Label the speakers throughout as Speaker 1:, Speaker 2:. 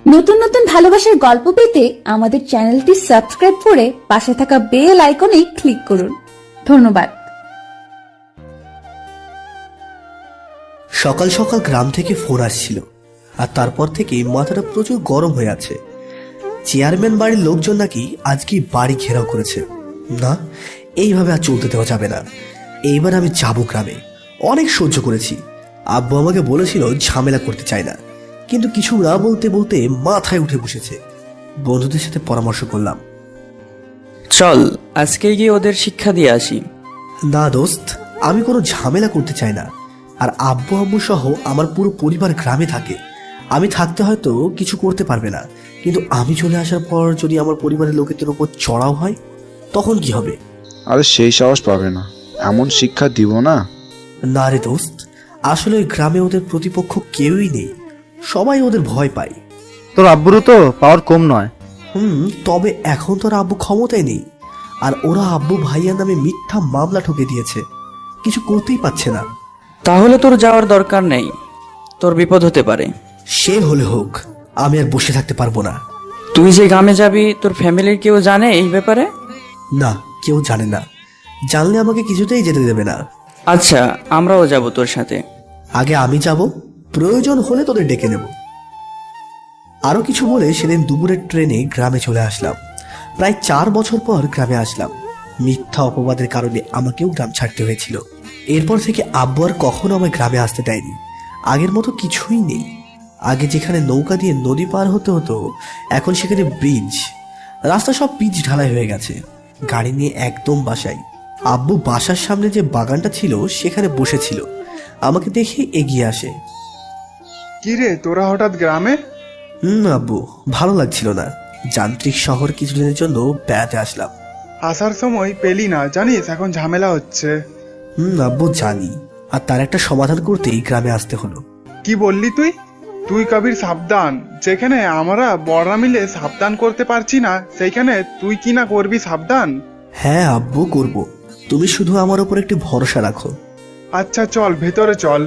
Speaker 1: নতুন নতুন ভালোবাসার গল্প পেতে আমাদের চ্যানেলটি সাবস্ক্রাইব করে পাশে থাকা বেল আইকনে ক্লিক করুন। ধন্যবাদ।
Speaker 2: সকাল সকাল গ্রাম থেকে ফোন আসছিল, আর তারপর থেকে মাথাটা প্রচুর গরম হয়ে আছে। চেয়ারম্যান বাড়ির লোকজন নাকি আজকে বাড়ি ঘেরাও করেছে। না, এইভাবে আর চলতে দেওয়া যাবে না। এইবার আমি যাবো গ্রামে। অনেক সহ্য করেছি। আব্বু আমাকে বলেছিল ঝামেলা করতে চায় না, কিন্তু কিছু না বলতে বলতে মাথায় উঠে বসেছে। বন্ধুদের সাথে পরামর্শ করলাম।
Speaker 3: চল আজকে গিয়ে ওদের শিক্ষা দিয়ে আসি।
Speaker 2: না দোস্ত, আমি কোনো ঝামেলা করতে চাই না। আর আব্বু আম্মু সহ আমার পুরো পরিবার গ্রামে থাকে। আমি থাকতে হয়তো কিছু করতে পারবে না, কিন্তু আমি চলে আসার পর যদি আমার পরিবারের লোকেদের উপর চড়াও হয় তখন কি হবে?
Speaker 4: আরে সেই সাহস পাবে না, এমন শিক্ষা দিব না।
Speaker 2: না রে দোস্ত, আসলে ওই গ্রামে ওদের প্রতিপক্ষ কেউই নেই। সবাই ওদের ভয় পায়।
Speaker 5: তোর আব্বুরও তো পাওয়ার কম নয়।
Speaker 2: তবে এখন তোর আব্বু ক্ষমতায় নেই, আর ওরা আব্বু ভাইয়ার নামে মিথ্যা মামলা ঠুকে দিয়েছে। কিছু করতেই পারছে না।
Speaker 3: তাহলে তোর যাওয়ার দরকার নেই, তোর বিপদ হতে পারে।
Speaker 2: সে হলে হোক, আমি আর বসে থাকতে পারবো না।
Speaker 3: তুই যে গ্রামে যাবি, তোর ফ্যামিলির কেউ জানে এই ব্যাপারে?
Speaker 2: না, কেউ জানে না। জানলে আমাকে কিছুতেই যেতে দেবে না।
Speaker 3: আচ্ছা, আমরাও যাব তোর সাথে।
Speaker 2: আগে আমি যাব, প্রয়োজন হলে তোদের ডেকে নেব। আরো কিছু বলে সেদিন দুপুরের ট্রেনে গ্রামে চলে আসলাম। প্রায় 4 বছর পর গ্রামে আসলাম। মিথ্যা অপবাদের কারণে আমাকেও গ্রাম ছাড়তে হয়েছিল। এরপর থেকে আব্বু আর কখনো আমায় গ্রামে আসতে দেয়নি। আগের মতো কিছুই নেই। আগে যেখানে নৌকা দিয়ে নদী পার হতে হতো, এখন সেখানে ব্রিজ। রাস্তা সব পিচ ঢালাই হয়ে গেছে। গাড়ি নিয়ে একদম বাসায়। আব্বু বাসার সামনে যে বাগানটা ছিল সেখানে বসেছিল। আমাকে দেখে এগিয়ে আসে।
Speaker 6: কি রে, তোরা হঠাৎ গ্রামে?
Speaker 2: আব্বু, ভালো লাগছিল না। যান্ত্রিক শহর কিছুদিনের জন্য বেড়াতে আসলাম।
Speaker 6: আসার সময় পেলি না, জানিস এখন ঝামেলা হচ্ছে।
Speaker 2: আব্বু জানি, আর তার একটা সমাধান করতেই গ্রামে আসতে হলো।
Speaker 6: কি বললি তুই? তুই কবির সাবধান। যেখানে আমরা বড়রা মিলে সাবধান করতে পারছি না, সেইখানে তুই কি না করবি সাবধান?
Speaker 2: হ্যাঁ আব্বু, করব। তুমি শুধু আমার উপর একটু ভরসা রাখো।
Speaker 6: আচ্ছা চল, ভেতরে চল।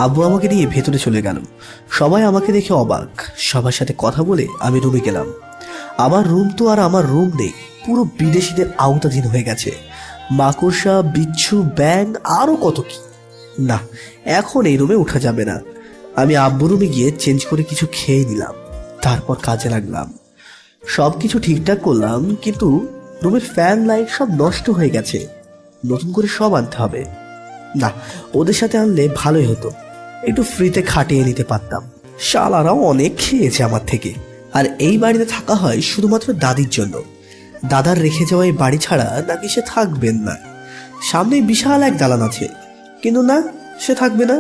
Speaker 2: আব্বু আমাকে নিয়ে ভেতরে চলে গেল। সবাই আমাকে দেখে অবাক। সবার সাথে কথা বলে আমি রুমে গেলাম। আমার রুম তো আর আমার রুম নেই, পুরো বিদেশিদের আওতাধীন হয়ে গেছে। মাকড়সা, বিচ্ছু, ব্যাং, আরো কত কি। না, এখন এই রুমে উঠা যাবে না। আমি আব্বু রুমে গিয়ে চেঞ্জ করে কিছু খেয়ে নিলাম। তারপর কাজে লাগলাম। সবকিছু ঠিকঠাক করলাম, কিন্তু রুমের ফ্যান লাইট সব নষ্ট হয়ে গেছে। নতুন করে সব আনতে হবে। না, ওদের সাথে আনলে ভালোই হতো। একটু ফ্রিতে খাটিয়ে নিতে পারতাম। শালারাও অনেক খেয়েছে আমার থেকে। আর এই বাড়িতে থাকা হয় শুধুমাত্র দাদির জন্য। দাদার রেখে যাওয়া এই বাড়ি ছাড়া নাকি সে থাকবেন না। সামনে বিশাল এক দালান আছে, কিন্তু না, সে থাকবে না।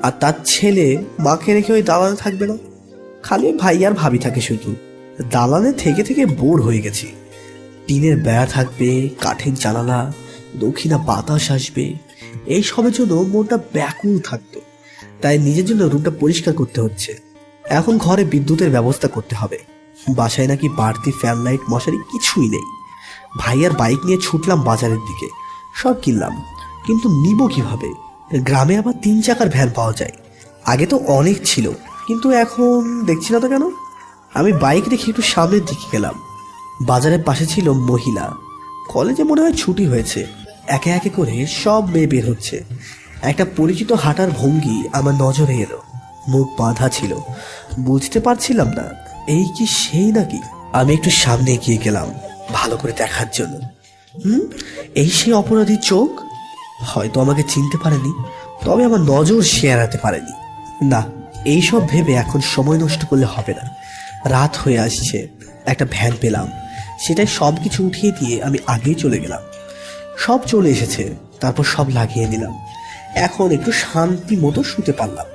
Speaker 2: আর তার ছেলে মাকে রেখে ওই দালানে থাকবে না। খালি ভাই আর ভাবি থাকে শুধু। দালানে থেকে থেকে বোর হয়ে গেছি। টিনের বেড়া থাকবে, কাঠের জানালা, দক্ষিণা বাতাস আসবে, এই সবের জন্য মনটা ব্যাকুল থাকতো। তাই নিজের জন্য রুমটা পরিষ্কার করতে হচ্ছে। এখন ঘরে বিদ্যুতের ব্যবস্থা করতে হবে। বাসায় নাকি বাড়তি ফ্যান লাইট, মশারি কিছুই নেই। ভাইয়ার বাইক নিয়ে ছুটলাম বাজারের দিকে। সব কিনলাম, কিন্তু নিব কিভাবে? গ্রামে আবার 3 চাকার ভ্যান পাওয়া যায়। আগে তো অনেক ছিল, কিন্তু এখন দেখছি না তো কেন। আমি বাইক রেখে একটু সামনের দিকে গেলাম। বাজারের পাশে ছিল মহিলা। কলেজে মনে হয় ছুটি হয়েছে। একে একে করে সব মেয়ে বের হচ্ছে। একটা পরিচিত হাঁটার ভঙ্গি আমার নজরে এলো। মুখ বাঁধা ছিল, বুঝতে পারছিলাম না এই কি সেই নাকি। আমি একটু সামনে এগিয়ে গেলাম ভালো করে দেখার জন্য। এই সেই অপরাধীর চোখ। হয়তো আমাকে চিনতে পারেনি, তবে আমার নজর সে এড়াতে পারেনি। না, এইসব ভেবে এখন সময় নষ্ট করলে হবে না। রাত হয়ে আসছে। একটা ভ্যান পেলাম, সেটাই সব কিছু উঠিয়ে দিয়ে আমি আগেই চলে গেলাম। সব চলে এসেছে, তারপর সব লাগিয়ে নিলাম। এখন একটু শান্তি মতো শুতে পারলাম।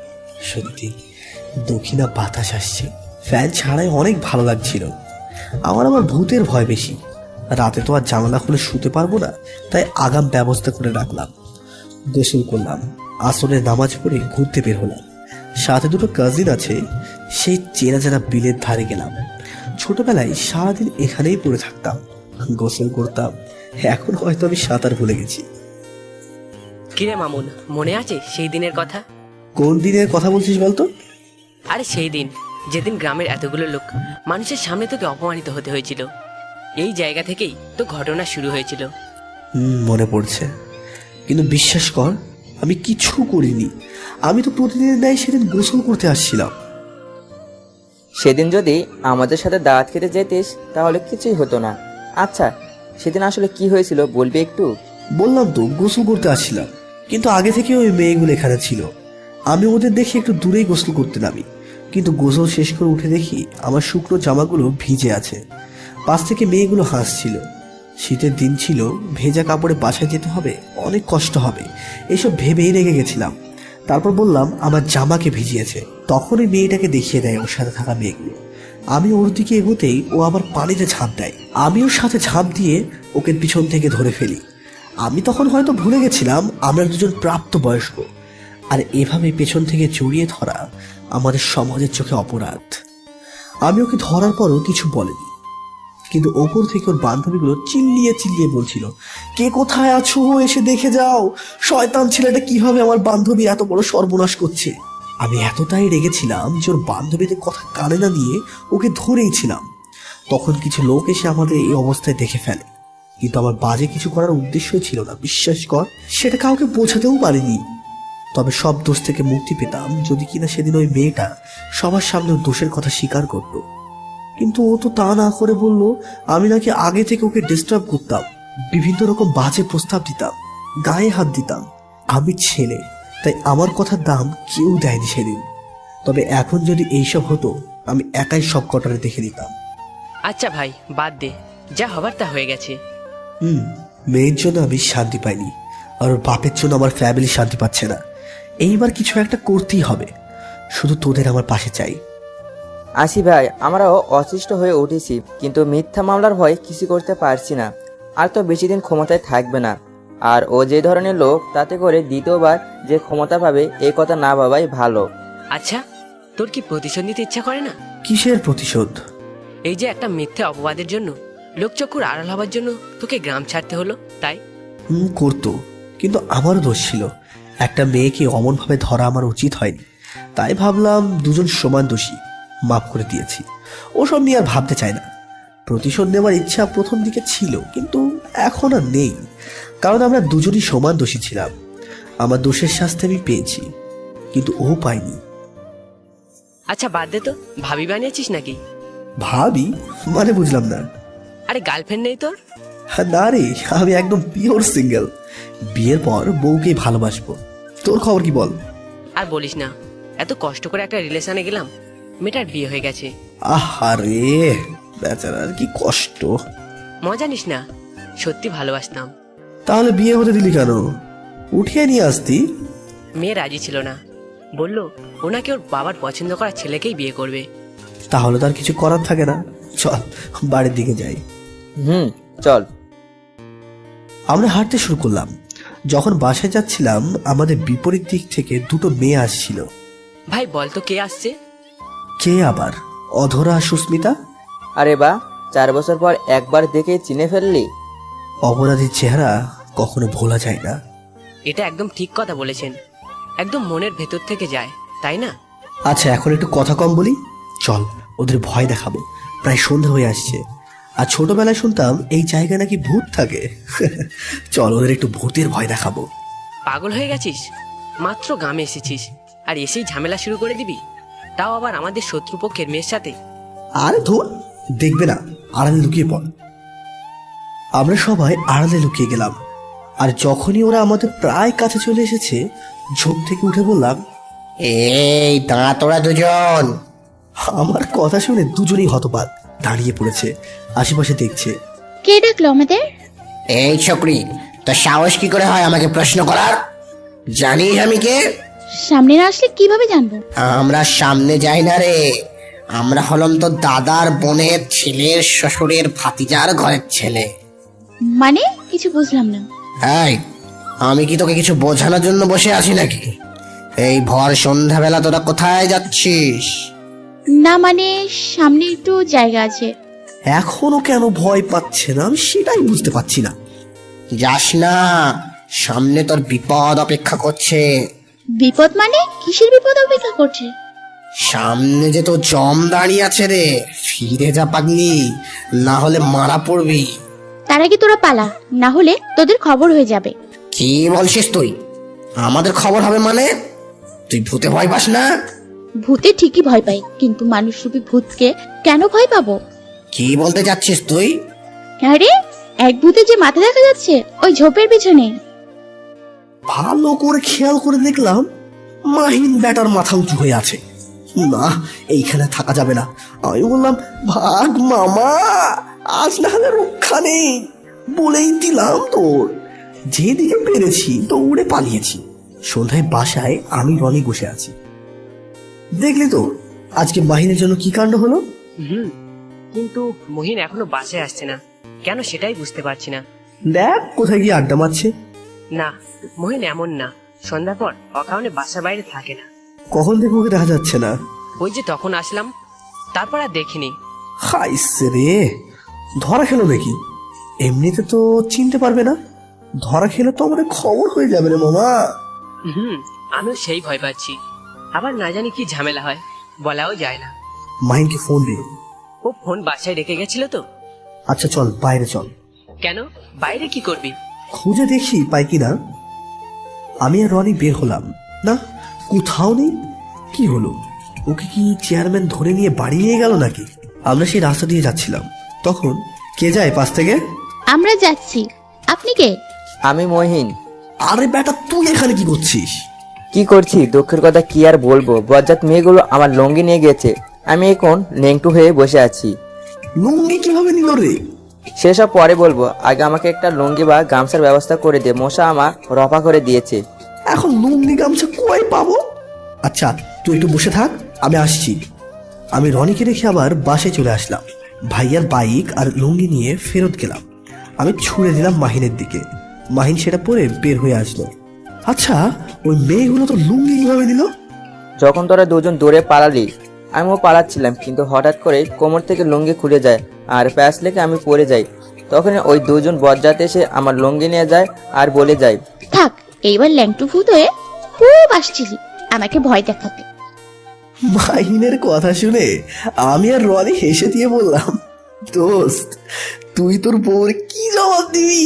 Speaker 2: সত্যি দক্ষিণা বাতাস আসছে। ফ্যান ছাড়াই অনেক ভালো লাগছিল। আমার ভূতের ভয় বেশি। রাতে তো আর জানালা খুলে শুতে পারবো না, তাই আগাম ব্যবস্থা করে রাখলাম। গোসল করলাম, আসরের নামাজ পড়ে ঘুরতে বের হলাম। সাথে 2টো কাজিন আছে। সেই চেনা চেনা বিলের ধারে গেলাম। ছোটবেলায় সারাদিন এখানেই পড়ে থাকতাম, গোসল করতাম। এখন হয়তো আমি সাঁতার ভুলে গেছি।
Speaker 7: কিরে মামুন, মনে আছে সেই দিনের কথা?
Speaker 2: কোন দিনের কথা বলছিস বলতো?
Speaker 7: আরে সেই দিন যেদিন গ্রামের এতগুলো লোক মানুষের সামনে তোকে অপমানিত হতে হয়েছিল, এই জায়গা থেকেই তো ঘটনা শুরু হয়েছিল।
Speaker 2: মনে পড়ছে, কিন্তু বিশ্বাস কর আমি কিছু করিনি। আমি তো প্রতিদিনের ন্যায় সেদিন গোসল করতে আসছিলাম।
Speaker 8: সেদিন যদি আমাদের সাথে দাওয়াত খেতে যেতিস তাহলে কিছুই হতো না। আচ্ছা, সেদিন আসলে কি হয়েছিল বলবি একটু?
Speaker 2: বললাম তো গোসল করতে আসছিলাম, কিন্তু আগে থেকে ওই মেয়েগুলো এখানে ছিল। আমি ওদের দেখে একটু দূরেই গোসল করতে নামি, কিন্তু গোসল শেষ করে উঠে দেখি আমার শুকনো জামাগুলো ভিজে আছে। পাশ থেকে মেয়েগুলো হাসছিল। শীতের দিন ছিল, ভেজা কাপড়ে বাসায় যেতে হবে, অনেক কষ্ট হবে, এসব ভেবেই রেগে গেছিলাম। তারপর বললাম আমার জামাকে ভিজিয়েছে। তখনই মেয়েটাকে দেখিয়ে দেয় ওর সাথে থাকা মেয়েগুলো। আমি ওর দিকে এগোতেই ও আবার পানিতে ঝাঁপ দেয়। আমি ওর সাথে ঝাঁপ দিয়ে ওকে পিছন থেকে ধরে ফেলি। আমি তখন হয়তো ভুলে গেছিলাম আমরা দুজন প্রাপ্তবয়স্ক, আর এভাবে পেছন থেকে জড়িয়ে ধরা আমাদের সমাজের চোখে অপরাধ। আমি ওকে ধরার পরও কিছু বলিনি, কিন্তু ওপর থেকে ওর বান্ধবীগুলো চিল্লিয়ে চিল্লিয়ে বলছিল, কে কোথায় আছো, এসে দেখে যাও, শয়তান ছেলেটা কিভাবে আমার বান্ধবী এত বড় সর্বনাশ করছে। আমি এতটাই রেগেছিলাম যে ওর বান্ধবীদের কথা কানে না নিয়ে ওকে ধরেই ছিলাম। তখন কিছু লোক এসে আমাদের এই অবস্থায় দেখে ফেলে, কিন্তু আমার বাজে কিছু করার উদ্দেশ্যই ছিল না, বিশ্বাস কর। সেটা কাউকে বোঝাতেও পারিনি। তবে সব দোষ থেকে মুক্তি পেতাম যদি কিনা সেদিন ওই মেয়েটা সবার সামনে ওর দোষের কথা স্বীকার করত। কিন্তু ও তো তা না করে বলল আমি নাকি আগে থেকে ওকে ডিস্টার্ব করতাম, বিভিন্ন রকম বাজে প্রস্তাব দিতাম, গায়ে হাত দিতাম। আমি ছেলে, তাই আমার কথার দাম কেউ দেয়নি সেদিন। তবে এখন যদি এইসব হতো আমি একাই সব কটারে দেখে দিতাম।
Speaker 7: আচ্ছা ভাই, বাদ দে, যা হবার তা হয়ে গেছে।
Speaker 2: মেয়ের জন্য আমি শান্তি পাইনি, আর ওর বাপের জন্য আমার ফ্যামিলি শান্তি পাচ্ছে না। এইবার কিছু একটা করতেই হবে, শুধু তোদের আমার পাশে চাই।
Speaker 8: আসি ভাই, আমরাও অসুস্থ হয়ে উঠেছি, কিন্তু মিথ্যা মামলার ভয় কিছু করতে পারছি না। আর তো বেশি দিন ক্ষমতায় থাকবে না। আর ও যে ধরনের লোক, তাতে করে দ্বিতীয়বার যে ক্ষমতা পাবে এই কথা না ভাবাই ভালো।
Speaker 7: আচ্ছা, তোর কি প্রতিশোধ নিতে ইচ্ছা করে না?
Speaker 2: কিসের প্রতিশোধ?
Speaker 7: এই যে একটা মিথ্যে অপবাদের জন্য, লোকচক্ষুর আড়াল হবার জন্য তোকে গ্রাম ছাড়তে হলো, তাই?
Speaker 2: করতো, কিন্তু আমারও দোষ ছিল। একটা মেয়েকে অমনভাবে ধরা আমার উচিত হয়নি, তাই ভাবলাম দুজন সমান দোষী, মাফ করে দিয়েছি। ওসব নিয়ে আর ভাবতে চাই না। প্রতিশোধ নেওয়ার ইচ্ছা প্রথম দিকে ছিল, কিন্তু এখন আর নেই, কারণ আমরা দুজনই সমান দোষী ছিলাম। আমার দোষের শাস্তি আমি পেয়েছি, কিন্তু ও পায়নি।
Speaker 7: আচ্ছা বাদ দে তো, ভাবি বানিয়েছিস নাকি?
Speaker 2: ভাবি মানে বুঝলাম না।
Speaker 7: আরে গার্লফ্রেন্ড নেই তোর?
Speaker 2: না রে, আমি একদম পিওর সিঙ্গেল। বিয়ের পর বউকে ভালোবাসবো। তোর খবর কি বল?
Speaker 7: আর বলিস না, এত কষ্ট করে একটা রিলেশনে গেলাম, মেয়েটার বিয়ে হয়ে গেছে।
Speaker 2: আহারে বেচারার কি কষ্ট।
Speaker 7: মজা নিস না, সত্যি ভালোবাসতাম।
Speaker 2: তাহলে বিয়ে হতে দিলি কেন? উঠিয়ে নিয়ে আসতি।
Speaker 7: মেয়ে রাজি ছিল না, বলল ওনাকে ওর বাবার পছন্দ করা ছেলেকেই বিয়ে করবে।
Speaker 2: তাহলে তার কিছু করার থাকে না। চল বাড়ির দিকে যাই।
Speaker 8: চল।
Speaker 2: আমরা হাঁটতে শুরু করলাম। যখন বাসায় যাচ্ছিলাম আমাদের বিপরীত দিক থেকে দুটো মেয়ে আসছিল।
Speaker 7: ভাই বলতো কে আসছে?
Speaker 2: কে আবার? অধরা, সুস্মিতা।
Speaker 8: আরে বা, 4 বছর পর একবার দেখে চিনে ফেললি।
Speaker 2: অপরাধীর চেহারা কখনো ভোলা যায় না।
Speaker 7: এটা একদম ঠিক কথা বলেছেন, একদম মনের ভেতর থেকে যায়, তাই না?
Speaker 2: আচ্ছা এখন একটু কথা কম বলি, চল ওদের ভয় দেখাবো। প্রায় সন্ধ্যা হয়ে আসছে, আর ছোটবেলায় শুনতাম এই জায়গায় নাকি ভূত থাকে। চল ওদের একটু ভূতের ভয় দেখাবো।
Speaker 7: পাগল হয়ে গেছিস? মাত্র গ্রামে এসেছিস, আর এসেই ঝামেলা শুরু করে দিবি, তাও আবার আমাদের শত্রুপক্ষের মেয়ের সাথে।
Speaker 2: আরে ধর, দেখবে না, আড়ালে লুকিয়ে পড়। আমরা সবাই আড়ালে লুকিয়ে গেলাম, আর যখনই ওরা আমাদের প্রায় কাছে চলে এসেছে ঝোপ থেকে উঠে বললাম,
Speaker 9: এই দাঁড়া তোরা দুজন।
Speaker 2: আমার কথা শুনে দুজনেই হতবাক, দাঁড়িয়ে পড়েছে, আশেপাশে দেখছে।
Speaker 10: কে ডাকলো আমাদের?
Speaker 9: এই ছোকরি, তোর সাহস কি করে হয় আমাকে প্রশ্ন করার? জানিস আমি কে?
Speaker 10: সামনে না আসলে কিভাবে জানবো?
Speaker 9: আমরা সামনে যাই না রে, আমরা হলাম তো দাদার বোনের ছেলের শ্বশুরের ভাতিজার ঘরের ছেলে।
Speaker 10: মানে কিছু বুঝলাম না।
Speaker 9: এই, আমি কি তোকে কিছু বোঝানোর জন্য বসে আছি নাকি? এই ভর সন্ধ্যাবেলা তোরা কোথায় যাচ্ছিস?
Speaker 10: না মানে সামনে একটু জায়গা আছে।
Speaker 2: এখনো কেন ভয় পাচ্ছে না আমি সেটাই বুঝতে পারছি না।
Speaker 9: যাস না, সামনে তোর বিপদ অপেক্ষা করছে।
Speaker 10: বিপদ মানে কিসের বিপদ অপেক্ষা করছে?
Speaker 9: সামনে যে তো জম দাঁড়িয়ে আছে রে, ফিরে যা পাগলি, না হলে মারা পড়বি।
Speaker 10: তার আগে তোরা পালা, না হলে তোদের খবর হয়ে যাবে।
Speaker 9: কি বলছিস তুই? আমাদের খবর হবে মানে? তুই ভূতে ভয় পাস না?
Speaker 10: ভূতে ঠিকই ভয় পাই, কিন্তু মানুষরূপী ভূতকে কেন ভয় পাবো?
Speaker 9: কি বলতে চাচ্ছিস তুই?
Speaker 10: আরে, এক ভূতে যে মাথা দেখা যাচ্ছে ওই ঝোপের পিছনে।
Speaker 2: ভালো করে খেয়াল করে দেখলাম মাহিন ব্যাটার মাথা উঁচু হয়ে আছে। না, এইখানে থাকা যাবে না। আমি বললাম, ভাগ মামা, আজ না হলে রক্ষা নেই। বলেই দিলাম তোর। যেদিকে পেরেছি দৌড়ে পালিয়েছি। সন্ধ্যায় বাসায় আমি রনি বসে আছি। দেখলি তো আজকে মাহিনের জন্য কি কাণ্ড হলো।
Speaker 7: কিন্তু মহিন এখনো বাসায় আসছে না কেন সেটাই বুঝতে পারছি না।
Speaker 2: দেখ কোথায় গিয়ে আড্ডা মারছে।
Speaker 7: না, মহিন এমন না, সন্ধ্যার পর অকারণে বাসার বাইরে থাকে না।
Speaker 2: কখন থেকে ওকে দেখা যাচ্ছে না।
Speaker 7: ওই যে তখন আসলাম, তারপর আর দেখিনি।
Speaker 2: হাইছে রে, ধরা খেলো নাকি? এমনিতে তো চিনতে পারবে না, ধরা খেলে তো আমাদের খবর হয়ে যাবে রে মামা।
Speaker 7: আমিও সেই ভয় পাচ্ছি, আবার না জানি কি ঝামেলা হয়, বলাও যায় না।
Speaker 2: মাহিনকে ফোন দে।
Speaker 7: ও ফোন বাসায় রেখে গেছিল তো।
Speaker 2: আচ্ছা চল বাইরে চল।
Speaker 7: কেন, বাইরে কি করবি?
Speaker 2: খুঁজে দেখি পাই কিনা। আমি আর রনি বের হলাম, না কোথাও নেই। কি হলো, ওকে কি চেয়ারম্যান ধরে নিয়ে বাড়ি নিয়ে গেল নাকি? আমরা সেই রাস্তা দিয়ে যাচ্ছিলাম, তখন কে যায় পাশ থেকে?
Speaker 10: আমরা যাচ্ছি। আপনি কে?
Speaker 8: আমি মহিন।
Speaker 2: আরে বেটা, তুই এখানে কি করছিস?
Speaker 8: কি করছি, দুঃখের কথা কি আর বলবো, বজ্জাত মেয়েগুলো আমার লুঙ্গি নিয়ে গেছে। আমি এখন নেংটু হয়ে বসে আছি।
Speaker 2: লুঙ্গি কিভাবে নিল রে?
Speaker 8: সেসব পরে বলবো, আগে আমাকে একটা লুঙ্গি বা গামছার ব্যবস্থা করে দে, মশা আমার রফা করে দিয়েছে।
Speaker 2: এখন লুঙ্গি গামছা কোথায় পাবো? আচ্ছা তুই একটু বসে থাক, আমি আসছি। আমি রনিকে রেখে আবার বাসায় চলে আসলাম। ভাইয়ার বাইক আর লুঙ্গি নিয়ে ফেরত গেলাম। আমি ছুড়ে দিলাম মাহিনের দিকে। মাহিন সেটা পরে বের হয়ে আসলো। আচ্ছা, ওই মেয়েগুলো তো লুঙ্গি কিভাবে দিল?
Speaker 8: যখন তোরা দুজন দৌড়ে পালালি, আমিও পালাচ্ছিলাম, কিন্তু হঠাৎ করে কোমর থেকে লুঙ্গি খুলে যায় আর প্যাঁচ লেগে আমি পড়ে যাই। তখন ওই দুজন বজ্জাত এসে আমার লুঙ্গি নিয়ে যায় আর বলে যায়,
Speaker 10: থাক, এইবার ল্যাংটু ভূত হয়ে খুব আসছিলি আমাকে ভয় দেখাতে।
Speaker 2: মাহিনের কথা শুনে আমি আর রনি হেসে দিয়ে বললাম, দোস্ত তুই তোর বউর কি জবাব দিবি?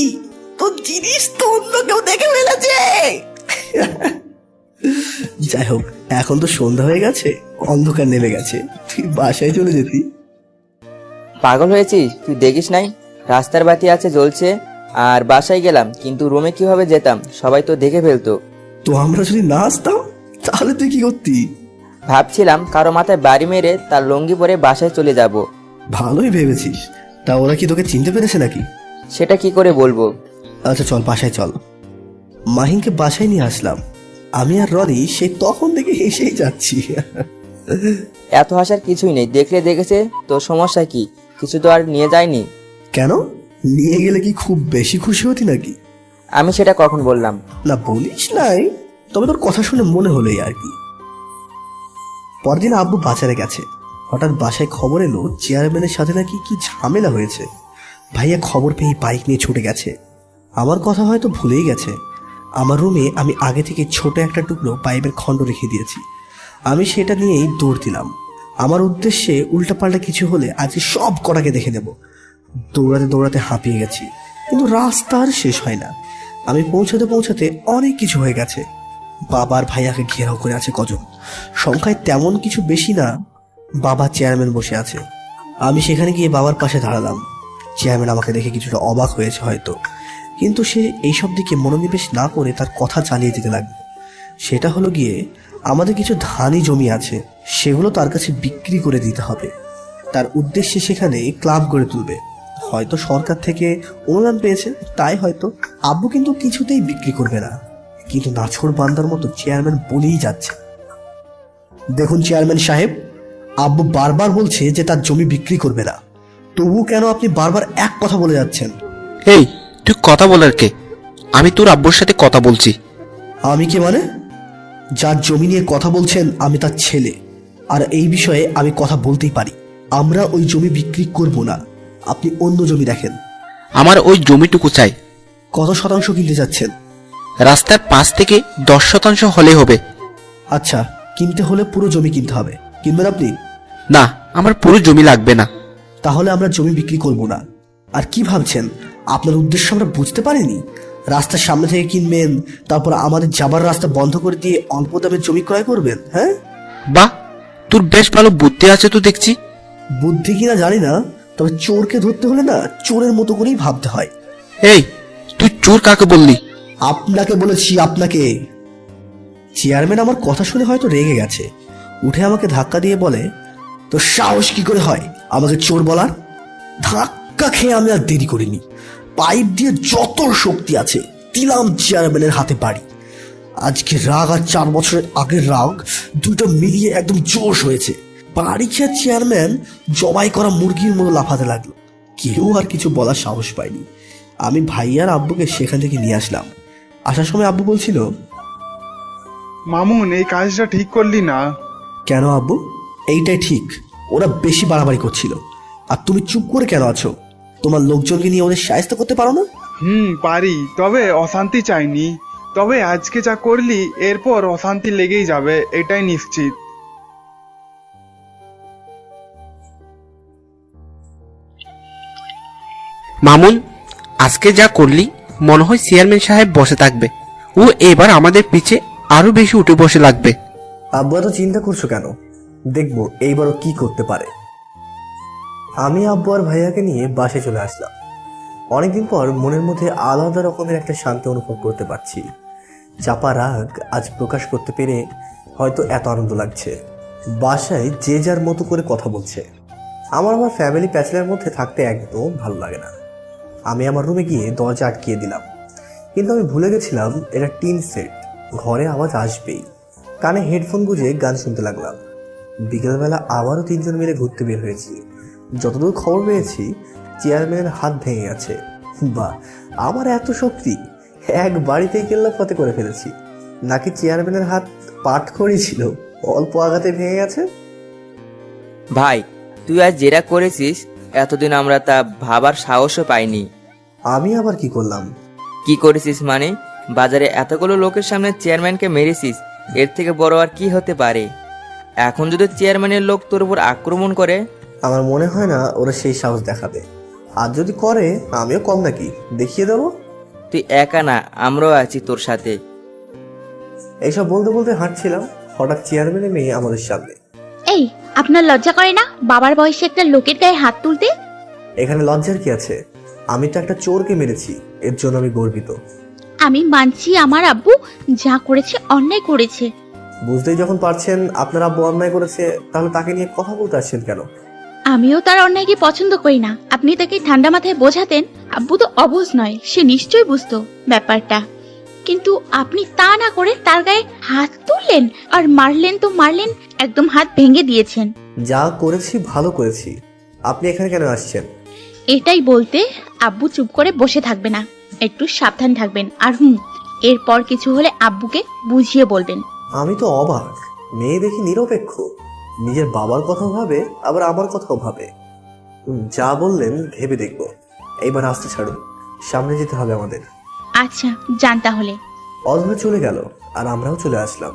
Speaker 2: তোর জিনিস তো অন্য কেউ দেখে ফেলেছে। যাই হোক, এখন তো সন্ধ্যা হয়ে গেছে, অন্ধকার নেমে গেছে, তুই বাসায় চলে যেতি।
Speaker 8: পাগল হয়েছিস? তুই দেখিস নাই রাস্তার বাতি আছে জ্বলছে? আর বাসায় গেলাম, কিন্তু রুমে কিভাবে যেতাম, সবাই তো দেখে ফেলতো।
Speaker 2: তো আমরা যদি না আসতাম তাহলে তুই কি করতি?
Speaker 8: ভাবছিলাম কারো মাথায় বাড়ি মেরে তার লুঙ্গি পরে বাসায় চলে যাব।
Speaker 2: ভালোই ভেবেছিস। তা ওরা কি তোকে চিনতে পেরেছে নাকি?
Speaker 8: সেটা কি করে বলবো।
Speaker 2: আচ্ছা চল বাসায় চল। মাহিনকে বাসায় নিয়ে আসলাম। আমি আর রনি সেই তখন থেকে হেসেই যাচ্ছি।
Speaker 8: এত হাসার কিছুই নেই, দেখলে দেখেছে তো, সমস্যা কি? কিছু তো আর নিয়ে যায়নি।
Speaker 2: কেন, নিয়ে গেলে কি খুব বেশি খুশি হতি নাকি?
Speaker 8: আমি সেটা কখন বললাম?
Speaker 2: না বলিস নাই, তবে তোর কথা শুনে মনে হলোই আর কি। পরদিন আব্বু বাজারে গেছে। হঠাৎ বাসায় খবর এলো চেয়ারম্যানের সাথে নাকি কি ঝামেলা হয়েছে। ভাইয়া খবর পেয়ে বাইক নিয়ে ছুটে গেছে। আমার কথা হয়তো ভুলেই গেছে। আমার রুমে আমি আগে থেকে ছোট একটা টুকরো পাইপের খণ্ড রেখে দিয়েছি। আমি সেটা নিয়েই দৌড় দিলাম। আমার উদ্দেশ্যে উল্টাপাল্টা কিছু হলে আজকে সব কটাকে দেখে নেব। দৌড়াতে দৌড়াতে হাঁপিয়ে গেছি, কিন্তু রাস্তা আর শেষ হয় না। আমি পৌঁছাতে পৌঁছাতে অনেক কিছু হয়ে গেছে। বাবার ভাইয়াকে ঘেরাও করে আছে কজন, সংখ্যায় তেমন কিছু বেশি না। বাবা চেয়ারম্যান বসে আছে। আমি সেখানে গিয়ে বাবার পাশে দাঁড়ালাম। চেয়ারম্যান আমাকে দেখে কিছুটা অবাক হয়েছে হয়তো, কিন্তু সে এইসব দিকে মনোনিবেশ না করে তার কথা চালিয়ে যেতে লাগলো। সেটা হলো গিয়ে, আমাদের কিছু ধানি জমি আছে, সেগুলো তার কাছে বিক্রি করে দিতে হবে। তার উদ্দেশ্যে সেখানে ক্লাব গড়ে তুলবে। হয়তো সরকার থেকে অনুদান পেয়েছে, তাই হয়তো। আব্বু কিন্তু কিছুতেই বিক্রি করবে না, কিন্তু নাছোড় বান্দার মতো চেয়ারম্যান বলেই যাচ্ছে। দেখুন চেয়ারম্যান সাহেব, আব্বু বারবার বলছে যে তার জমি বিক্রি করবে না, তবু কেন আপনি বারবার এক কথা বলে যাচ্ছেন?
Speaker 11: এই, তুই কথা বলার কে? আমি তোর আব্বুর সাথে কথা বলছি।
Speaker 2: আমি কে মানে? যার জমি নিয়ে কথা বলছেন আমি তার ছেলে, আর এই বিষয়ে আমি কথা বলতেই পারি। আমরা ওই জমি বিক্রি করব না, আপনি অন্য জমি দেখেন।
Speaker 11: আমার ওই জমিটুকু চাই।
Speaker 2: কত শতাংশ কিনতে চাচ্ছেন?
Speaker 11: রাস্তার 5 থেকে 10 শতাংশ হলে হবে।
Speaker 2: আচ্ছা, কিনতে হলে পুরো জমি কিনতে হবে। কিনবেন আপনি?
Speaker 11: না, আমার পুরো জমি লাগবে না।
Speaker 2: তাহলে আমরা জমি বিক্রি করব না। আর কি ভাবছেন, আপনার উদ্দেশ্য আমরা বুঝতে পারিনি? রাস্তার সামনে থেকে কিনবেন, তারপর আমাদের যাবার রাস্তা বন্ধ করে দিয়ে অল্প দামে জমি ক্রয় করবেন? হ্যাঁ,
Speaker 11: বাহ, তোর বেশ ভালো বুদ্ধি আছে তো দেখছি।
Speaker 2: বুদ্ধি কিনা জানি না, তবে চোরকে ধরতে হলে না চোরের মতো করেই ভাবতে হয়।
Speaker 11: এই, তুই চোর কাকে বললি?
Speaker 2: আপনাকে বলেছি, আপনাকে। চেয়ারম্যান আমার কথা শুনে হয়তো রেগে গেছে, উঠে আমাকে ধাক্কা দিয়ে বলে, তো সাহস কি করে হয় আমাকে চোর বলার? ধাক্কা খেয়ে আমি আর দেরি করিনি, পাইপ দিয়ে যত শক্তি আছে দিলাম চেয়ারম্যানের হাতে বাড়ি। আজকে রাগ আর 4 বছরের আগের রাগ দুটো মিলিয়ে একদম জোশ হয়েছে। বাড়ি খেয়ে চেয়ারম্যান জবাই করা মুরগির মতো লাফাতে লাগলো। কেউ আর কিছু বলার সাহস পায়নি। আমি ভাইয়ার আব্বুকে সেখান থেকে নিয়ে আসলাম। আসার সময় আব্বু বলছিল,
Speaker 6: মামুন এই কাজটা ঠিক করলি না।
Speaker 2: কেন আব্বু? এইটাই ঠিক, ওরা বেশি বাড়াবাড়ি করছিল। আর তুমি চুপ করে কেন আছো? তোমার লোকজনকে নিয়ে ওদের সাহায্য করতে পারো না?
Speaker 6: পারি, তবে অশান্তি চাইনি। তবে আজকে যা করলি এরপর অশান্তি লেগেই যাবে, এটাই নিশ্চিত।
Speaker 11: মামুন, আজকে যা করলি মনে হয় চেয়ারম্যান সাহেব বসে থাকবে। ও এবার আমাদের পিছে আরো বেশি উঠে বসে লাগবে।
Speaker 2: আব্বু এত চিন্তা করছো কেন? দেখবো এইবারও কি করতে পারে। আমি আব্বু আর ভাইয়াকে নিয়ে বাসে চলে আসলাম। অনেকদিন পর মনের মধ্যে আলাদা রকমের একটা শান্তি অনুভব করতে পারছি। চাপা রাগ আজ প্রকাশ করতে পেরে হয়তো এত আনন্দ লাগছে। বাসায় যে যার মতো করে কথা বলছে। আমার ফ্যামিলি প্যাচেলের মধ্যে থাকতে একদম ভালো লাগে না। আমি আমার রুমে গিয়ে দরজা আটকিয়ে দিলাম, কিন্তু আমি ভুলে গেছিলাম এটা টিন সেট, ঘরে আওয়াজ আসবেই। কানে হেডফোন গুঁজে গান শুনতে লাগলাম। বিকেলবেলা আবারও 3 জন মিলে ঘুরতে বের হয়েছি। যতদূর খবর পেয়েছি চেয়ারম্যানের হাত ভেঙে গেছে। বাহ, আমার এত শক্তি! এক বাড়িতেই কেল্লা ফতে করে ফেলেছি। নাকি চেয়ারম্যানের হাত পাট করেছিল, অল্প আঘাতে ভেঙে গেছে।
Speaker 8: ভাই, তুই আজ যেটা করেছিস এতদিন আমরা তা ভাবার সাহসও পাইনি।
Speaker 2: আমি আবার কি করলাম?
Speaker 8: কি করেছিস মানে? বাজারে এতগুলো লোকের সামনে চেয়ারম্যানকে মেরেছিস, এর থেকে বড় আর কি হতে পারে? এখন যদি চেয়ারম্যানের লোক তোর উপর আক্রমণ করে?
Speaker 2: আমার মনে হয় না ওরা সেই সাহস দেখাবে। আর যদি করে আমিও কম নাকি, দেখিয়ে দেবো।
Speaker 8: তুই একা না, আমরাও আছি তোর সাথে।
Speaker 2: এইসব বলতে বলতে হাঁটছিলাম, হঠাৎ চেয়ারম্যানের মেয়ে আমাদের সামনে।
Speaker 10: এই, আপনার লজ্জা করে না বাবার বয়সে একটা লোকের গায়ে হাত তুলতে?
Speaker 2: এখানে লজ্জার কি আছে? আমি তো একটা চোরকে মেরেছি, এর জন্য আমি গর্বিত।
Speaker 10: আমি মানছি আমার আব্বু যা করেছে অন্যায় করেছে।
Speaker 2: বুঝতেই যখন পারছেন আপনার আব্বু অন্যায় করেছে, তাহলে তাকে নিয়ে কথা বলতে আসছেন কেন?
Speaker 10: আমিও তার অন্যায়কে পছন্দ করি না। আপনি তাকে ঠান্ডা মাথায় বোঝাতেন আব্বু তো অবুঝ নয়, সে নিশ্চয়ই বুঝতো ব্যাপারটা। কিন্তু আপনি তা না করে তার গায়ে হাত তুললেন, আর মারলেন তো মারলেন, একদম হাত ভেঙে দিয়েছেন।
Speaker 2: যা করেছি ভালো করেছি। আপনি এখানে কেন আসছেন?
Speaker 10: এটাই বলতে আব্বু চুপ করে বসে থাকবে না, একটু সাবধান থাকবেন। আর এরপর কিছু হলে আব্বুকে বুঝিয়ে বলবেন।
Speaker 2: আমি তো অবাক, মেয়ে দেখি নিরপেক্ষ, নিজের বাবার কথাও ভাবে আবার আমার কথাও ভাবে। যা বললেন ভেবে দেখবো। এইবার আসতে ছাড়ুন, সামনে যেতে হবে আমাদের।
Speaker 10: আচ্ছা, যান তাহলে।
Speaker 2: অধরে চলে গেল আর আমরাও চলে আসলাম।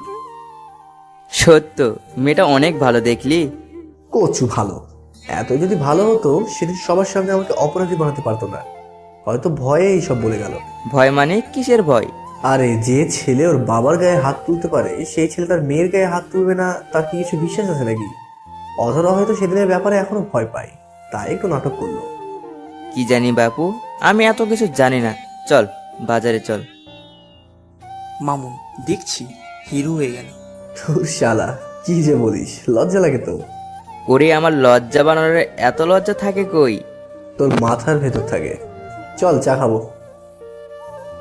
Speaker 8: সত্য, মেয়েটা অনেক ভালো দেখলি।
Speaker 2: কচু ভালো। এত যদি ভালো হতো সেদিন সবার সামনে আমাকে অপরাধী বানাতে পারতো না। হয়তো ভয়ে এইসব বলে গেল।
Speaker 8: ভয় মানে কিসের ভয়?
Speaker 2: আরে যে ছেলে ওর বাবার গায়ে হাত তুলতে পারে, সেই ছেলে তার মেয়ের গায়ে হাত তুলবে না, তার কি কিছু বিশ্বাস আছে নাকি? অধরা হয়তো সেদিনের ব্যাপারে এখনো ভয় পায়, তাই একটু নাটক করলো।
Speaker 8: কি জানি বাপু, আমি এত কিছু জানি না। চল বাজারে চল।
Speaker 3: মামুন, দেখছি হিরো হয়ে গেল।
Speaker 2: তোর শালা, কি যে বলিস, লজ্জা লাগে তো?
Speaker 8: ওরে আমার লজ্জা বানানোর এত লজ্জা থাকে কই?
Speaker 2: তোর মাথার ভেতর থাকে। চল চা খাবো।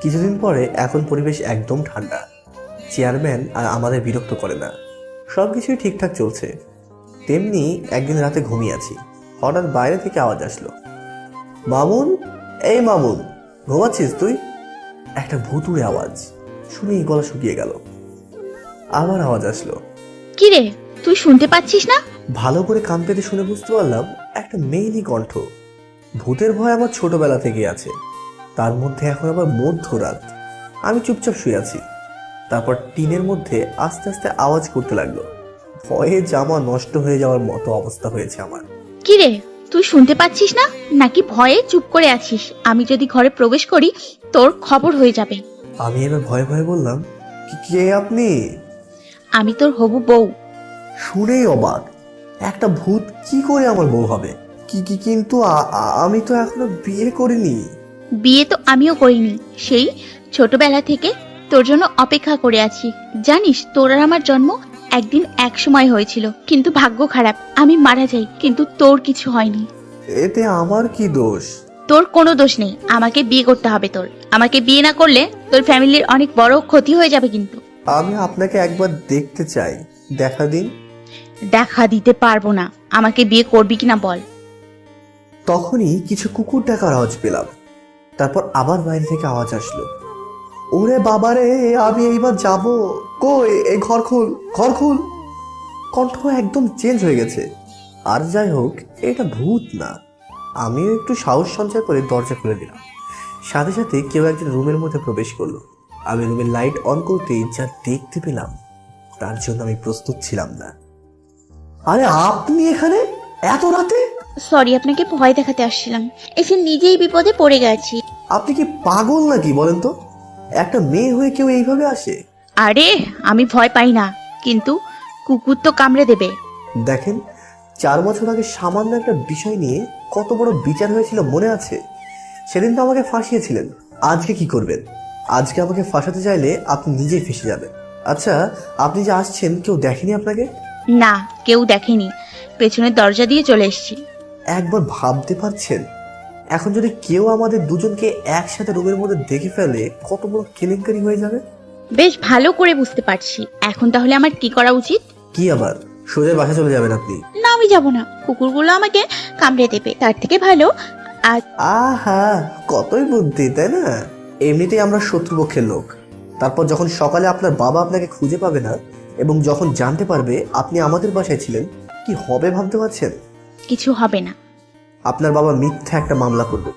Speaker 2: কিছুদিন পরে এখন পরিবেশ একদম ঠান্ডা। চেয়ারম্যান আর আমাদের বিরক্ত করে না, সবকিছুই ঠিকঠাক চলছে। তেমনি একদিন রাতে ঘুমিয়ে আছি, হঠাৎ বাইরে থেকে আওয়াজ আসলো, মামুন, এই মামুন, ঘুমাচ্ছিস তুই? একটা ভুতুড়ে আওয়াজ শুনেই গলা শুকিয়ে গেল। আবার আওয়াজ আসলো,
Speaker 10: কি রে, তুই শুনতে পাচ্ছিস না?
Speaker 2: ভালো করে কান পেতে শুনে বুঝতে পারলাম একটা মেয়েলি কণ্ঠ। ভূতের ভয় আমার ছোটবেলা থেকে আছে, তার মধ্যে এখন আবার মধ্যরাত। আমি চুপচাপ শুয়ে আছি। তারপর টিনের মধ্যে আস্তে আস্তে আওয়াজ করতে লাগলো। ভয়ে জামা নষ্ট হয়ে যাওয়ার মতো অবস্থা হয়েছে আমার।
Speaker 10: কি রে, তুই শুনতে পাচ্ছিস না নাকি ভয়ে চুপ করে আছিস? আমি যদি ঘরে প্রবেশ করি তোর খবর হয়ে যাবে।
Speaker 2: আমি এবার ভয়ে ভয়ে বললাম, কে আপনি?
Speaker 10: আমি তোর হবু বউ।
Speaker 2: শুনেই অবাক, একটা ভূত কি করে আমার বউ হবে? কিন্তু আমি তো এখনো বিয়ে করিনি।
Speaker 10: বিয়ে তো আমিও করিনি, সেই ছোটবেলা থেকে তোর জন্য অপেক্ষা করে আছি। জানিস তোর আর আমার জন্ম একদিন এক সময় হয়েছিল, কিন্তু ভাগ্য খারাপ, আমি মারা যাই, কিন্তু তোর কিছু হয়নি।
Speaker 2: এতে আমার কি দোষ?
Speaker 10: তোর কোনো দোষ নেই, আমাকে বিয়ে করতে হবে তোর। আমাকে বিয়ে না করলে তোর ফ্যামিলির অনেক বড় ক্ষতি হয়ে যাবে কিন্তু।
Speaker 2: আমি আপনাকে একবার দেখতে চাই, দেখা দিন।
Speaker 10: দেখা দিতে পারবো না, আমাকে বিয়ে করবি কিনা বল।
Speaker 2: তখনই কিছু কুকুর ডাকার আওয়াজ পেলাম। তারপর আবার বাইরে থেকে আওয়াজ আসলো, ওরে বাবারে, আমি এইবার যাব। কই, এই ঘর খুল, ঘর খুল। কণ্ঠ একদম চেঞ্জ হয়ে গেছে। আর যাই হোক, এটা ভূত না। আমিও একটু সাহস সঞ্চয় করে দরজা খুলে দিলাম। সাথে সাথে কেউ একজন রুমের মধ্যে প্রবেশ করলো। আমি রুমের লাইট অন করতেই যা দেখতে পেলাম তার জন্য আমি প্রস্তুত ছিলাম না। আরে আপনি এখানে এত রাতে?
Speaker 10: সরি, আপনাকে ভয় দেখাতে আসছিলাম, এসে নিজেই বিপদে পড়ে গেছি।
Speaker 2: আপনি কি পাগল নাকি বলেন তো? একটা মেয়ে হয়ে কেউ এইভাবে আসে?
Speaker 10: আরে আমি ভয় পাই না, কিন্তু কুকুর তো কামড়ে দেবে।
Speaker 2: দেখেন, 4 বছর আগে সামান্য একটা বিষয় নিয়ে কত বড় বিচার হয়েছিল মনে আছে? সেদিন তো আমাকে ফাঁসিয়েছিলেন। আজকে কি করবেন? আজকে আমাকে ফাঁসাতে চাইলে আপনি নিজেই ফেঁসে যাবেন। আচ্ছা, আপনি যে আসছেন কেউ দেখেনি আপনাকে?
Speaker 10: না, কেউ দেখেনি, পেছনের দরজা দিয়ে চলে এসেছি।
Speaker 2: একবার ভাবতে পারছেন, এখন যদি কেউ আমাদের দুজনকে একসাথে রুমের মধ্যে দেখে ফেলে কত বড় কেলেঙ্কারি হয়ে যাবে?
Speaker 10: বেশ ভালো করে বুঝতে পারছি। এখন তাহলে আমার কি করা উচিত?
Speaker 2: কি আবার, সোজা বাসা চলে যাবেন আপনি?
Speaker 10: না, আমি যাব না, কুকুরগুলো আমাকে কামড়ে দেবে, তার থেকে ভালো। আর
Speaker 2: আহা, কতই বুদ্ধি, তাই না? এমনিতেই আমরা শত্রুপক্ষের লোক। তারপর যখন সকালে আপনার বাবা আপনাকে খুঁজে পাবে না এবং যখন জানতে পারবে আপনি আমাদের বাসায় ছিলেন, কি হবে ভাবতে পারছেন?
Speaker 10: কিছু হবে না।
Speaker 2: আপনার বাবা মিথ্যা একটা মামলা করবে,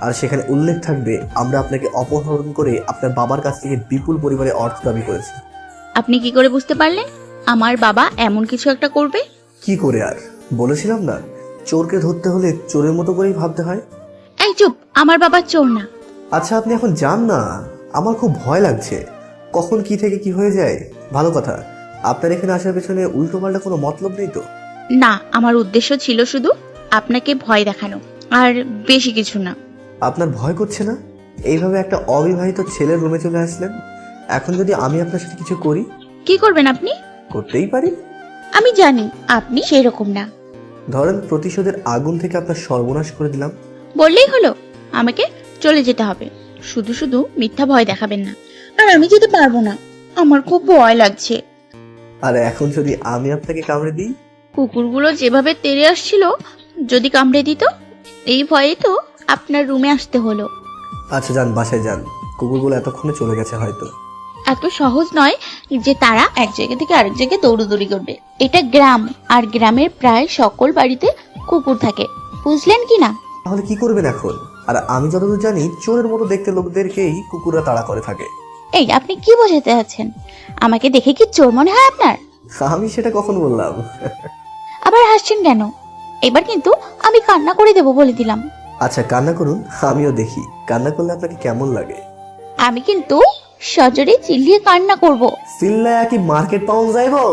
Speaker 2: আর সেখানে উল্লেখ থাকবে আমরা আপনাকে অপহরণ করে আপনার বাবার কাছ থেকে বিপুল পরিমাণে অর্থ দাবি করেছি।
Speaker 10: আপনি কি করে বুঝতে পারলেন আমার বাবা এমন কিছু একটা করবে?
Speaker 2: কি করে আর, বলেছিলাম না, চোরকে ধরতে হলে চোরের মতো করেই ভাবতে হয়।
Speaker 10: এই চুপ, আমার বাবা চোর না।
Speaker 2: আচ্ছা, আপনি এখন যান না, আমার খুব ভয় লাগছে। কখন কি থেকে কি হয়ে যায়। ভালো কথা, আপনার এখানে আসার পেছনে উল্টো পাল্টা কোনো মতলব নেই তো?
Speaker 10: না, আমার উদ্দেশ্য ছিল শুধু আপনাকে ভয় দেখানো, আর বেশি কিছু না।
Speaker 2: আপনার ভয় করছে না? এইভাবে একটা অবিবাহিত ছেলের রুমে চলে আসলেন। এখন যদি আমি আপনার সাথে কিছু করি?
Speaker 10: কি করবেন আপনি?
Speaker 2: করতেই পারি।
Speaker 10: আমি জানি আপনি সেই রকম না।
Speaker 2: ধরেন, প্রতিশোধের আগুন থেকে আপনার সর্বনাশ করে দিলাম।
Speaker 10: বললেই হলো, আমাকে চলে যেতে হবে। শুধু শুধু মিথ্যা ভয় দেখাবেন না। আর আমি যেতে পারবো না, আমার খুব ভয় লাগছে।
Speaker 2: আর এখন যদি আমি আপনাকে কামড়ে দিই?
Speaker 10: কুকুরগুলো যেভাবে তেড়ে আসছিল, যদি কামড়ে দিত, এই ভয়ে তো আপনার রুমে আসতে হলো।
Speaker 2: আচ্ছা যান, বাসায় যান। কুকুরগুলো এতক্ষণে চলে গেছে হয়তো।
Speaker 10: এত সহজ নয় যে তারা এক জায়গা থেকে আরেক জায়গায় দৌড়াদৌড়ি করবে। এটা গ্রাম, আর গ্রামের প্রায় সকল বাড়িতে কুকুর থাকে, বুঝলেন কি না?
Speaker 2: তাহলে কি করবেন এখন? আর আমি যতদূর জানি, চোরের মতো দেখতে লোকদেরকেই কুকুররা তাড়া করে থাকে।
Speaker 10: এই, আপনি কি বোঝাতে চাচ্ছেন? আমাকে দেখে কি চোর মনে হয় আপনার?
Speaker 2: আমি সেটা কখন বললাম?
Speaker 10: আবার হাসছেন কেন? এবার কিন্তু আমি কান্না করে দেব বলে দিলাম।
Speaker 2: আচ্ছা, কান্না করুন, আমিও দেখি কান্না করলে আপনাকে কেমন লাগে।
Speaker 10: আমি কিন্তু সজোরে চিল্লিয়ে কান্না করব।
Speaker 2: সিল্লায়া কি মার্কেট পাউন্ড যাইবো?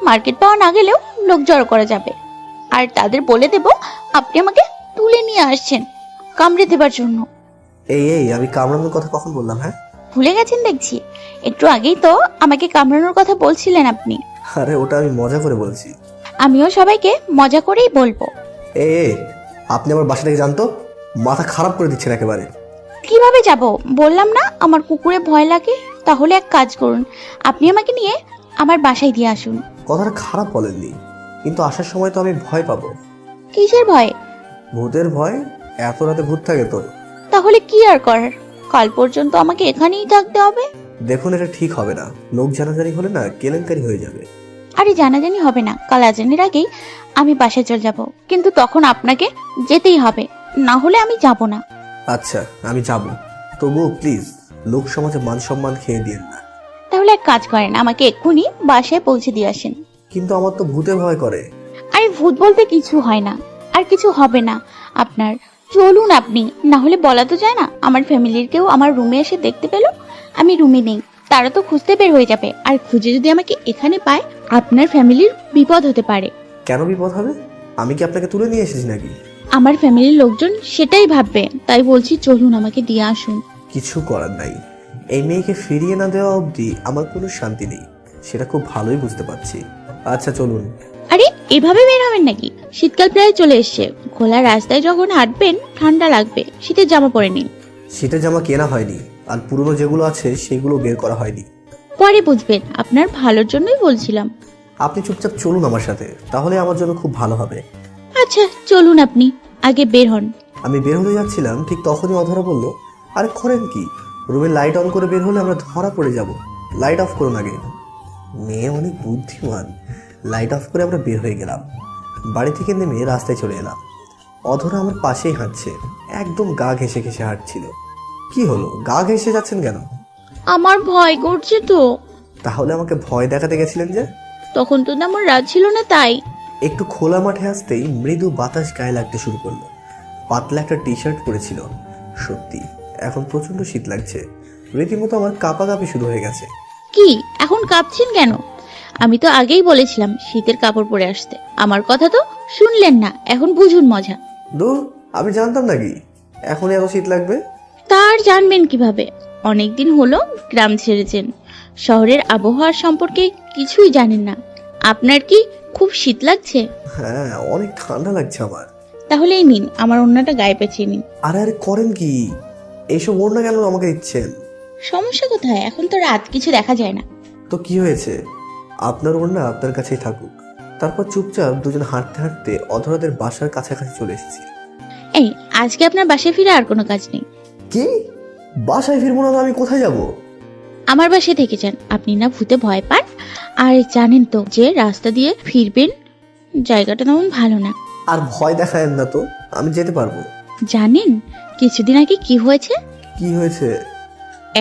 Speaker 10: মার্কেট পাওয়া না গেলেও লোক জড়ো করা যাবে, আর তাদের বলে দেব আপনি আমাকে তুলে নিয়ে আসছেন কামড়ে দেবার জন্য।
Speaker 2: এই এই, আমি কামড়ানোর কথা কখন বললাম? হ্যাঁ,
Speaker 10: ভুলে গেছেন দেখছি। একটু আগেই তো আমাকে কামড়ানোর কথা বলছিলেন আপনি।
Speaker 2: আরে ওটা আমি মজা করে বলছি।
Speaker 10: আমিও সবাইকে মজা করেই বলবো।
Speaker 2: এই, আপনি আমার বাসা থেকে জানতো, মাথা খারাপ করে দিচ্ছেন একেবারে।
Speaker 10: কিভাবে যাব বললাম না, আমার কুকুরে ভয় লাগে। তাহলে এক কাজ করুন, আপনি আমাকে নিয়ে আমার বাসায় দিয়ে আসুন।
Speaker 2: কথাটা খারাপ বলেননি, কিন্তু আসার সময় তো আমি ভয় পাবো।
Speaker 10: কিসের ভয়?
Speaker 2: ভূতের ভয়। এত রাতে ভূত থাকে তোর?
Speaker 10: তাহলে কি আর করার, কাল পর্যন্ত আমাকে এখানেই থাকতে হবে।
Speaker 2: দেখুন, এটা ঠিক হবে না। লোক জানাজানি হলে না কেলেঙ্কারি হয়ে যাবে।
Speaker 10: আরে জানাজানি হবে না, কাল আজানের আগেই আমি বাসায় চলে যাব, কিন্তু তখন আপনাকে যেতেই হবে, না হলে আমি যাব না।
Speaker 2: আচ্ছা, আমি যাব, তবুও প্লিজ লোক সমাজে মান সম্মান খেয়ে দিয়েন না।
Speaker 10: তাহলে এক কাজ করেন, আমাকে এক্ষুনি বাসায় পৌঁছে দিয়ে আসেন।
Speaker 2: কিন্তু আমার তো ভূতে ভয় করে।
Speaker 10: আরে ভূত বলতে কিছু হয় না, আর কিছু হবে না আপনার। চলুন আপনি, না হলে বলা তো যায় না, আমার ফ্যামিলির কেউ আমার রুমে এসে দেখতে পেল আমি রুমে নেই, তারা তো খুঁজতে বের হয়ে যাবে, আর খুঁজে যদি আমাকে এখানে পায় আপনার ফ্যামিলির বিপদ হতে পারে।
Speaker 2: কেন বিপদ হবে? আমি কি আপনাকে তুলে নিয়ে এসেছি নাকি?
Speaker 10: আমার ফ্যামিলির লোকজন সেটাই ভাববে, তাই বলছি চলুন আমাকে দিয়ে আসুন।
Speaker 2: কিছু করার নাই, এই মেয়েকে ফিরিয়ে না দেওয়া অবধি আমার কোনো শান্তি নেই, সেটা খুব ভালোই বুঝতে পারছি। আচ্ছা চলুন।
Speaker 10: আরে এভাবে বের হবেন নাকি? শীতকাল প্রায় চলে এসছে, খোলা রাস্তায় যখন হাঁটবেন ঠান্ডা লাগবে, শীতের জামা পরে নিন।
Speaker 2: শীতের জামা কেনা হয়নি, আর পুরনো যেগুলো আছে সেগুলো বের করা হয়নি।
Speaker 10: পরে বুঝবেন, আপনার ভালোর জন্যই বলছিলাম।
Speaker 2: আপনি চুপচাপ চলুন আমার সাথে, তাহলে আমার জন্য খুব ভালো হবে।
Speaker 10: আচ্ছা চলুন, আপনি আগে বের হন।
Speaker 2: আমি বের হতে যাচ্ছিলাম, ঠিক তখনই অধরা বলল, আরে করেন কি, রুমের লাইট অন করে বের হলে আমরা ধরা পড়ে যাব, লাইট অফ করুন আগে। মেয়ে অনেক বুদ্ধিমান। লাইট অফ করে আমরা বের হয়ে গেলাম। বাড়ি থেকে নেমে রাস্তায় চলে এলাম। অধরা আমার পাশেই হাঁটছে, একদম গা ঘেঁষে ঘেঁষে হাঁটছিল। কি হলো, গা ঘেঁষে যাচ্ছেন কেন?
Speaker 10: আমার ভয় করছে তো।
Speaker 2: তাহলে আমাকে ভয় দেখাতে গেছিলেন যে?
Speaker 10: তখন তো আমার রাত ছিল না, তাই।
Speaker 2: একটু খোলা মাঠে আসতেই মৃদু বাতাস গায়ে লাগতে শুরু করলো। পাতলা একটা টি শার্ট পরেছিল। সত্যি এখন প্রচন্ড শীত লাগছে, রীতিমতো আমার কাঁপাকাঁপি শুরু হয়ে গেছে।
Speaker 10: কি এখন কাঁপছেন কেন? আমি তো আগেই বলেছিলাম শীতের কাপড় পরে আসতে, আমার কথা তো শুনলেন না, এখন বুঝুন মজা।
Speaker 2: দূর, আমি জানতাম নাকি এখনই এত শীত লাগবে?
Speaker 10: তার জানবেন কিভাবে? অনেকদিন হলো গ্রাম ছেড়েছেন, শহরের আবহাওয়ার সম্পর্কে কিছুই জানেন না। আপনার কি খুব শীত লাগছে?
Speaker 2: হ্যাঁ, অনেক ঠান্ডা লাগছে আমার।
Speaker 10: তাহলে এই নিন, আমার ওড়নাটা গায়ে পেঁচিয়ে নিন।
Speaker 2: আরে আরে করেন কি, এইসব ওড়না কেন আমাকে দিচ্ছেন?
Speaker 10: সমস্যা কোথায়? এখন তো রাত, কিছু দেখা যায় না।
Speaker 2: তো কি হয়েছে, আপনার ওড়না আপনার কাছেই থাকুক। তারপর চুপচাপ দুজন হাঁটতে হাঁটতে অধরাদের বাসার কাছাকাছি চলে এসেছি।
Speaker 10: এই আজকে আপনার বাসায় ফিরে আর কোনো কাজ নেই।
Speaker 2: কি? বাসায় ফিরবো না তো আমি কোথায় যাব?
Speaker 10: আমার বাসায় থেকে যান, আপনি না ভূতে ভয় পান, আর জানেন তো যে রাস্তা দিয়ে ফিরবেন জায়গাটা তেমন ভালো না।
Speaker 2: আর ভয় দেখায় না তো, আমি যেতে পারবো।
Speaker 10: জানেন কিছুদিন আগে কি হয়েছে?
Speaker 2: কি হয়েছে?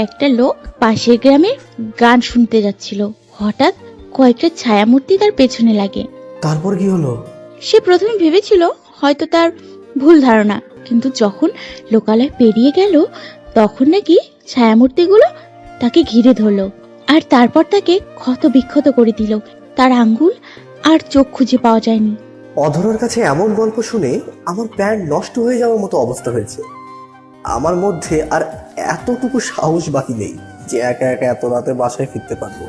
Speaker 10: একটা লোক পাশের গ্রামের গান শুনতে যাচ্ছিল, হঠাৎ কয়েকটা ছায়ামূর্তি তার পেছনে লাগে।
Speaker 2: তারপর কি হলো?
Speaker 10: সে প্রথমে ভেবেছিল হয়তো তার ভুল ধারণা, কিন্তু যখন লোকালয় পেরিয়ে গেল তখন নাকি ছায়ামূর্তিগুলো তাকে ঘিরে ধরলো, আর তারপর তাকে ক্ষত বিক্ষত করে দিল। তার আঙ্গুল আর চোখ খুঁজে পাওয়া যায়নি।
Speaker 2: অধরার কাছে এমন গল্প শুনে আমার প্যান্ট নষ্ট হয়ে যাওয়ার মতো অবস্থা হয়েছে। আমার মধ্যে আর এতটুকু সাহস বাকি নেই যে একা একা এত রাতে বাসায় ফিরতে পারবো।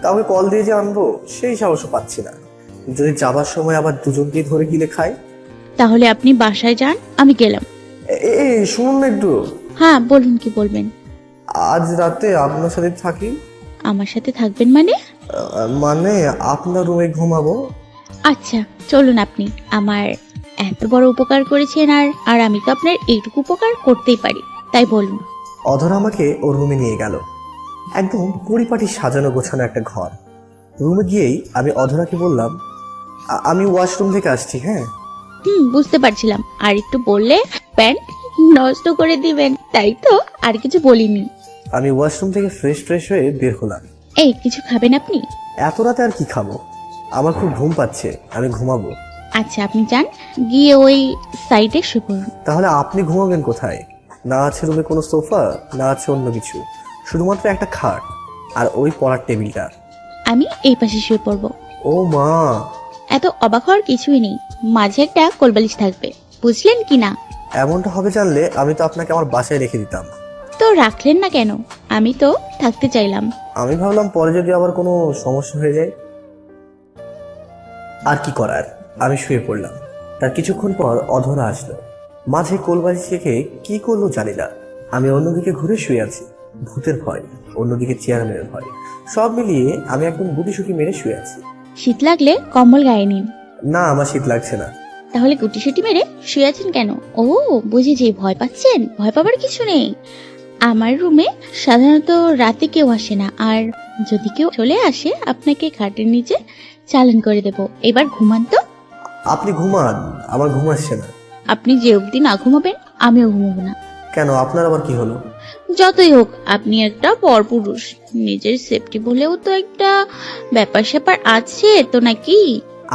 Speaker 2: কাউকে কল দিয়ে যে আনবো সেই সাহসও পাচ্ছি না। যদি যাবার সময় আবার দুজনকেই ধরে গিলে খাই।
Speaker 10: তাহলে আপনি বাসায় যান, আমি গেলাম।
Speaker 2: এই শুনুন না একটু।
Speaker 10: হ্যাঁ বলুন, কি বলবেন?
Speaker 2: আজ রাতে আপনার সাথে থাকি।
Speaker 10: আমার সাথে থাকবেন মানে?
Speaker 2: মানে আপনার রুমে ঘুমাবো।
Speaker 10: আচ্ছা চলুন, আপনি আমার এত বড় উপকার করেছেন, আর আমি তো আপনার এইটুকু উপকার করতেই পারি, তাই বলুন।
Speaker 2: অধরা আমাকে ওর রুমে নিয়ে গেল। একদম পরিপাটি সাজানো গোছানো একটা ঘর। রুমে গিয়েই আমি অধরাকে বললাম, আমি ওয়াশরুম থেকে আসছি। হ্যাঁ
Speaker 10: বুঝতে পারছিলাম, আর একটু বললে প্যান্ট নষ্ট করে দিবেন, তাই তো আর কিছু বলিনি।
Speaker 2: আমি ওয়াশরুম থেকে ফ্রেশ হয়ে বের হলাম।
Speaker 10: এই কিছু খাবেন আপনি?
Speaker 2: এত রাতে আর কি খাবো, আমার খুব ঘুম পাচ্ছে, আমি ঘুমাবো।
Speaker 10: আচ্ছা আপনি যান, গিয়ে ওই সাইডে শুয়ে পড়ুন।
Speaker 2: তাহলে আপনি ঘুমাবেন কোথায়? না আছে রুমে কোনো সোফা, না আছে অন্য কিছু, শুধুমাত্র একটা খাট আর ওই পড়ার টেবিলটা।
Speaker 10: আমি এই পাশে শুয়ে পড়বো।
Speaker 2: ও মা!
Speaker 10: এত অবাক হওয়ার কিছুই নেই, মাঝে একটা কোলবালিশ থাকবে, বুঝলেন কি না?
Speaker 2: এমনটা হবে জানলে আমি তো আপনাকে আমার বাসায় রেখে দিতাম।
Speaker 10: তো রাখলেন না কেন? আমি তো থাকতে চাইলাম।
Speaker 2: আমি ভাবলাম পরে যদি আবার কোনো সমস্যা হয়ে যায়। আর কি করার, আমি শুয়ে পড়লাম। তার কিছুক্ষণ পর অধরা আসলো। মাঝে কোলবালিশ রেখে কি করলো জানি না। আমি অন্যদিকে ঘুরে শুয়ে আছি। ভূতের ভয়, অন্যদিকে চেয়ারম্যানের ভয়, সব মিলিয়ে আমি একদম গুটিসুটি মেরে শুয়ে আছি।
Speaker 10: শীত লাগলে কম্বল গায়ে নিন।
Speaker 2: না, আমার শীত লাগছে না।
Speaker 10: তাহলে গুটিসুটি মেরে শুয়ে আছেন কেন? ও বুঝেছি, ভয় পাচ্ছেন। ভয় পাবার কিছু নেই। আমার রুমে সাধারণত রাতে কেউ আসে না, আর যদি কেউ চলে আসে আপনাকে খাটের নিচে চালান করে দেব। এবার ঘুমান তো।
Speaker 2: আপনি ঘুমান, আমার ঘুম আসছে না।
Speaker 10: আপনি যে অবধি না ঘুমাবেন আমিও ঘুমাবো না।
Speaker 2: কেন, আপনার আবার কি হলো?
Speaker 10: যতই হোক আপনি একটা পরপুরুষ, নিজের সেফটি বলেও তো একটা ব্যাপার স্যাপার আছে তো নাকি?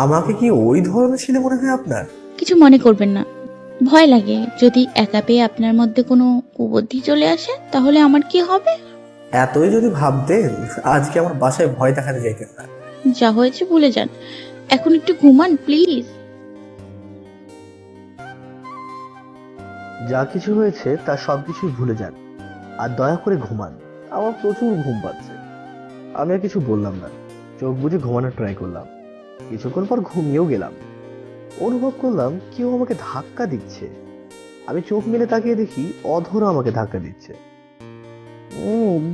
Speaker 2: আমাকে কি ওই ধরনের ছেলে মনে হয় আপনার?
Speaker 10: কিছু মনে করবেন না, ভয় লাগে যদি একা পেয়ে আপনার মধ্যে কোনো কুবুদ্ধি চলে আসে, তাহলে আমার কি হবে?
Speaker 2: এতই যদি ভাবতেন আজকে আমার বাসায় ভয় দেখাতে যাইতেন না।
Speaker 10: যা হয়েছে ভুলে যান, এখন একটু ঘুমান প্লিজ।
Speaker 2: যা কিছু হয়েছে তার সবকিছুই ভুলে যান আর দয়া করে ঘুমান। আমার প্রচুর ঘুম পাচ্ছে। আমি আর কিছু বললাম না, চোখ বুজে ঘুমানোর ট্রাই করলাম। কিছুক্ষণ পর ঘুমিয়েও গেলাম। অনুভব করলাম কেউ আমাকে ধাক্কা দিচ্ছে। আমি চোখ মেলে তাকিয়ে দেখি অধরা আমাকে ধাক্কা দিচ্ছে।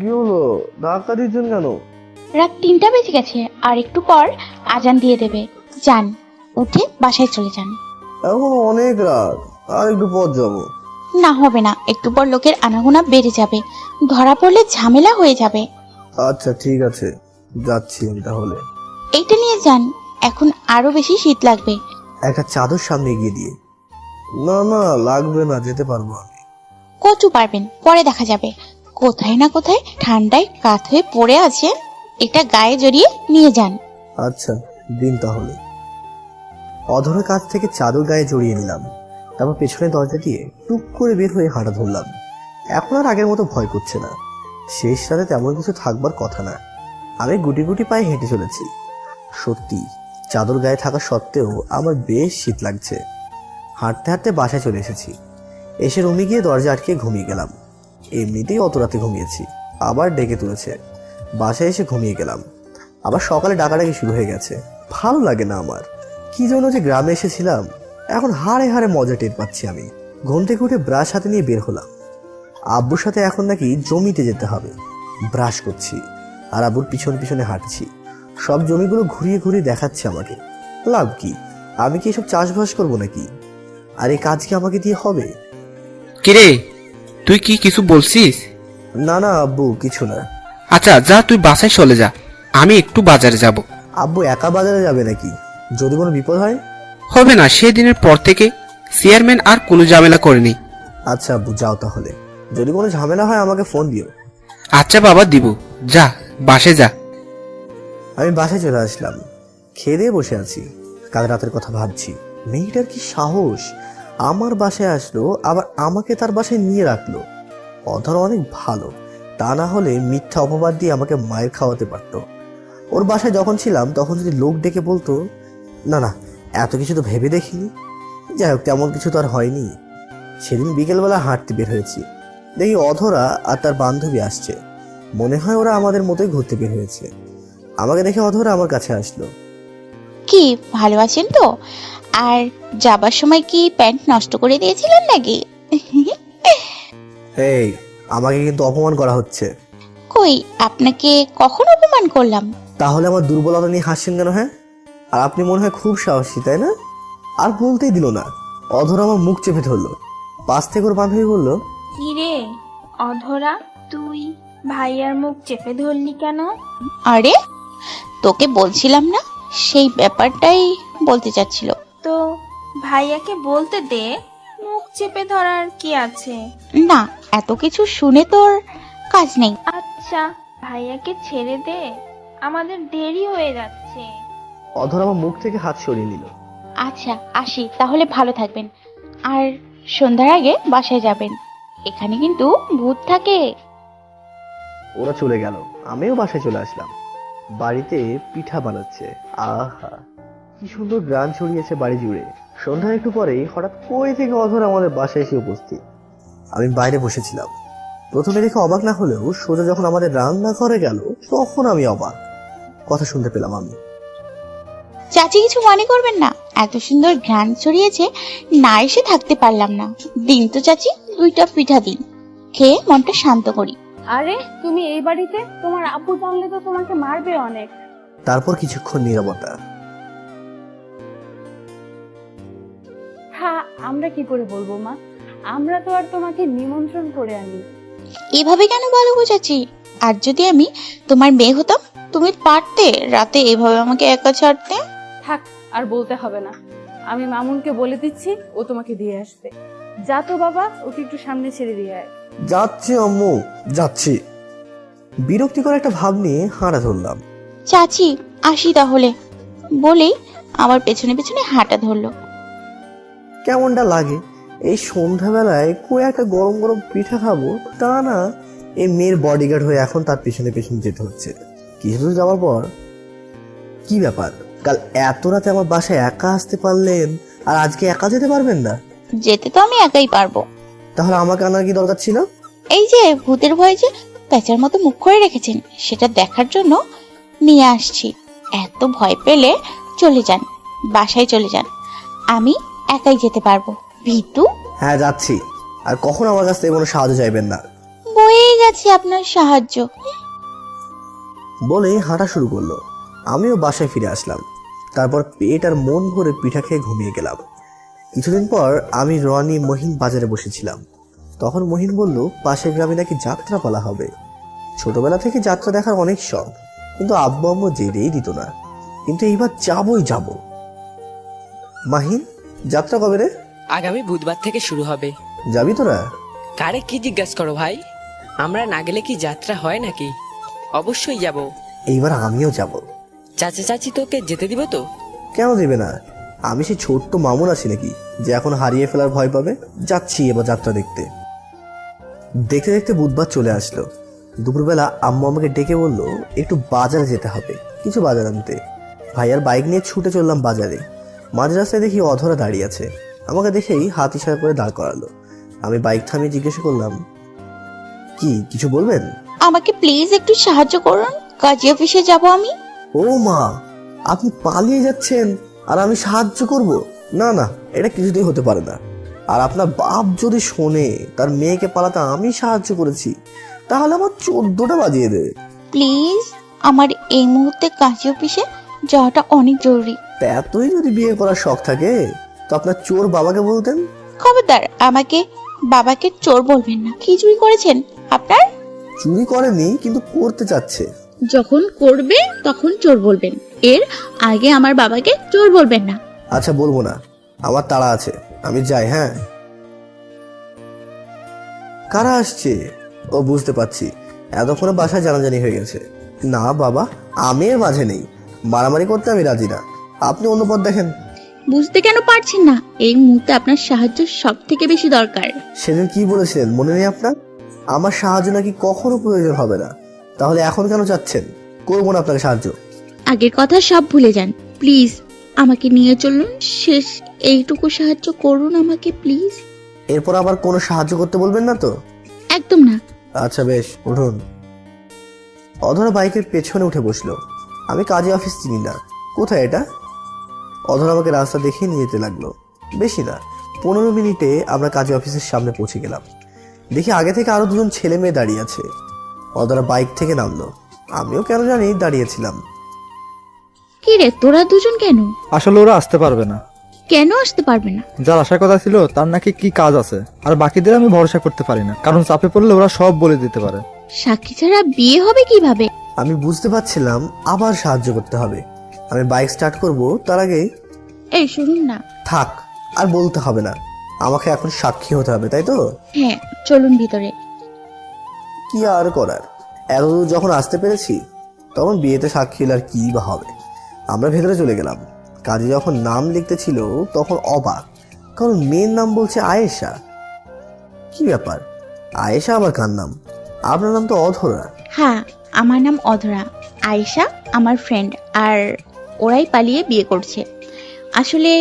Speaker 2: কি হলো, ধাক্কা দিচ্ছেন কেন?
Speaker 10: রাত 3টা বেজে গেছে, আর একটু পর আজান দিয়ে দেবে। যান, উঠে বাসায় চলে যান।
Speaker 2: এখন অনেক রাত, আর একটু পর যাবো।
Speaker 10: না হবে না, একটু পর লোকের আনাগোনা বেড়ে যাবে, ধরা পড়লে ঝামেলা হয়ে যাবে।
Speaker 2: আচ্ছা ঠিক আছে, যাচ্ছি আমি তাহলে।
Speaker 10: এইটা নিয়ে যান, এখন আরো বেশি শীত লাগবে।
Speaker 2: একটা চাদর সামনে এগিয়ে দিয়ে, না না লাগবে না, যেতে পারবো আমি।
Speaker 10: কচু পারবেন, পরে দেখা যাবে। কোথায় না কোথায় ঠান্ডায় কাত হয়ে পড়ে আছে, এটা গায়ে জড়িয়ে নিয়ে যান।
Speaker 2: আচ্ছা দিন তাহলে। অধরের কাছ থেকে চাদর গায়ে জড়িয়ে নিলাম, তারপর পেছনে দরজা দিয়ে টুক করে বের হয়ে হাঁটা ধরলাম। এখন আর আগের মতো ভয় করছে না। শেষ রাতে তেমন কিছু থাকবার কথা না। আমি গুটি গুটি পায়ে হেঁটে চলেছি। সত্যি চাদর গায়ে থাকা সত্ত্বেও আমার বেশ শীত লাগছে। হাঁটতে হাঁটতে বাসায় চলে এসেছি। এসে রুমে গিয়ে দরজা আটকে ঘুমিয়ে গেলাম। এমনিতেই অত রাতে ঘুমিয়েছি, আবার ডেকে তুলেছে। বাসায় এসে ঘুমিয়ে গেলাম। আবার সকালে ডাকাডাকি শুরু হয়ে গেছে। ভালো লাগে না আমার। কি জন্য যে গ্রামে এসেছিলাম, এখন হাড়ে হাড়ে মজা টের পাচ্ছি আমি। ঘুম থেকে উঠে ব্রাশ হাতে নিয়ে বের হলাম। আব্বুর সাথে এখন নাকি জমিতে যেতে হবে। ব্রাশ করছি আর আব্বুর পিছনে পিছনে হাঁটছি। সব জমিগুলো ঘুরিয়ে ঘুরিয়ে দেখাচ্ছে আমাকে। লাভ কি? আমি কি এসব চাষবাস করবো নাকি? আর এই কাজ কি আমাকে দিয়ে হবে?
Speaker 11: কিরে, তুই কি কিছু বলছিস?
Speaker 2: না না আব্বু, কিছু না।
Speaker 11: আচ্ছা যা, তুই বাসায় চলে যা, আমি একটু বাজারে যাব।
Speaker 2: আব্বু একা বাজারে যাবে নাকি? যদি কোনো বিপদ হয়?
Speaker 11: হবে না, সেদিনের পর থেকে চেয়ারম্যান আর কোনো ঝামেলা করেনি।
Speaker 2: আচ্ছা আব্বু যাও তাহলে, যদি কোনো ঝামেলা হয় আমাকে ফোন দিও।
Speaker 11: আচ্ছা বাবা, দিব। যা, বাসে যা।
Speaker 2: আমি বাসায় চলে আসলাম। খেয়ে দিয়ে বসে আছি, কাল রাতের কথা ভাবছি। মেয়েটার কি সাহস, আমার বাসায় আসলো, আবার আমাকে তার বাসায় নিয়ে রাখলো। অধর অনেক ভালো, তা না হলে মিথ্যা অপবাদ দিয়ে আমাকে মায়ের খাওয়াতে পারতো। ওর বাসায় যখন ছিলাম তখন যদি লোক ডেকে বলতো, না না এত কিছু তো ভেবে দেখিনি। যাই হোক, তেমন কিছু তো আর হয়নি। সেদিন বিকেলবেলা হাঁটতে বের হয়েছি, দেখি অধরা আর তার বান্ধবী আসছে। মনে হয় ওরা আমাদের মতোই ঘুরতে বের হয়েছে। আমাকে দেখে অধরা আমার কাছে আসলো।
Speaker 10: কি ভালো আছেন তো? আর যাবার সময় কি প্যান্ট নষ্ট করে দিয়েছিলেন নাকি?
Speaker 2: এই, আমাকে কিন্তু অপমান করা হচ্ছে।
Speaker 10: কই, আপনাকে কখন অপমান করলাম?
Speaker 2: তাহলে আমার দুর্বলতা নিয়ে হাসছেন কেন? হ্যাঁ, আর আপনি মনে হয় খুব সাহসী, তাই না? আর বলতেই দিল না। অধরা আমার মুখ চেপে ধরলো। পাশ থেকে ওর বান্ধবী বলল,
Speaker 12: কি রে অধরা, তুই ভাইয়ার মুখ চেপে ধরলি কেন?
Speaker 10: আরে তোকে বলছিলাম না, সেই ব্যাপারটাই বলতে চাচ্ছিল।
Speaker 12: তো ভাইয়াকে বলতে দে, মুখ চেপে ধরার কি আছে?
Speaker 10: না, এত কিছু শুনে তোর কাজ নেই।
Speaker 12: আচ্ছা ভাইয়াকে ছেড়ে দে, আমাদের দেরি হয়ে যাচ্ছে।
Speaker 2: অধরা আমার মুখ থেকে হাত সরিয়ে নিল।
Speaker 10: আচ্ছা আসি তাহলে, ভালো থাকবেন। আর সন্ধ্যার আগে বাসায় যাবেন, এখানে কিন্তু ভূত থাকে।
Speaker 2: ওরা চলে গেল, আমিও বাসায় চলে আসলাম। বাড়িতে পিঠা বানাচ্ছে। আহা, কি সুন্দর গান ছড়িয়েছে বাড়ি জুড়ে। সন্ধ্যার একটু পরেই হঠাৎ কই থেকে অধরা আমাদের বাসায় এসে উপস্থিত। আমি বাইরে বসেছিলাম। প্রথমে দেখে অবাক না হলেও সোজা যখন আমাদের রান্নাঘরে গেল তখন আমি অবাক। কথা শুনতে পেলাম আমি।
Speaker 10: চাচি কিছু মনে করবেন না, এত সুন্দর ঘ্রাণ ছড়িয়েছে, না এসে থাকতে পারলাম না। দিন তো চাচি, 2টা পিঠা দিন, খেয়ে মনটা শান্ত করি।
Speaker 12: আরে তুমি এই বাড়িতে? তোমার আব্বু জানলে তো তোমাকে মারবে অনেক।
Speaker 2: তারপর কিছুক্ষণ নীরবতা।
Speaker 12: হ্যাঁ, আমরা কি করে বলবো মা, আমরা তো আর তোমাকে নিমন্ত্রণ করে আনি।
Speaker 10: এভাবে কেন বলো গো চাচি? আর যদি আমি তোমার মেয়ে হতাম, তুমি পারতে রাতে এভাবে আমাকে একা ছাড়তে?
Speaker 12: থাক, আর বলতে হবে না, আমি মামুনকে বলে দিচ্ছি, ও তোমাকে দিয়ে আসবে।
Speaker 13: যা তো বাবা, ওকে একটু সামনে ছেড়ে দিয়ে আয়।
Speaker 2: যাচ্ছি আম্মু, যাচ্ছি। বিরক্তিকর একটা ভাব নিয়ে হাঁটা ধরলাম।
Speaker 10: চাচি আসি তাহলে বলেই আমার পেছনে পেছনে হাঁটা ধরলো।
Speaker 2: কেমনটা লাগে এই সন্ধ্যাবেলায় কই একটা গরম গরম পিঠা খাবো, তা না এই মেয়ের বডিগার্ড হয়ে এখন তার পেছনে পেছনে যেতে হচ্ছে। কিছু দূর যাওয়ার পর, কি ব্যাপার, কাল এত রাতে আমার বাসায় একা আসতে পারলেন আর আজকে একা যেতে পারবেন না?
Speaker 10: যেতে তো আমি একাই পারবো।
Speaker 2: তাহলে আমাকে আনার কি দরকার ছিল?
Speaker 10: এই যে ভূতের ভয়ে যে প্যাঁচার মতো মুখ করে রেখেছেন, সেটা দেখার জন্য নিয়ে আসছি। এত ভয় পেলে চলে যান, বাসায় চলে যান, আমি একাই যেতে পারবো। ভিতু,
Speaker 2: হ্যাঁ যাচ্ছি, আর কখন আমার কাছ থেকে কোনো সাহায্য চাইবেন না।
Speaker 10: বয়ে গেছে আপনার সাহায্য।
Speaker 2: বলে হাঁটা শুরু করলো। আমিও বাসায় ফিরে আসলাম। তারপর পেট আর মন ভরে পিঠা খেয়ে ঘুমিয়ে গেলাম। কিছুদিন পর আমি রনি মহিন বাজারে বসেছিলাম। তখন মহিন বলল পাশের গ্রামে নাকি যাত্রা পালা হবে। ছোটবেলা থেকে যাত্রা দেখার অনেক শখ, কিন্তু আব্বু আম্মু যেতেই দিত না। কিন্তু এইবার যাবই যাব। মাহিন, যাত্রা কবে রে?
Speaker 7: আগামী বুধবার থেকে শুরু হবে।
Speaker 2: যাবি তোরা?
Speaker 7: কারে কি জিজ্ঞাসা করো ভাই, আমরা না গেলে কি যাত্রা হয় নাকি? অবশ্যই যাব।
Speaker 2: এইবার আমিও যাব।
Speaker 7: চাচা চাচি তোকে যেতে দিব তো?
Speaker 2: কেন দেবে না? আমি সেই ছোট্ট মামুন আছি নাকি যে এখন হারিয়ে ফেলার ভয় পাবে? যাচ্ছি এবার যাত্রা দেখতে। দেখতে দেখতে বুধবার চলে আসলো। দুপুরবেলা আম্মু আমাকে ডেকে বলল একটু বাজারে যেতে হবে, কিছু বাজার আনতে। ভাইয়ার বাইক নিয়ে ছুটে চললাম বাজারে। মাঝ রাস্তায় দেখি অধরা দাঁড়িয়ে আছে। আমাকে দেখেই হাত ইশারা করে দাঁড় করালো। আমি বাইক থামিয়ে জিজ্ঞাসা করলাম, কি কিছু বলবেন?
Speaker 10: আমাকে প্লিজ একটু সাহায্য করুন, কাজী অফিসে যাব আমি।
Speaker 2: ও মা, আপনি পালিয়ে যাচ্ছেন আর আমি সাহায্য করব? না না, এটা কিছুতেই হতে পারে না। আর আপনার বাপ যদি শোনে তার মেয়েকে পালাতে আমি সাহায্য করেছি, তাহলে আমার 14টা বাজিয়ে দেবে।
Speaker 10: প্লিজ, আমার এই মুহূর্তে কাজী অফিসে যাওয়াটা অনেক জরুরি।
Speaker 2: তা এতই যদি বিয়ে করার শখ থাকে তো আপনার চোর বাবাকে বলতেন।
Speaker 10: খবরদার, আমাকে বাবাকে চোর বলবেন না। কি চুরি করেছেন আপনার?
Speaker 2: চুরি করেনি, কিন্তু করতে চাচ্ছে।
Speaker 10: যখন করবে তখন চোর বলবেন, এর আগে আমার বাবাকে চোর বলবেন না।
Speaker 2: আচ্ছা বলবো না, আমার তাড়া আছে, আমি যাই। হ্যাঁ, কারা আসছে? ও বুঝতে পারছি, এতক্ষণে বাসায় জানাজানি হয়ে গেছে। না বাবা, আমি এর মাঝে নেই, মারামারি করতে আমি রাজি না। আপনি অন্য পথ দেখেন।
Speaker 10: বুঝতে কেন পারছেন না? এই মুহূর্তে আপনার সাহায্য সব থেকে বেশি দরকার।
Speaker 2: সেদিন কি বলেছিলেন মনে নেই আপনার? আমার সাহায্য নাকি কখনো প্রয়োজন হবে না। তাহলে এখন কেন চাচ্ছেন? করবো না আপনাকে সাহায্য।
Speaker 10: আগের কথা সব ভুলে যান, প্লিজ আমাকে নিয়ে চলুন। শেষ এইটুকু সাহায্য করুন আমাকে প্লিজ।
Speaker 2: এরপর আবার কোনো সাহায্য করতে বলবেন না তো?
Speaker 10: একদম না।
Speaker 2: আচ্ছা বেশ, উঠুন। অধরা বাইকের পেছনে উঠে বসলো। আমি কাজী অফিস চিনি না, কোথায় এটা? অধরা আমাকে রাস্তা দেখিয়ে নিয়ে যেতে লাগলো। বেশি না, 15 মিনিটে আমরা কাজী অফিসের সামনে পৌঁছে গেলাম। দেখি আগে থেকে আরো দুজন ছেলে মেয়ে দাঁড়িয়ে আছে। অধরা বাইক থেকে নামলো, আমিও কেন জানি দাঁড়িয়েছিলাম।
Speaker 10: কি রে, তোরা দুজন কেন?
Speaker 5: আসলে ওরা আসতে পারবে না।
Speaker 10: কেন আসতে পারবে না?
Speaker 5: যার আসার কথা ছিল তার নাকি কি কাজ আছে, আর বাকিদের আমি ভরসা করতে পারি না, কারণ চাপে পড়লে ওরা সব বলে দিতে পারে।
Speaker 10: সাক্ষী ছাড়া বিয়ে হবে কিভাবে?
Speaker 2: আমি বুঝতে পারছিলাম আবার সাহায্য করতে হবে। আমি বাইক স্টার্ট করব, তার আগে
Speaker 10: এই শুনুন না।
Speaker 2: থাক, আর বলতে হবে না, আমাকে এখন সাক্ষী হতে হবে, তাই তো?
Speaker 10: হ্যাঁ, চলুন ভিতরে।
Speaker 2: কি আর করার, এতদূর যখন আসতে পেরেছি তখন বিয়েতে সাক্ষী হলে আর কি বা হবে। আমরা ভেতরে চলে গেলাম। কাজী যখন নাম লিখতে ছিল তখন অবাক, কারণ মেয়ের নাম বলছে আয়েশা। কি ব্যাপার, আয়েশা আবার কার নাম? আপনার নাম তো অধরা।
Speaker 10: হ্যাঁ, আমার নাম অধরা। আয়েশা আমার ফ্রেন্ড, আর ওরাই পালিয়ে বিয়ে করছে। আসলে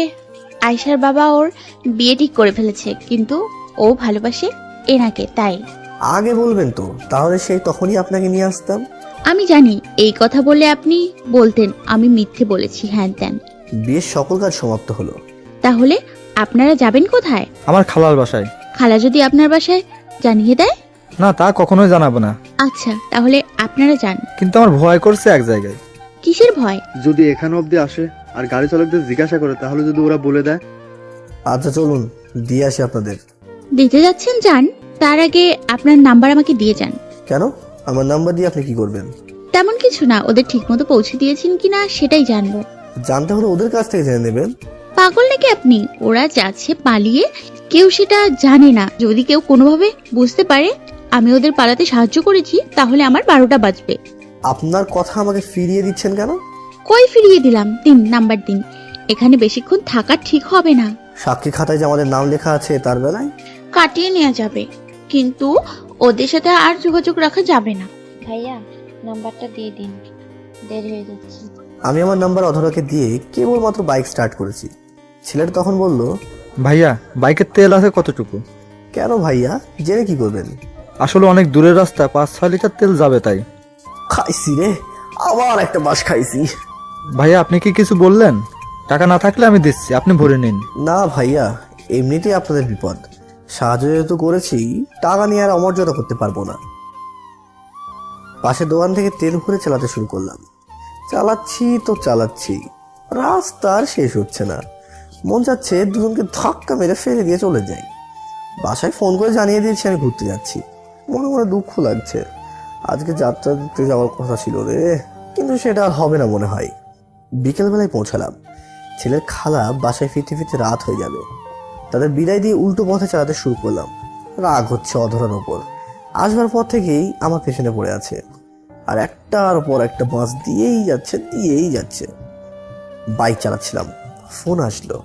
Speaker 10: আয়েশার বাবা ওর বিয়ে ঠিক করে ফেলেছে, কিন্তু ও ভালোবাসে এনাকে, তাই।
Speaker 2: আগে বলবেন তো, তাহলে সেই তখনই আপনাকে নিয়ে আসতাম।
Speaker 10: আমি জানি এই কথা বলে আপনি বলতেন আমি মিথ্যে বলেছি, হ্যান ত্যান।
Speaker 2: বিয়ের সকল কাজ সমাপ্ত হলো।
Speaker 10: তাহলে আপনারা যাবেন কোথায়?
Speaker 5: আমার খালার বাসায়।
Speaker 10: খালা যদি আপনার বাসায় জানিয়ে দেয়?
Speaker 5: না, তা কখনোই জানাবো না।
Speaker 10: আচ্ছা, তাহলে আপনারা যান।
Speaker 5: কিন্তু আমার ভয় করছে এক জায়গায়।
Speaker 10: কিসের ভয়?
Speaker 5: যদি এখানে অব্দি আসে আর গাড়ি চালকদের জিজ্ঞাসা করে, তাহলে যদি ওরা বলে দেয়।
Speaker 2: আচ্ছা চলুন, দিয়ে আসি আপনাদের।
Speaker 10: দিতে যাচ্ছেন, যান। তার আগে আপনার নাম্বার আমাকে দিয়ে যান।
Speaker 2: কেন? আমার নাম্বার দিয়ে আপনি কি করবেন?
Speaker 10: তেমন কিছু না, ওদের ঠিকমতো পৌঁছে দিয়েছেন কিনা সেটাই জানবো।
Speaker 2: জানতে হলে ওদের কাছ থেকে জেনে নেবেন।
Speaker 10: পাগল নাকি আপনি? ওরা যাচ্ছে পালিয়ে, কেউ সেটা জানে না। যদি কেউ কোনোভাবে বুঝতে পারে আমি ওদের পালাতে সাহায্য করেছি, তাহলে আমার 12টা বাজবে।
Speaker 2: আপনার কথা আমাকে ফিরিয়ে দিচ্ছেন কেন?
Speaker 10: কই ফিরিয়ে দিলাম? দিন, নাম্বার দিন। এখানে বেশিক্ষণ থাকা ঠিক হবে না।
Speaker 2: সাক্ষী খাতায় যে আমাদের নাম লেখা আছে তার বেলায়
Speaker 10: কাটিয়ে নেওয়া যাবে, কিন্তু ওদের সাথে আর যোগাযোগ রাখা যাবে না।
Speaker 12: ভাইয়া নাম্বারটা দিয়ে দিন, দেরি হয়ে যাচ্ছে।
Speaker 2: আমি আমার নাম্বার অধরাকে দিয়ে কেবলমাত্র বাইক স্টার্ট করেছি। ছেলেটা তখন বলল,
Speaker 5: ভাইয়া বাইকের তেল আছে কতটুকু?
Speaker 2: কেন ভাইয়া, জেনে কি করবেন?
Speaker 5: আসলে অনেক দূরের রাস্তা, 5-6 লিটার তেল যাবে তাই।
Speaker 2: খাইছি রে, আবার একটা বাস খাইছি।
Speaker 5: ভাইয়া আপনি কি কিছু বললেন? টাকা না থাকলে আমি দিচ্ছি, আপনি ভরে নিন।
Speaker 2: না ভাইয়া, এমনিতেই আপনাদের বিপদ। সাহায্য যেহেতু করেছি, টাকা নিয়ে আর অমর্যাদা করতে পারবো না। পাশের দোকান থেকে তেল ভরে চালাতে শুরু করলাম। চালাচ্ছি, রাস্তা আর শেষ হচ্ছে না। মন চাচ্ছে দুজনকে ধাক্কা মেরে ফেলে দিয়ে চলে যাই। বাসায় ফোন করে জানিয়ে দিয়েছি আমি ঘুরতে যাচ্ছি। মনে মনে দুঃখ লাগছে, আজকে যাত্রা দিতে যাওয়ার কথা ছিল রে, কিন্তু সেটা আর হবে না মনে হয়। বিকেলবেলায় পৌঁছালাম। ছেলের খালা বাসায় ফিরতে ফিরতে রাত হয়ে যাবে। তাদের বিদায় দিয়ে উল্টো পথে চালাতে শুরু করলাম। রাগ হচ্ছে অধরার ওপর। আসবার পর থেকেই আমার পেছনে পড়ে আছে, আর একটার পর একটা বাস দিয়েই যাচ্ছে। বাইক চালাচ্ছিলাম, ফোন আসলো।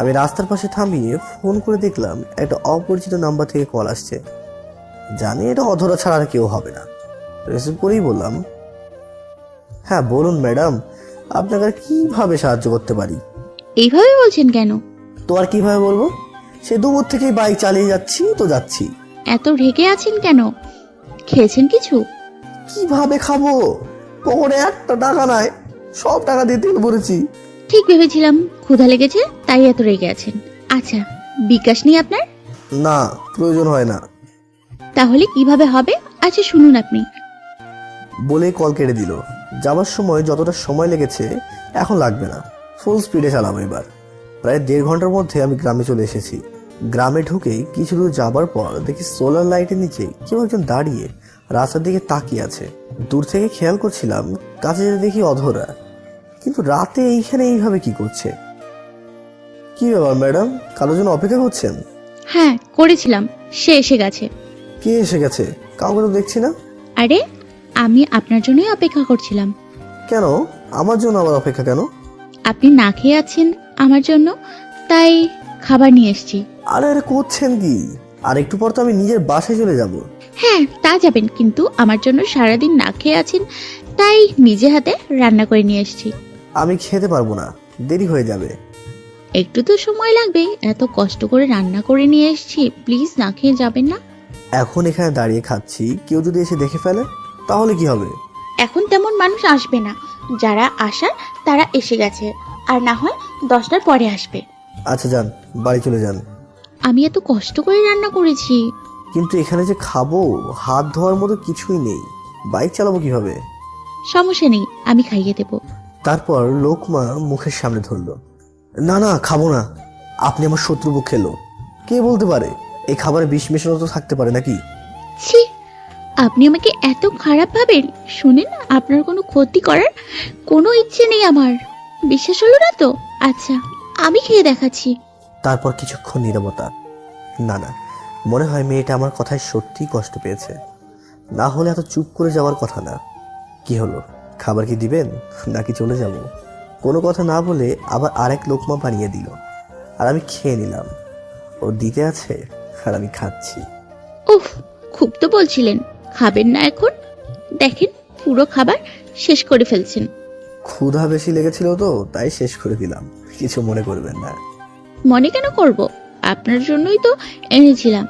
Speaker 2: আমি রাস্তার পাশে থামিয়ে ফোন করে দেখলাম একটা অপরিচিত নাম্বার থেকে কল আসছে। জানি এটা অধরা ছাড়া আর কেউ হবে না। রিসিভ করেই বললাম, হ্যাঁ বলুন ম্যাডাম, আপনাকে আর কিভাবে সাহায্য করতে পারি?
Speaker 10: এইভাবে বলছেন কেন?
Speaker 2: তো আর কিভাবে বলবো? সে দুপুর থেকেই বাইক চালিয়ে যাচ্ছি।
Speaker 10: এত রেগে আছেন কেন? খেয়েছেন কিছু?
Speaker 2: কিভাবে খাবো? পকেটে একটা টাকা নাই, সব টাকা দিয়ে তেল ভরেছি।
Speaker 10: ঠিক ভেবেছিলাম ক্ষুধা লেগেছে তাই এত রেগে আছেন। আচ্ছা, বিকাশ নেই আপনার?
Speaker 2: না, প্রয়োজন হয় না।
Speaker 10: তাহলে কিভাবে হবে? আচ্ছা শুনুন আপনি।
Speaker 2: বলেই কল কেটে দিল। যাবার সময় যতটা সময় লেগেছে এখন লাগবে না, ফুল স্পিডে চালাবো এবার। প্রায় 1.5 ঘন্টার মধ্যে আমি গ্রামে চলে এসেছি। গ্রামে ঢুকে কিছু দূর যাবার পর দেখি সোলার লাইটের নিচে কেউ একজন দাঁড়িয়ে রাস্তার দিকে তাকিয়ে আছে। দূর থেকে খেয়াল করছিলাম, কাছে যেতে দেখি অধরা। কিন্তু রাতে এইভাবে কি করছে? কি ব্যাপার ম্যাডাম, কারোর জন্য অপেক্ষা করছেন?
Speaker 10: হ্যাঁ করেছিলাম, সে এসে গেছে।
Speaker 2: কে এসে গেছে? কাউকে তো দেখছি না।
Speaker 10: আরে আমি আপনার জন্যই অপেক্ষা করছিলাম।
Speaker 2: কেন আমার জন্য আবার অপেক্ষা কেন?
Speaker 10: আপনি না খেয়ে আছেন আমার জন্য, তাই খাবার নিয়ে এসেছি।
Speaker 2: আরে করছেন কি? আর একটু পর তো আমি নিজের বাসায় চলে যাব।
Speaker 10: হ্যাঁ তা যাবেন, কিন্তু আমার জন্য সারাদিন না খেয়ে আছেন, তাই নিজে হাতে রান্না করে নিয়ে এসেছি।
Speaker 2: আমি খেতে পারবো না, দেরি হয়ে যাবে।
Speaker 10: একটু তো সময় লাগবে, এত কষ্ট করে রান্না করে নিয়ে এসেছি, প্লিজ না খেয়ে যাবেন না।
Speaker 2: এখন এখানে দাঁড়িয়ে খাচ্ছি, কেউ যদি এসে দেখে ফেলে তাহলে কি হবে?
Speaker 10: এখন তেমন মানুষ আসবে না, যারা আসার তারা এসে গেছে, আর না হয় 10টার পরে আসবে।
Speaker 2: আচ্ছা যান, বাড়ি চলে যান।
Speaker 10: আমি এত কষ্ট করে রান্না করেছি।
Speaker 2: কিন্তু এখানে যে খাবো, হাত ধোয়ার মতো কিছুই নেই, বাইক চালাবো কিভাবে?
Speaker 10: সমস্যা নেই, আমি খাইয়ে দেব।
Speaker 2: তারপর লোকমা মুখের সামনে ধরলো। না খাবো না, আপনি আমার শত্রুপক্ষ খেলো। কে বলতে পারে এই খাবারে বিষ মেশানো তো থাকতে পারে নাকি?
Speaker 10: ছি, আপনি আমাকে এত খারাপ ভাবেন? শুনেন, আপনার কোনো ক্ষতি করার কোনো ইচ্ছে নেই আমার। বিশ্বাস হলো না তো? আচ্ছা আমি খেয়ে দেখাচ্ছি।
Speaker 2: তারপর কিছুক্ষণ নীরবতা। না, মনে হয় মেয়েটা আমার কথায় সত্যিই কষ্ট পেয়েছে, না হলে এত চুপ করে যাওয়ার কথা না। কি হলো, খাবার কি দিবেন নাকি চলে যাব? কোনো কথা না বলে আবার আরেক লোকমা বানিয়ে দিল, আর আমি খেয়ে নিলাম। ও দিতে আছে আর আমি খাচ্ছি।
Speaker 10: উফ, খুব তো বলছিলেন খাবেন না, এখন দেখেন পুরো খাবার শেষ করে ফেলছেন।
Speaker 2: ক্ষুধা বেশি লেগেছিল তো তাই শেষ করে দিলাম, কিছু মনে করবেন না।
Speaker 10: মনে কেন করব, আপনার জন্যই তো এনেছিলাম।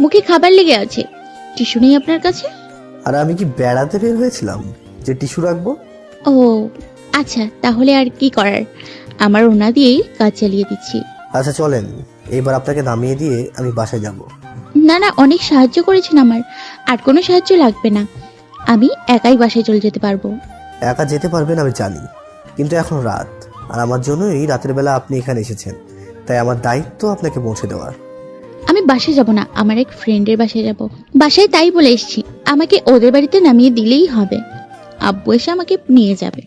Speaker 10: মুখে খাবার লেগে আছে, টিস্যু নেই আপনার কাছে?
Speaker 2: আর আমি কি বেড়াতে বের হয়েছিলাম যে টিস্যু রাখবো?
Speaker 10: ও আচ্ছা, তাহলে আর কি করার, আমার ওনা দিয়েই কাজ চালিয়ে দিচ্ছি।
Speaker 2: আচ্ছা চলেন, এবার আপনাকে নামিয়ে দিয়ে আমি বাসায় যাব।
Speaker 10: না, অনেক সাহায্য করেছেন আমার, আর কোনো সাহায্য লাগবে না, আমি একাই বাসায় চলে যেতে পারবো।
Speaker 2: একা যেতে পারবেন আমি জানি, কিন্তু এখন রাত, আর আমার জন্যই রাতের বেলা আপনি এখানে এসেছেন, তাই আমার দায়িত্ব আপনাকে পৌঁছে দেওয়ার।
Speaker 10: আমি বাসায় যাব না, আমার এক ফ্রেন্ডের বাসায় যাব। বাসায় তাই বলে এসেছি, আমাকে ওদের বাড়িতে নামিয়ে দিলেই হবে, আব্বু এসে আমাকে নিয়ে যাবে।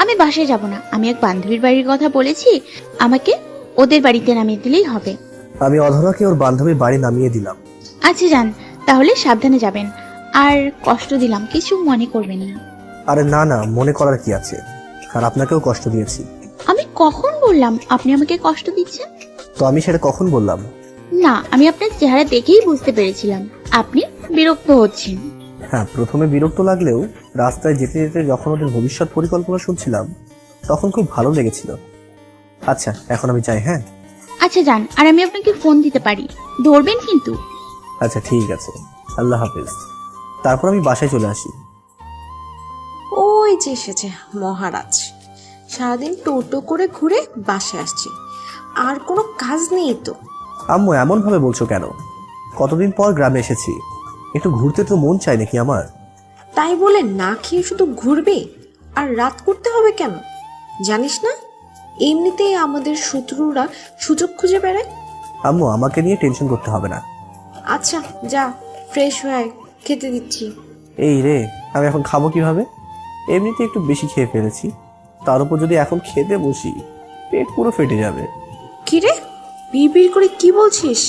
Speaker 10: আমি বাসায় যাব না, আমি এক বান্ধবীর বাড়ির কথা বলেছি, আমাকে ওদের বাড়িতে নামিয়ে দিলেই হবে।
Speaker 2: আমি অধরাকে ওর বান্ধবীর বাড়ি নামিয়ে দিলাম।
Speaker 10: আচ্ছা যান, তাহলে সাবধানে যাবেন। আর কষ্ট দিলাম, কিছু মনে করবেন না।
Speaker 2: আরে না না, মনে করার কি আছে, আর আপনাকেও কষ্ট দিয়েছি।
Speaker 10: আমি কখন বললাম আপনি আমাকে কষ্ট দিচ্ছেন?
Speaker 2: তো আমি সেটা কখন বললাম?
Speaker 10: না, আমি আপনার চেহারা দেখেই বুঝতে পেরেছিলাম আপনি বিরক্ত হচ্ছেন।
Speaker 2: হ্যাঁ, প্রথমে বিরক্ত লাগলেও রাস্তায় যেতে যেতে যখন ওদের ভবিষ্যৎ পরিকল্পনা শুনছিলাম তখন খুব ভালো লেগেছিল। আচ্ছা, এখন আমি যাই। হ্যাঁ
Speaker 10: আচ্ছা যান, আর আমি আপনাকে ফোন দিতে পারি, ধরবেন কিন্তু।
Speaker 2: আচ্ছা ঠিক আছে, আল্লাহ হাফেজ। তারপর আমি বাসায় চলে আসি।
Speaker 14: ওই যে এসেছে মহারাজ, সারাদিন টোটো করে ঘুরে বাসায় আসছে, আর কোনো কাজ নেই তো।
Speaker 2: আম্মু এমন ভাবে বলছো কেন? কতদিন পর গ্রামে এসেছি, একটু ঘুরতে তো মন চাই নাকি আমার?
Speaker 14: তাই বলে না খেয়ে শুধু ঘুরবে আর রাত করতে হবে কেন? জানিস না এমনিতেই আমাদের শত্রুরা সুযোগ খুঁজে বেড়ায়।
Speaker 2: আম্মু আমাকে নিয়ে টেনশন করতে হবে না।
Speaker 14: আচ্ছা যা, ফ্রেশ হয়ে খেতে দিচ্ছি।
Speaker 2: এই রে, আমি এখন খাবো কিভাবে? এমনিতে একটু বেশি খেয়ে ফেলেছি, তার উপর যদি এখন খেতে বসি পেট পুরো ফেটে যাবে।
Speaker 14: কিরে, বিড়বিড় করে কি বলছিস?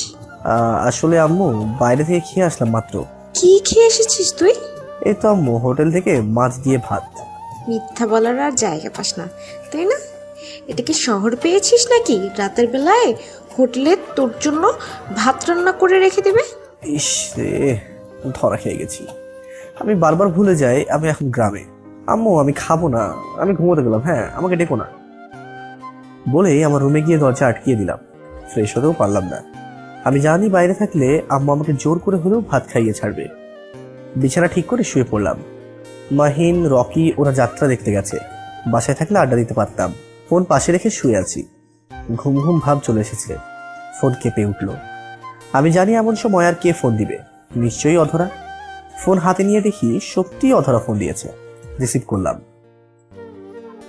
Speaker 2: আসলে আম্মু বাইরে থেকে খেয়ে আসলাম মাত্র।
Speaker 14: কি খেয়ে এসেছিস তুই?
Speaker 2: এই তো আম্মু, হোটেল থেকে মাছ দিয়ে ভাত।
Speaker 14: মিথ্যা বলার আর জায়গা পাস না, তাই না? এটা কি শহর পেয়েছিস নাকি রাতের বেলায় হোটেলে তোর জন্য ভাত রান্না করে রেখে দেবে?
Speaker 2: ইস রে, ধরা খেয়ে গেছি। আমি বারবার ভুলে যাই আমি এখন গ্রামে। আম্মু আমি খাবো না, আমি ঘুমোতে গেলাম। হ্যাঁ, আমাকে ডেকো না বলেই আমার রুমে গিয়ে দরজা আটকিয়ে দিলাম। ফ্রেশ হতেও পারলাম না। আমি জানি বাইরে থাকলে আম্মু আমাকে জোর করে হলেও ভাত খাইয়ে ছাড়বে। বিছানা ঠিক করে শুয়ে পড়লাম। মাহিন, রকি ওরা যাত্রা দেখতে গেছে। বাসায় থাকলে আড্ডা দিতে পারতাম। ফোন পাশে রেখে শুয়ে আছি। ঘুম ঘুম ভাব চলে এসেছে। ফোন কেঁপে উঠল। আমি জানি এমন সময় আর কে ফোন দিবে, নিশ্চয়ই অধরা। ফোন হাতে নিয়ে দেখি সত্যি অধরা ফোন দিয়েছে। রিসিভ করলাম।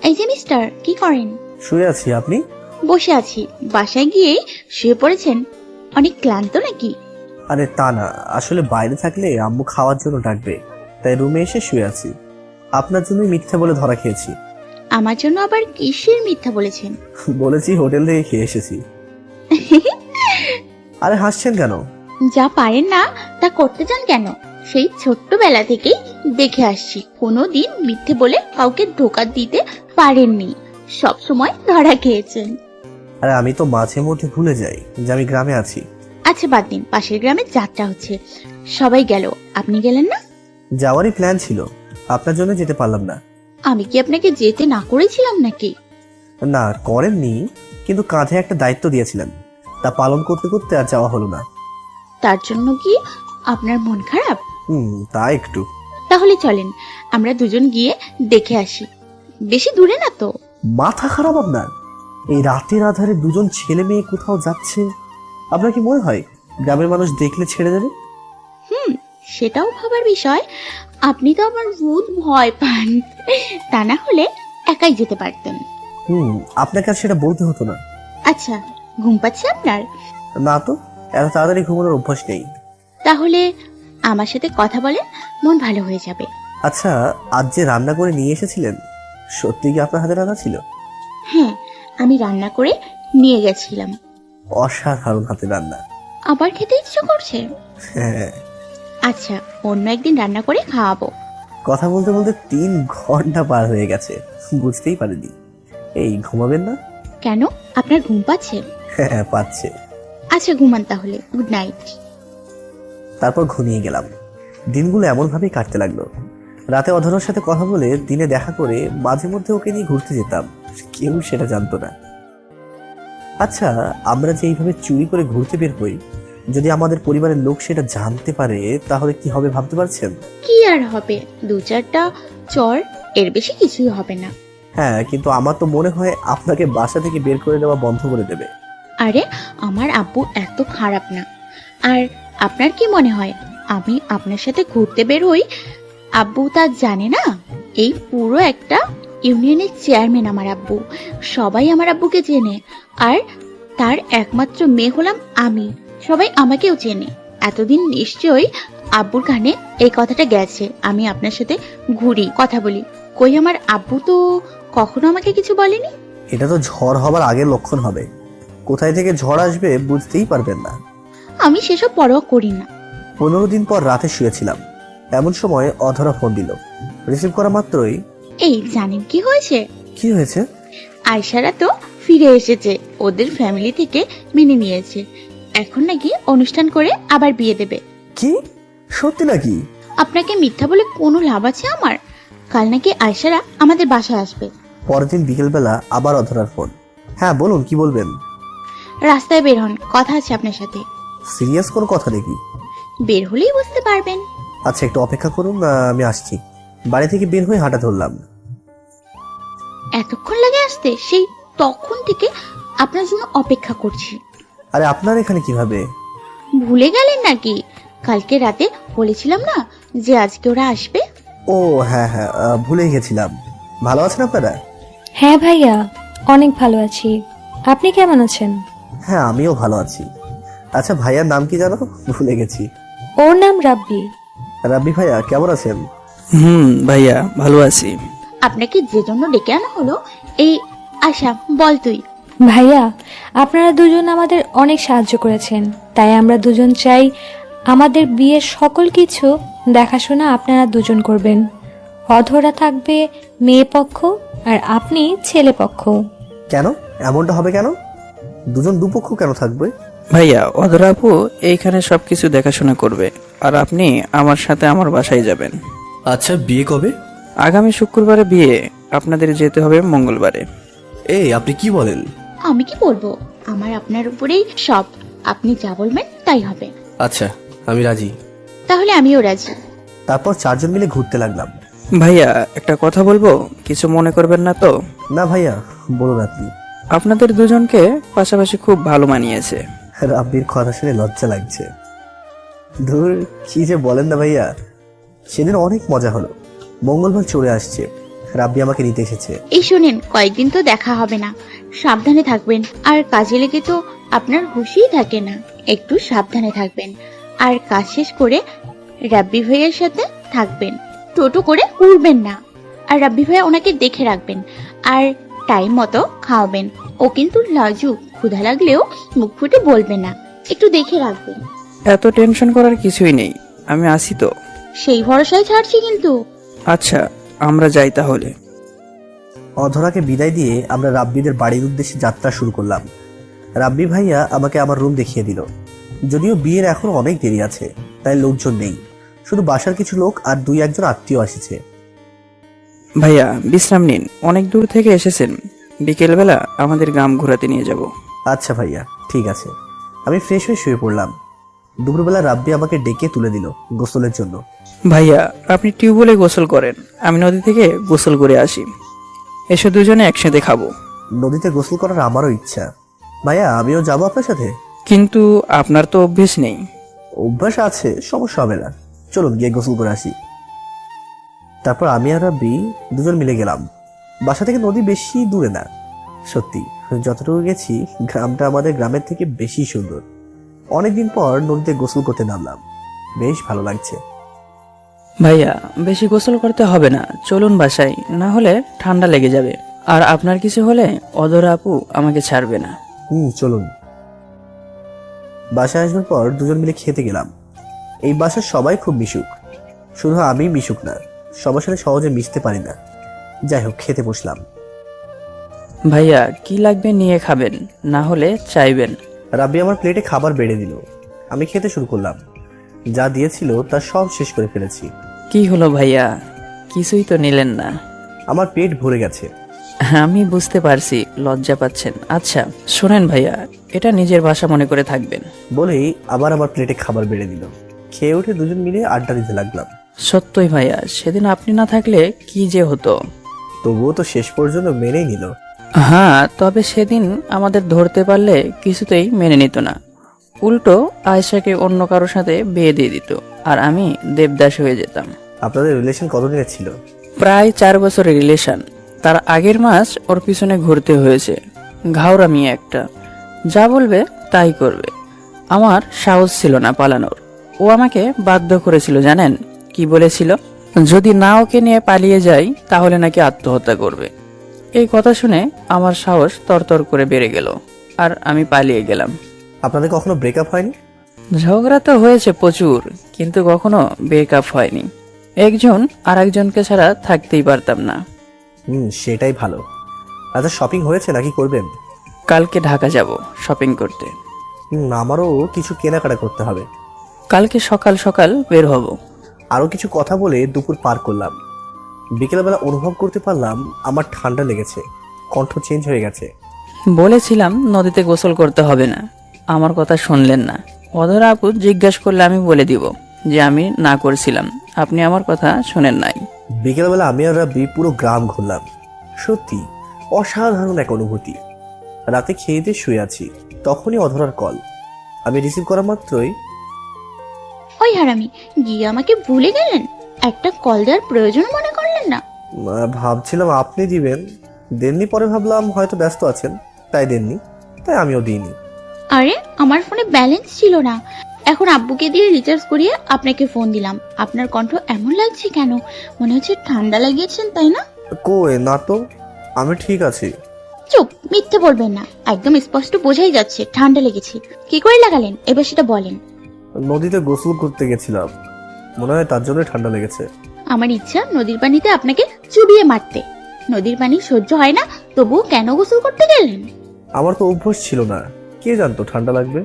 Speaker 10: এই যে মিস্টার, কি করেন?
Speaker 2: শুয়ে আছি, আপনি?
Speaker 10: বসে আছি। বাসায় গিয়ে শুয়ে পড়েছেন? অনেক ক্লান্ত নাকি?
Speaker 2: আরে তা না, আসলে বাইরে থাকলে আম্মু খাওয়ার জন্য ডাকবে, তাই রুমে এসে শুয়ে আছি। আপনার জন্যই মিথ্যা বলে ধরা খেয়েছি।
Speaker 10: আমার জন্য আবার কিসের মিথ্যা বলেছেন?
Speaker 2: বলেছি হোটেল থেকে খেয়ে এসেছি। আরে হাসছেন কেন?
Speaker 10: যা পারেন না তা করতে চান কেন? সেই ছোট্টবেলা থেকেই দেখে আসছি, কোনোদিন মিথ্যে বলে কাউকে ধোকা দিতে পারেননি, সব সময় ধরা খেয়েছেন।
Speaker 2: আরে আমি তো মাঝে মধ্যে ভুলে যাই যে আমি গ্রামে আছি।
Speaker 10: আচ্ছা বাদ দিন, পাশের গ্রামে যাত্রা হচ্ছে, সবাই গেল, আপনি গেলেন না?
Speaker 2: যাওয়ারই প্ল্যান ছিল, আপনার জন্য যেতে পারলাম না।
Speaker 10: আমি কি আপনাকে যেতে না করেছিলাম নাকি?
Speaker 2: না করেননি, কিন্তু কাঁধে একটা দায়িত্ব দিয়েছিলেন, তা পালন করতে করতে আর যাওয়া হলো না।
Speaker 10: তার জন্য কি আপনার মন খারাপ?
Speaker 2: তা একটু।
Speaker 10: তাহলে চলেন আমরা দুজন গিয়ে দেখে আসি, বেশি দূরে না তো।
Speaker 2: মাথা খারাপ আপনার? এই রাতের আধারে দুজন ছেলে মেয়ে কোথাও যাচ্ছে, আপনার কি মনে হয় গ্রামের মানুষ দেখলে ছেড়ে দেবে?
Speaker 10: সেটাও ভাবার বিষয়। আপনি তো আমার ভূত ভয় পান, তা না হলে একাই যেতে পারতেন।
Speaker 2: আপনাকে আর সেটা বলতে হতো না।
Speaker 10: আচ্ছা, ঘুম পাচ্ছে আপনার?
Speaker 2: না তো, এত তাড়াতাড়ি ঘুমানোর অভ্যাস নেই।
Speaker 10: তাহলে আমার সাথে কথা বলেন, মন ভালো হয়ে যাবে।
Speaker 2: আচ্ছা, আজ যে রান্না করে নিয়ে এসেছিলেন, সত্যি কি আপনার হাতে রান্না ছিল?
Speaker 10: হ্যাঁ, আমি রান্না করে নিয়ে গেছিলাম।
Speaker 2: অসাধারণ হাতে রান্না।
Speaker 10: আবার খেতে ইচ্ছে করছে?
Speaker 2: হ্যাঁ।
Speaker 10: আচ্ছা, অন্য একদিন রান্না করে খাওয়াবো।
Speaker 2: কথা বলতে বলতে 3 ঘন্টা পার হয়ে গেছে, বুঝতেই পারিনি। এই ঘুমাবেন না?
Speaker 10: কেন, আপনার ঘুম পাচ্ছে?
Speaker 2: হ্যাঁ পাচ্ছে।
Speaker 10: আচ্ছা ঘুমান তাহলে, গুড নাইট।
Speaker 2: তারপর ঘুমিয়ে গেলাম। দিনগুলো এমন ভাবেই কাটতে লাগলো। রাতে অধরার সাথে কথা বলে, দিনে দেখা করে, মাঝে মধ্যে ওকে নিয়ে ঘুরতে যেতাম। কেউ সেটা জানতো না। আচ্ছা, আমরা যে এইভাবে চুরি করে ঘুরতে বের হই, যদি আমাদের পরিবারের লোক সেটা জানতে পারে তাহলে কি হবে ভাবতে পারছেন?
Speaker 10: কি আর হবে, 2-4টা চর, এর বেশি কিছুই হবে না।
Speaker 2: হ্যাঁ, কিন্তু আমার তো মনে হয় আপনাকে বাসা থেকে বের করে দেওয়া বন্ধ করে দেবে।
Speaker 10: আরে আমার আব্বু এত খারাপ না। আর আপনার কি মনে হয় আমি আপনার সাথে ঘুরতে বের হই, আব্বু তা জানে না? এই পুরো একটা ইউনিয়নের চেয়ারম্যান আমার আব্বু, সবাই আমার আব্বুকে চেনে, আর তার একমাত্র মেয়ে হলাম আমি, সবাই আমাকেও চেনে। এতদিন নিশ্চয়ই আব্বুর কানে এই কথাটা গেছে আমি আপনার সাথে ঘুরি, কথা বলি। কই আমার আব্বু তো কখনো আমাকে কিছু বলেনি।
Speaker 2: এটা তো ঝড় হবার আগের লক্ষণ হবে। কোথায় থেকে ঝড় আসবে বুঝতেই পারবেন না।
Speaker 10: আমি সেসব পরোয়া করি না।
Speaker 2: 15 দিন পর রাতে শুয়েছিলাম, এমন সময় অধরা ফোন দিল। রিসিভ করা মাত্রই,
Speaker 10: এই জানেন কি হয়েছে?
Speaker 2: কি হয়েছে?
Speaker 10: আয়শারা তো ফিরে এসেছে, ওদের ফ্যামিলি থেকে মেনে নিয়েছে। এখন নাকি অনুষ্ঠান করে আবার বিয়ে দেবে।
Speaker 2: কি সত্যি নাকি?
Speaker 10: আপনাকে মিথ্যা বলে কোনো লাভ আছে আমার? কাল নাকি আয়শারা আমাদের বাসায় আসবে।
Speaker 2: পরের দিন বিকেলবেলা আবার অধরার ফোন। হ্যাঁ বলুন, কি বলবেন?
Speaker 10: রাস্তায় বের হন, কথা আছে আপনার সাথে।
Speaker 2: সিরিয়াস কোনো কথা নাকি?
Speaker 10: বের হলেই বুঝতে পারবেন।
Speaker 2: আচ্ছা একটু অপেক্ষা করুন, আমি আসছি। বাড়ি থেকে বের হয়ে হাঁটা ধরলাম।
Speaker 10: এতক্ষণ লাগে আসতে? সেই তখন থেকে আপনার জন্য অপেক্ষা করছি।
Speaker 2: আরে আপনার এখানে কিভাবে?
Speaker 10: ভুলে গেলেন নাকি? কালকে রাতে বলেছিলাম না যে আজকে ওরা আসবে।
Speaker 2: ও হ্যাঁ হ্যাঁ, ভুলে গেছিলাম। ভালো আছেন আপনারা?
Speaker 15: হ্যাঁ ভাইয়া, অনেক ভালো আছি। আপনি কেমন আছেন?
Speaker 2: হ্যাঁ আমিও ভালো আছি। আচ্ছা ভাইয়ার নাম কি জানো? ভুলে গেছি।
Speaker 15: ওর নাম রাব্বি।
Speaker 2: রাব্বি ভাইয়া কেমন আছেন?
Speaker 3: ভাইয়া ভালো আছি।
Speaker 10: আপনাকে যে জন্য ডেকে আনা হলো, এই আশা বল তুই।
Speaker 15: ভাইয়া, আপনারা দুজন আমাদের অনেক সাহায্য করেছেন, তাই আমরা দুজন চাই আমাদের বিয়ের সকল কিছু দেখাশোনা আপনারা দুজন করবেন। অধরা থাকবে মেয়ে পক্ষ আর আপনি ছেলে পক্ষ।
Speaker 2: কেন এমনটা হবে? কেন দুজন দুপক্ষ কেন থাকবে?
Speaker 3: ভাইয়া অধরা আপু এইখানে সবকিছু দেখাশোনা করবে, আর আপনি আমার সাথে আমার বাসায় যাবেন।
Speaker 2: আচ্ছা বিয়ে কবে?
Speaker 3: আগামী শুক্রবারে বিয়ে, আপনাদের যেতে হবে মঙ্গলবারে।
Speaker 2: এই আপনি কি বলেন?
Speaker 10: আমি কি বলবো? আমার আপনার উপরেই সব, আপনি যা বলবেন তাই হবে।
Speaker 2: আচ্ছা আমি রাজি।
Speaker 10: তাহলে আমিও রাজি।
Speaker 2: তারপর 4 জন মিলে ঘুরতে লাগলাম।
Speaker 3: ভাইয়া একটা কথা বলবো, কিছু মনে করবেন না তো?
Speaker 2: না ভাইয়া বলুন আপনি।
Speaker 3: আপনাদের দুজনকে পাশাপাশি খুব ভালো মানিয়েছে।
Speaker 2: রাব্বির কথা শুনে লজ্জা লাগছে। ধুর কি যে বলেন না ভাইয়া। সেদিন অনেক মজা হলো। মঙ্গলবার চলে আসছে, রাব্বি আমাকে নিতে এসেছে।
Speaker 10: এই শুনেন, কয়েকদিন তো দেখা হবে না, সাবধানে থাকবেন। আর কাজে লেগে তো আপনার হুঁশই থাকে না, একটু সাবধানে থাকবেন। আর কাজ শেষ করে রাব্বি ভাইয়ের সাথে থাকবেন, টোটো করে উড়বেন না। আর রাব্বি ভাইয়া ওনাকে দেখে রাখবেন, আর টাইম মতো খাওয়াবেন। ও কিন্তু লাজুক, ক্ষুধা লাগলেও মুখ ফুটে বলবে না, একটু দেখে রাখবেন।
Speaker 3: এত টেনশন করার কিছুই নেই, আমি আসি তো।
Speaker 10: সেই ভরসায় ছাড়ছি কিন্তু।
Speaker 3: আচ্ছা আমরা যাই তাহলে।
Speaker 2: অধরাকে বিদায় দিয়ে আমরা রাব্বিদের বাড়ির উদ্দেশ্যে যাত্রা শুরু করলাম। রাব্বি ভাইয়া আমাকে আমার রুম দেখিয়ে দিল। যদিও বিয়ের এখন অনেক দেরি আছে, তাই লোকজন নেই, শুধু বাসার কিছু লোক আর 2-1 আত্মীয় এসেছে।
Speaker 3: ভাইয়া বিশ্রাম নিন, অনেক দূর থেকে এসেছেন, বিকেলবেলা আমাদের গ্রাম ঘোরাতে নিয়ে যাব।
Speaker 2: আচ্ছা ভাইয়া ঠিক আছে। আমি ফ্রেশ হয়ে শুয়ে পড়লাম। দুপুরবেলা রাব্বি আমাকে ডেকে তুলে দিল গোসলের জন্য।
Speaker 3: ভাইয়া আপনি টিউবওয়েলে গোসল করেন, আমি নদী থেকে গোসল করে আসি, এসে দুজনে একসাথে খাবো।
Speaker 2: নদীতে গোসল করার আমারও ইচ্ছা। ভাইয়া আমিও যাবো আপনার সাথে।
Speaker 3: কিন্তু আপনার তো অভ্যেস নেই।
Speaker 2: অভ্যাস আছে, সমস্যা হবে না, চলুন গিয়ে গোসল করে আসি। তারপর আমি আর রাব্বি দুজন মিলে গেলাম। বাসা থেকে নদী বেশি দূরে না। সত্যি যতটুকু গেছি গ্রামটা আমাদের গ্রামের থেকে বেশি সুন্দর। অনেকদিন পর নদীতে গোসল করতে নামলাম, বেশ ভালো লাগছে।
Speaker 3: ভাইয়া বেশি গোসল করতে হবে না, চলুন বাসায়, না হলে ঠান্ডা লেগে যাবে। আর আপনার কিছু হলে অধরা আপু আমাকে ছাড়বে না।
Speaker 2: চলুন। বাসায় আসবার পর দুজন মিলে খেতে গেলাম। এই বাসার সবাই খুব মিশুক, শুধু আমি মিশুক না, সবার সাথে সহজে মিশতে পারি না। যাই হোক খেতে বসলাম।
Speaker 3: ভাইয়া কি লাগবে নিয়ে খাবেন, না হলে চাইবেন।
Speaker 2: রাব্বি আমার প্লেটে খাবার বেড়ে দিল। আমি খেতে শুরু করলাম। যা দিয়েছিল তা সব শেষ করে ফেলেছি।
Speaker 3: কি হলো ভাইয়া, কিছুই তো নিলেন না?
Speaker 2: আমার পেট ভরে গেছে।
Speaker 3: আমি বুঝতে পারছি লজ্জা পাচ্ছেন। আচ্ছা শোনেন ভাইয়া, এটা নিজের ভাষা মনে করে থাকবেন।
Speaker 2: বলেই আবার আমার প্লেটে খাবার বেড়ে দিল। খেয়ে উঠে দুজন মিলে আড্ডা দিতে লাগলাম।
Speaker 3: সত্যই ভাইয়া, সেদিন আপনি না থাকলে কি যে হতো।
Speaker 2: তবুও তো শেষ পর্যন্ত মেনেই নিল।
Speaker 3: হ্যাঁ, তবে সেদিন আমাদের ধরতে পারলে কিছুতেই মেনে নিত না, উল্টো আয়েশাকে অন্য কারোর সাথে বিয়ে দিয়ে দিত, আর আমি দেবদাস হয়ে যেতাম।
Speaker 2: আপনাদের রিলেশন কতদিনের ছিল?
Speaker 3: প্রায় 4 বছরের রিলেশন। তার আগের মাস ওর পিছনে ঘুরতে হয়েছে। ঘাওড়া মেয়ে একটা, যা বলবে তাই করবে। আমার সাহস ছিল না পালানোর। ও আমাকে বাধ্য করেছিল, জানেন কি বলেছিল? যদি না ওকে নিয়ে পালিয়ে যাই তাহলে নাকি আত্মহত্যা করবে। এই কথা শুনে আমার সাহস তরতর করে বেড়ে গেল। আর আমি পালিয়ে গেলাম।
Speaker 2: আপনাদের কখনো ব্রেকআপ হয়নি?
Speaker 3: ঝগড়া তো হয়েছে প্রচুর, কিন্তু কখনো ব্রেকআপ হয়নি। একজন আর একজনকে ছাড়া থাকতেই পারতাম না।
Speaker 2: সেটাই ভালো। আচ্ছা, শপিং হয়েছে নাকি করবেন?
Speaker 3: কালকে ঢাকা যাব শপিং করতে।
Speaker 2: আমারও কিছু কেনাকাটা করতে হবে।
Speaker 3: কালকে সকাল সকাল বের হব।
Speaker 2: আরো কিছু কথা বলে দুপুর পার করলাম। বিকেলবেলা অনুভব করতে পারলাম আমার ঠান্ডা লেগেছে, কণ্ঠ চেঞ্জ হয়ে গেছে।
Speaker 3: বলেছিলাম নদীতে গোসল করতে হবে না, আমার কথা শুনলেন না। অধরা আপু জিজ্ঞাসা করলে আমি বলে দিব যে আমি না করেছিলাম, আপনি আমার কথা শুনেন নাই।
Speaker 2: বিকেলবেলা আমি আর রাব্বি পুরো গ্রাম ঘুরলাম। সত্যি অসাধারণ এক অনুভূতি। রাতে খেয়ে দিয়ে শুয়ে আছি, তখনই অধরার কল। আমি রিসিভ করা মাত্রই,
Speaker 10: ওই হারামি, গিয়ে আমাকে ভুলে গেলেন? একটা কল দেওয়ার প্রয়োজন মনে করলেন না?
Speaker 2: ভাবছিলাম আপনি দিবেন, দেননি। পরে ভাবলাম হয়তো ব্যস্ত আছেন, তাই দেননি, তাই আমিও দিইনি।
Speaker 10: আরে আমার ফোনে ব্যালেন্স ছিল না, এখন আব্বুকে দিয়ে রিচার্জ করিয়ে আপনাকে ফোন দিলাম। আপনার কণ্ঠ এমন লাগছে কেন? মনে হচ্ছে ঠান্ডা লাগিয়েছেন, তাই না?
Speaker 2: কই না তো, আমি ঠিক আছি।
Speaker 10: চুপ, মিথ্যে বলবেন না, একদম স্পষ্ট বোঝাই যাচ্ছে ঠান্ডা লেগেছে। কি করে লাগালেন এবার সেটা বলেন।
Speaker 2: নদীতে গোসল করতে গেছিলাম, মনে হয় তার জন্য ঠান্ডা লেগেছে।
Speaker 10: আমার ইচ্ছা নদীর পানিতে আপনাকে চুবিয়ে মারতে। নদীর পানি সহ্য হয় না, তবুও কেন গোসল করতে গেলেন?
Speaker 2: আমার তো অভ্যাস ছিল না, কে জানতো ঠান্ডা লাগবে।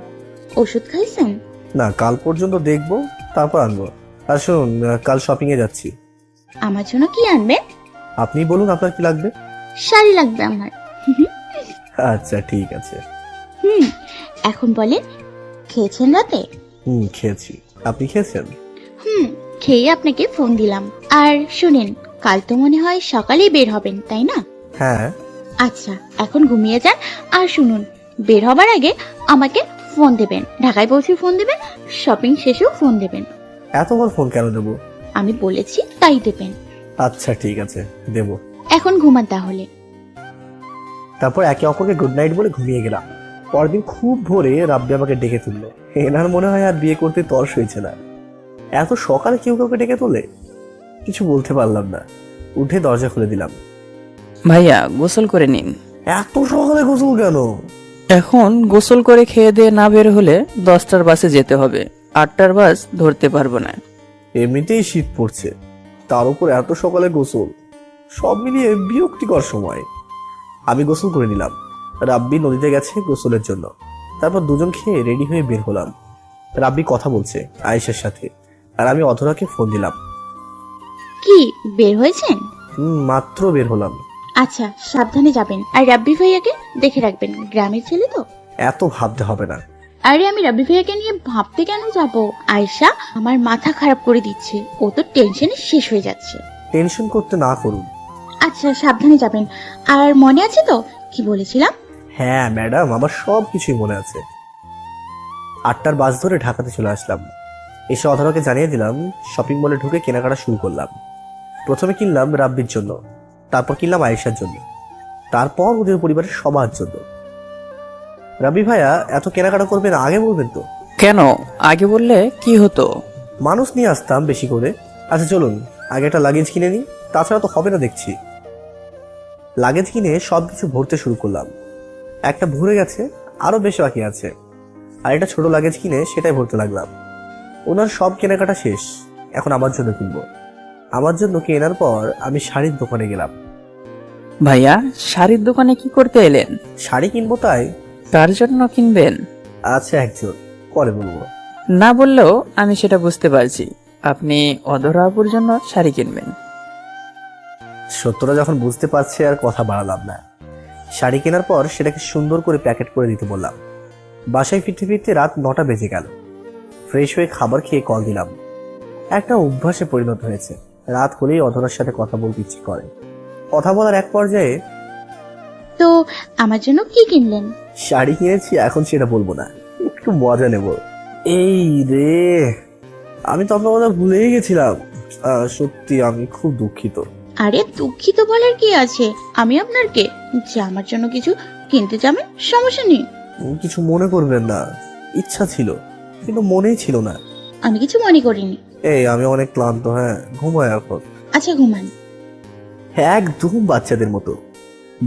Speaker 10: ওষুধ খাইছেন?
Speaker 2: না, কাল পর্যন্ত দেখবো, তারপর আনবো। আর শুনুন, কাল শপিং এ যাচ্ছি।
Speaker 10: আমার জন্য কি আনবেন?
Speaker 2: আপনি বলুন আপনার কি লাগবে।
Speaker 10: শাড়ি লাগবে আমার।
Speaker 2: আচ্ছা ঠিক আছে।
Speaker 10: এখন বলেন, খেয়েছেন রাতে?
Speaker 2: খেয়েছি। আপনি খেয়েছেন?
Speaker 10: খেয়ে আপনাকে ফোন দিলাম। আর শুনেন, কাল তো মনে হয় সকালেই বের হবেন, তাই না?
Speaker 2: হ্যাঁ।
Speaker 10: আচ্ছা, এখন ঘুমিয়ে যান। আর শুনুন, বের হবার আগে আমাকে ফোন দেবেন, ঢাকায় পৌঁছে ফোন দেবেন, শপিং শেষেও ফোন দেবেন।
Speaker 2: এতবার ফোন কেন দেবো?
Speaker 10: আমি বলেছি তাই দেবেন।
Speaker 2: আচ্ছা ঠিক আছে, দেব।
Speaker 10: এখন ঘুমান তাহলে।
Speaker 2: তারপর একে অপরকে গুড নাইট বলে ঘুমিয়ে গেলাম। পরদিন খুব ভোরে রাব্বি আমাকে ডেকে তুললো। এনার মনে হয় আর বিয়ে করতে তর্স হয়েছে না, এত সকালে কেউ কাউকে ডেকে তোলে। কিছু বলতে পারলাম না, উঠে দরজা খুলে দিলাম।
Speaker 3: ভাইয়া গোসল করে নিন।
Speaker 2: এত সকালে গোসল কেন?
Speaker 3: এখন গোসল করে খেয়ে দিয়ে না বের হলে 10টার বাসে যেতে হবে, 8টার বাস ধরতে পারবো না।
Speaker 2: এমনিতেই শীত পড়ছে, তার উপর এত সকালে গোসল, সব মিলিয়ে বিরক্তিকর সময়। আমি গোসল করে নিলাম। রাব্বি নদীতে গেছে গোসলের জন্য। তারপর দুজন খেয়ে রেডি হয়ে বের হলাম। রাব্বি কথা বলছে আয়েশার সাথে, আর আমি অধরাকে ফোন দিলাম।
Speaker 10: কি বের হয়েছেন?
Speaker 2: মাত্র বের হলাম।
Speaker 10: আচ্ছা, সাবধানে যাবেন, আর রাব্বি ভাইয়াকে দেখে রাখবেন, গ্রামের ছেলে তো।
Speaker 2: এত ভাবতে হবে না।
Speaker 10: আরে আমি রাব্বি ভাইয়াকে নিয়ে ভাবতে কেন যাব? আয়েশা আমার মাথা খারাপ করে দিচ্ছে, ও তো টেনশনে শেষ হয়ে যাচ্ছে।
Speaker 2: টেনশন করতে না করুন।
Speaker 10: আচ্ছা, সাবধানে যাবেন। আর মনে আছে তো কি বলেছিলাম?
Speaker 2: হ্যাঁ ম্যাডাম, আমার সব কিছুই মনে আছে। 8টার বাস ধরে ঢাকাতে চলে আসলাম। এসে অধরাকে জানিয়ে দিলাম। শপিং মলে ঢুকে কেনাকাটা শুরু করলাম। প্রথমে কিনলাম রাব্বির জন্য, তারপর কিনলাম আয়েশার জন্য, তারপর ওদের পরিবারের সবার জন্য। রাব্বি ভাইয়া, এত কেনাকাটা করবেন আগে বলবেন তো।
Speaker 3: কেন? আগে বললে কি হতো?
Speaker 2: মানুষ নিয়ে আসতাম বেশি করে। আচ্ছা চলুন, আগে একটা লাগেজ কিনে নিই, তাছাড়া তো হবে না দেখছি। লাগেজ কিনে সবকিছু ভরতে শুরু করলাম। একটা ভরে গেছে, আরো বেশ বাকি আছে। আর একটা ছোট লাগেজ কিনে সেটাই ভরতে লাগলাম। ওনার সব কেনাকাটা শেষ, এখন আমার জন্য কিনবো। আমার জন্য কেনার পর আমি শাড়ির দোকানে গেলাম।
Speaker 3: ভাইয়া, শাড়ির দোকানে কি করতে এলেন?
Speaker 2: শাড়ি কিনবো তাই।
Speaker 3: কার জন্য কিনবেন?
Speaker 2: আচ্ছা একজন, পরে বলবো।
Speaker 3: না বললেও আমি সেটা বুঝতে পারছি, আপনি অধরা আপুর জন্য শাড়ি কিনবেন।
Speaker 2: সত্যটা যখন বুঝতে পারছে আর কথা বাড়ালাম না। শাড়ি কেনার পর সেটাকে সুন্দর করে প্যাকেট করে দিতে বললাম। বাসায় ফিরতে ফিরতে রাত 9টা বেজে গেল। ফ্রেশ হয়ে খাবার খেয়ে কল দিলাম। একটা অভ্যাসে পরিণত হয়েছে, রাত হলেই অধরার সাথে কথা বলতে ইচ্ছে করে। কথা বলার এক পর্যায়ে,
Speaker 10: তো আমার জন্য কি কিনলেন?
Speaker 2: শাড়ি কিনেছি, এখন সেটা বলবো না, একটু মজা নেব। এই রে, আমি তো আপনার কথা ভুলেই গেছিলাম। সত্যি আমি খুব দুঃখিত।
Speaker 10: আরে দুঃখিত বলার কি আছে? আমি আপনার কে যে আমার জন্য কিছু কিনতে যাবেন? সমস্যা নেই।
Speaker 2: কিছু মনে করবেন না, ইচ্ছা ছিল কিন্তু মনেই ছিল না।
Speaker 10: আমি কিছু মনে করিনি।
Speaker 2: এই আমি অনেক ক্লান্ত, হ্যাঁ ঘুমায় এখন।
Speaker 10: আচ্ছা ঘুমান।
Speaker 2: একদম বাচ্চাদের মতো।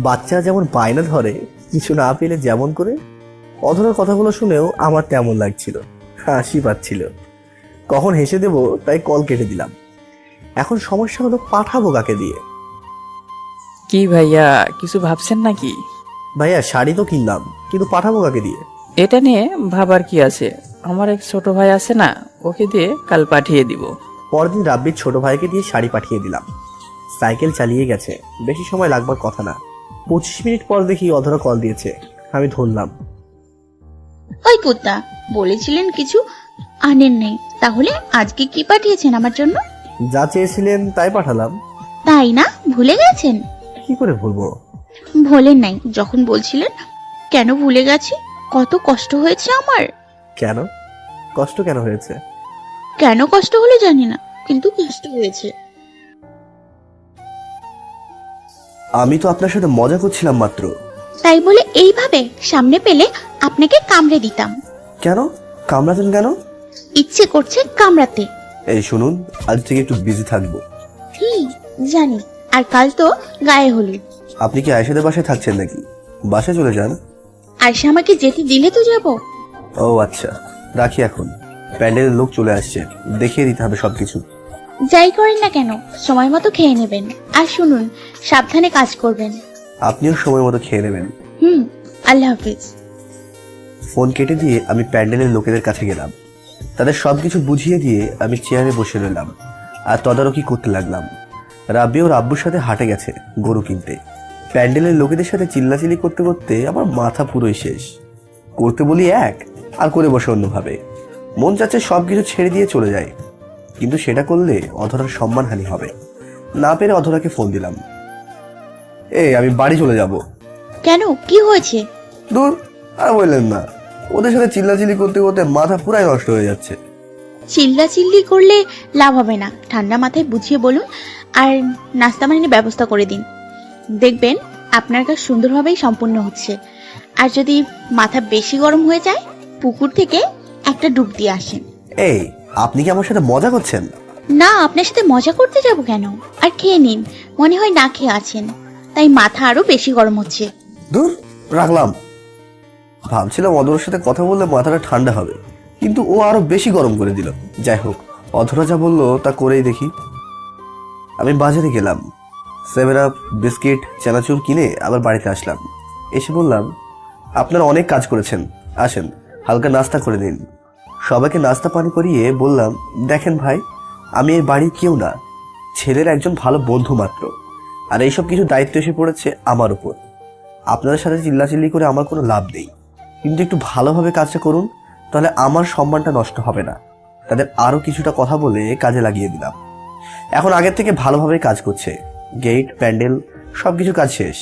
Speaker 2: বাচ্চা যেমন বায়না ধরে কিছু না পেলে যেমন করে। অধরার কথাগুলো শুনেও আমার তেমন লাগছিল, হাসি পাচ্ছিল। কখন হেসে দেব তাই কল কেটে দিলাম। এখন সমস্যা হলো পাঠাবো কাকে দিয়ে।
Speaker 3: কি ভাইয়া, কিছু ভাবছেন নাকি?
Speaker 2: ভাইয়া শাড়ি তো কিনলাম, কিন্তু পাঠাবো কাকে দিয়ে?
Speaker 3: এটা নিয়ে ভাবার কি আছে, আমার এক ছোট ভাই আছে না, ওকে দিয়ে কাল পাঠিয়ে দিব।
Speaker 2: পরদিন রাব্বির ছোট ভাইকে দিয়ে শাড়ি পাঠিয়ে দিলাম। সাইকেল চালিয়ে গেছে, বেশি সময় লাগবার কথা না। 25 মিনিট পর দেখি অধরা কল দিয়েছে। আমি ধরলাম।
Speaker 10: ওই কুত্তা, বলেছিলেন কিছু আনেন নেই, তাহলে আজকে কি পাঠিয়েছেন আমার জন্য?
Speaker 2: যা চেয়েছিলেন তাই পাঠালাম।
Speaker 10: তাই না, ভুলে গেছেন?
Speaker 2: কি করে ভুলবো?
Speaker 10: ভোলেন নাই যখন বলছিলেন। কেন ভুলে গেছি? কত কষ্ট হয়েছে আমার।
Speaker 2: কেন কষ্ট কেন হয়েছে?
Speaker 10: কেন কষ্ট হলো জানি না, কিন্তু কষ্ট হয়েছে।
Speaker 2: আমি তো আপনার সাথে মজা করছিলাম মাত্র।
Speaker 10: তাই বলে এইভাবে সামনে পেলে আপনাকে কামড়ে দিতাম।
Speaker 2: কেন কামড়াতেন কেন?
Speaker 10: ইচ্ছে করছে কামড়াতে।
Speaker 2: এই শুনুন, আজ থেকে একটু বিজি থাকবো।
Speaker 10: জানি, আর কাল তো গায়ে হলুদ।
Speaker 2: আপনি কি আয়েশাদের বাসায় থাকছেন নাকি? বাসায় চলে যান।
Speaker 10: আয়শা আমাকে যেতে দিলে তো যাব।
Speaker 2: ও আচ্ছা, রাখি এখন। প্যান্ডেলের লোক চলে আসছে, দেখিয়ে দিতে হবে সবকিছু।
Speaker 10: যাই করেন না কেন সময় মতো খেয়ে নেবেন, আর শুনুন সাবধানে কাজ করবেন।
Speaker 2: আপনিও সময় মতো খেয়ে নেবেন।
Speaker 10: আল্লাহ হাফিজ।
Speaker 2: ফোন কেটে দিয়ে আমি প্যান্ডেলের লোকেদের কাছে গেলাম। তাদের সবকিছু বুঝিয়ে দিয়ে আমি চেয়ারে বসে রইলাম আর তদারকি করতে লাগলাম। রাব্বি ওর আব্বুর সাথে হাটে গেছে গরু কিনতে। প্যান্ডেলের লোকেদের সাথে চিল্লাচিল্লি করতে করতে আমার মাথা পুরোই শেষ। করতে বলি এক, আর করে বসে অন্যভাবে। মন চাচ্ছে সবকিছু ছেড়ে দিয়ে চলে যায়, কিন্তু সেটা করলে অধরার সম্মানহানি হবে। না পেরে অধরাকে ফোন দিলাম। আমি বাড়ি চলে যাব।
Speaker 10: কেন, কি হয়েছে?
Speaker 2: দূর, আর বললেন না, ওদের সাথে চিল্লাচিল্লি করতে করতে মাথা পুরাই নষ্ট হয়ে যাচ্ছে।
Speaker 10: চিল্লাচিল্লি করলে লাভ হবে না, ঠান্ডা মাথায় বুঝিয়ে বলুন আর নাস্তা পানির ব্যবস্থা করে দিন। দেখবেন আপনার কাজ সুন্দরভাবেই সম্পূর্ণ হচ্ছে। আর যদি মাথা বেশি গরম হয়ে যায়, পুকুর থেকে একটা ডুব দিয়ে আসেন।
Speaker 2: আপনি কি আমার সাথে মজা করছেন?
Speaker 10: না, আপনার সাথে মজা করতে যাব কেন। আর খেয়ে নিন, মনে হয় না খেয়ে আছেন, তাই মাথা আরো বেশি গরম হচ্ছে।
Speaker 2: দূর, রাখলাম। ভাবছিলাম অধরার সাথে কথা বললে মাথাটা ঠান্ডা হবে, কিন্তু ও আরো বেশি গরম করে দিল। যাই হোক, অধরা যা বললো তা করেই দেখি। আমি বাজারে গেলাম, 7 আপ, বিস্কিট, চানাচুর কিনে আবার বাড়িতে আসলাম। এসে বললাম, আপনারা অনেক কাজ করেছেন, আসেন হালকা নাস্তা করে নিন। সবাইকে নাস্তা পানি করিয়ে বললাম, দেখেন ভাই, আমি এই বাড়ির কেউ না, ছেলের একজন ভালো বন্ধু মাত্র। আর এইসব কিছু দায়িত্ব এসে পড়েছে আমার উপর। আপনাদের সাথে চিল্লাচিল্লি করে আমার কোনো লাভ নেই, কিন্তু একটু ভালোভাবে কাজটা করুন, তাহলে আমার সম্মানটা নষ্ট হবে না। তাদের আরও কিছুটা কথা বলে কাজে লাগিয়ে দিলাম। এখন আগের থেকে ভালোভাবে কাজ করছে। গেট, প্যান্ডেল সবকিছু কাজ শেষ,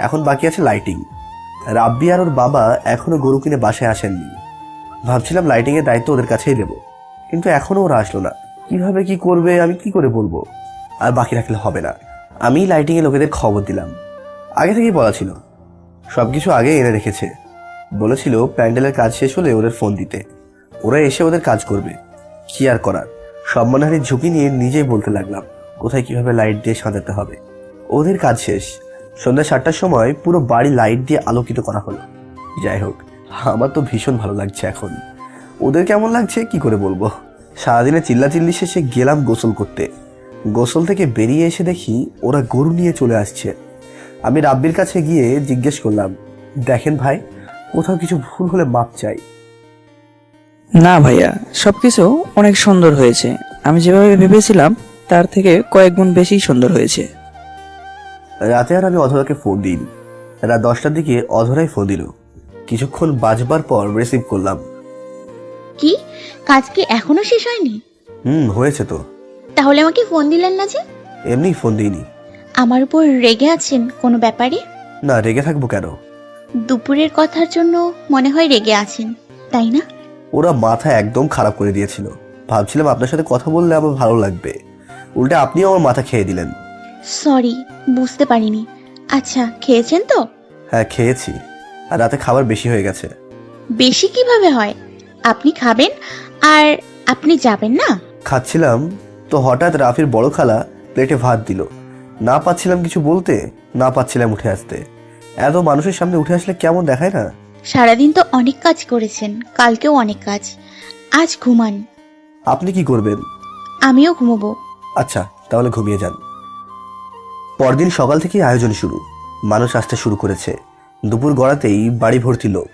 Speaker 2: এখন বাকি আছে লাইটিং। রাব্বি আর ওর বাবা এখনো গরু কিনে বাসায় আসেননি। ভাবছিলাম লাইটিং এর দায়িত্ব ওদের কাছেই দেব, কিন্তু এখনো ওরা আসলো না। কিভাবে কি করবে আমি কি করে বলবো? আর বাকি রাখলে হবে না। আমি লাইটিং এ লোকেদের খবর দিলাম। আগে থেকেই বলা ছিল, সবকিছু আগে এনে রেখেছে। বলেছিল প্যান্ডেলের কাজ শেষ হলে ওদের ফোন দিতে, ওরা এসে ওদের কাজ করবে। কি আর করার, সম্মানহানির ঝুঁকি নিয়ে নিজেই বলতে লাগলাম কোথায় কিভাবে লাইট দিয়ে সাজাতে হবে। ওদের কাজ শেষ, সন্ধ্যা 7টার সময় পুরো বাড়ি লাইট দিয়ে আলোকিত করা হলো। যাই হোক, আমার তো ভীষণ ভালো লাগছে এখন। ওদের কেমন লাগছে কি করে বলবো। সারাদিনে চিল্লাচিল্লি শেষে গেলাম গোসল করতে। গোসল থেকে বেরিয়ে এসে দেখি ওরা গরু নিয়ে চলে আসছে। আমি রাব্বির কাছে গিয়ে জিজ্ঞেস করলাম, দেখেন ভাই, কোথাও কিছু ভুল হলে মাপ চাই।
Speaker 3: না ভাইয়া, সবকিছু অনেক সুন্দর হয়েছে। আমি যেভাবে ভেবেছিলাম তার থেকে কয়েক গুণ বেশি সুন্দর হয়েছে।
Speaker 2: রাতে আর আমি অধরাকে ফোন দিইনি। রাত 10টার দিকে অধরাই ফোন দিল। কিছুক্ষণ বাজবার পর রিসিভ করলাম।
Speaker 10: কি, কাজ কি এখনো শেষ হয়নি?
Speaker 2: হয়েছে তো।
Speaker 10: তাহলে আমাকে ফোন দিলেন না যে?
Speaker 2: এমনি ফোন দিইনি।
Speaker 10: আমার উপর রেগে আছেন কোনো ব্যাপারে?
Speaker 2: না, রেগে থাকবো কেন?
Speaker 10: দুপুরের কথার জন্য মনে হয় রেগে আছেন, তাই না?
Speaker 2: ওরা মাথা একদম খারাপ করে দিয়েছিল। ভাবছিলাম আপনার সাথে কথা বললে আমার ভালো লাগবে, উল্টে আপনিও আমার মাথা খেয়ে দিলেন।
Speaker 10: সরি, বুঝতে পারিনি। আচ্ছা, খেয়েছেন তো?
Speaker 2: হ্যাঁ, খেয়েছি। আর রাতে খাবার বেশি হয়ে গেছে।
Speaker 10: বেশি কিভাবে হয়? আপনি খাবেন আর আপনি যাবেন না?
Speaker 2: খাচ্ছিলাম তো হঠাৎ রাফির বড় খালা প্লেটে ভাত দিল। না পাচ্ছিলাম কিছু বলতে, না পাচ্ছিলাম উঠে আসতে। এত মানুষের সামনে উঠে আসলে কেমন দেখায় না?
Speaker 10: সারাদিন তো অনেক কাজ করেছেন, কালকেও অনেক কাজ। আজ ঘুমান।
Speaker 2: আপনি কি করবেন?
Speaker 10: আমিও ঘুমোবো।
Speaker 2: আচ্ছা, তাহলে ঘুমিয়ে যান। পরদিন সকাল থেকেই আয়োজন শুরু। মানুষ আসতে শুরু করেছে। দুপুর গড়াতেই বাড়ি ভর্তি লোক।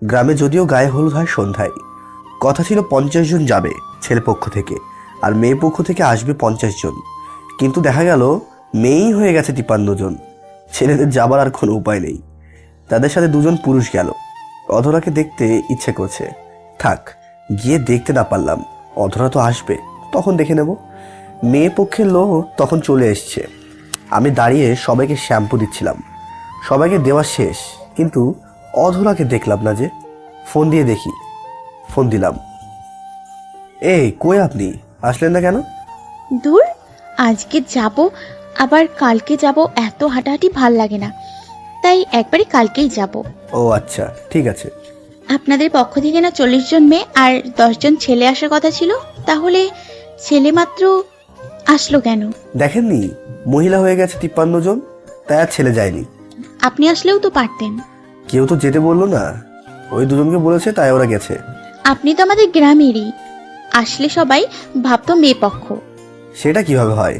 Speaker 2: গ্রামে যদিও গায়ে হলুদ হয় সন্ধ্যায়। কথা ছিল 50 জন যাবে ছেলে পক্ষ থেকে, আর মেয়ে পক্ষ থেকে আসবে 50 জন। কিন্তু দেখা গেল মেয়েই হয়ে গেছে 53 জন। ছেলেদের যাবার আর কোনো উপায় নেই। তাদের সাথে 2 জন পুরুষ গেল। অধরাকে দেখতে ইচ্ছে করছে। থাক, গিয়ে দেখতে না পারলাম, অধরা তো আসবে, তখন দেখে নেব। মেয়ে পক্ষের লোক তখন চলে এসছে। আমি দাঁড়িয়ে সবাইকে শ্যাম্পু দিচ্ছিলাম। সবাইকে দেওয়া শেষ, কিন্তু অধরাকে দেখলাম না যে। ফোন দিয়ে দেখি। ফোন দিলাম। এই কই আপনি? আসলেন না কেন?
Speaker 10: দূর, আজকে যাব আবার কালকে যাব, এত হাঁটাহাঁটি ভাল লাগে না, তাই একবারে কালকেই যাব।
Speaker 2: ও আচ্ছা, ঠিক আছে।
Speaker 10: আপনাদের পক্ষ থেকে না 40 জন মেয়ে আর 10 জন ছেলে আসার কথা ছিল, তাহলে ছেলে মাত্র আসলো কেন?
Speaker 2: দেখেননি, মহিলা হয়ে গেছে 53 জন, তাই আর ছেলে যায়নি।
Speaker 10: আপনি আসলেও তো পারতেন।
Speaker 2: কেউ তো যেতে বললো না, ওই 2 জনকে বলেছে, তাই ওরা গেছে।
Speaker 10: আপনি তো আমাদের গ্রামেরই, আসলে সবাই ভাবতো মেয়ে পক্ষ।
Speaker 2: সেটা কিভাবে হয়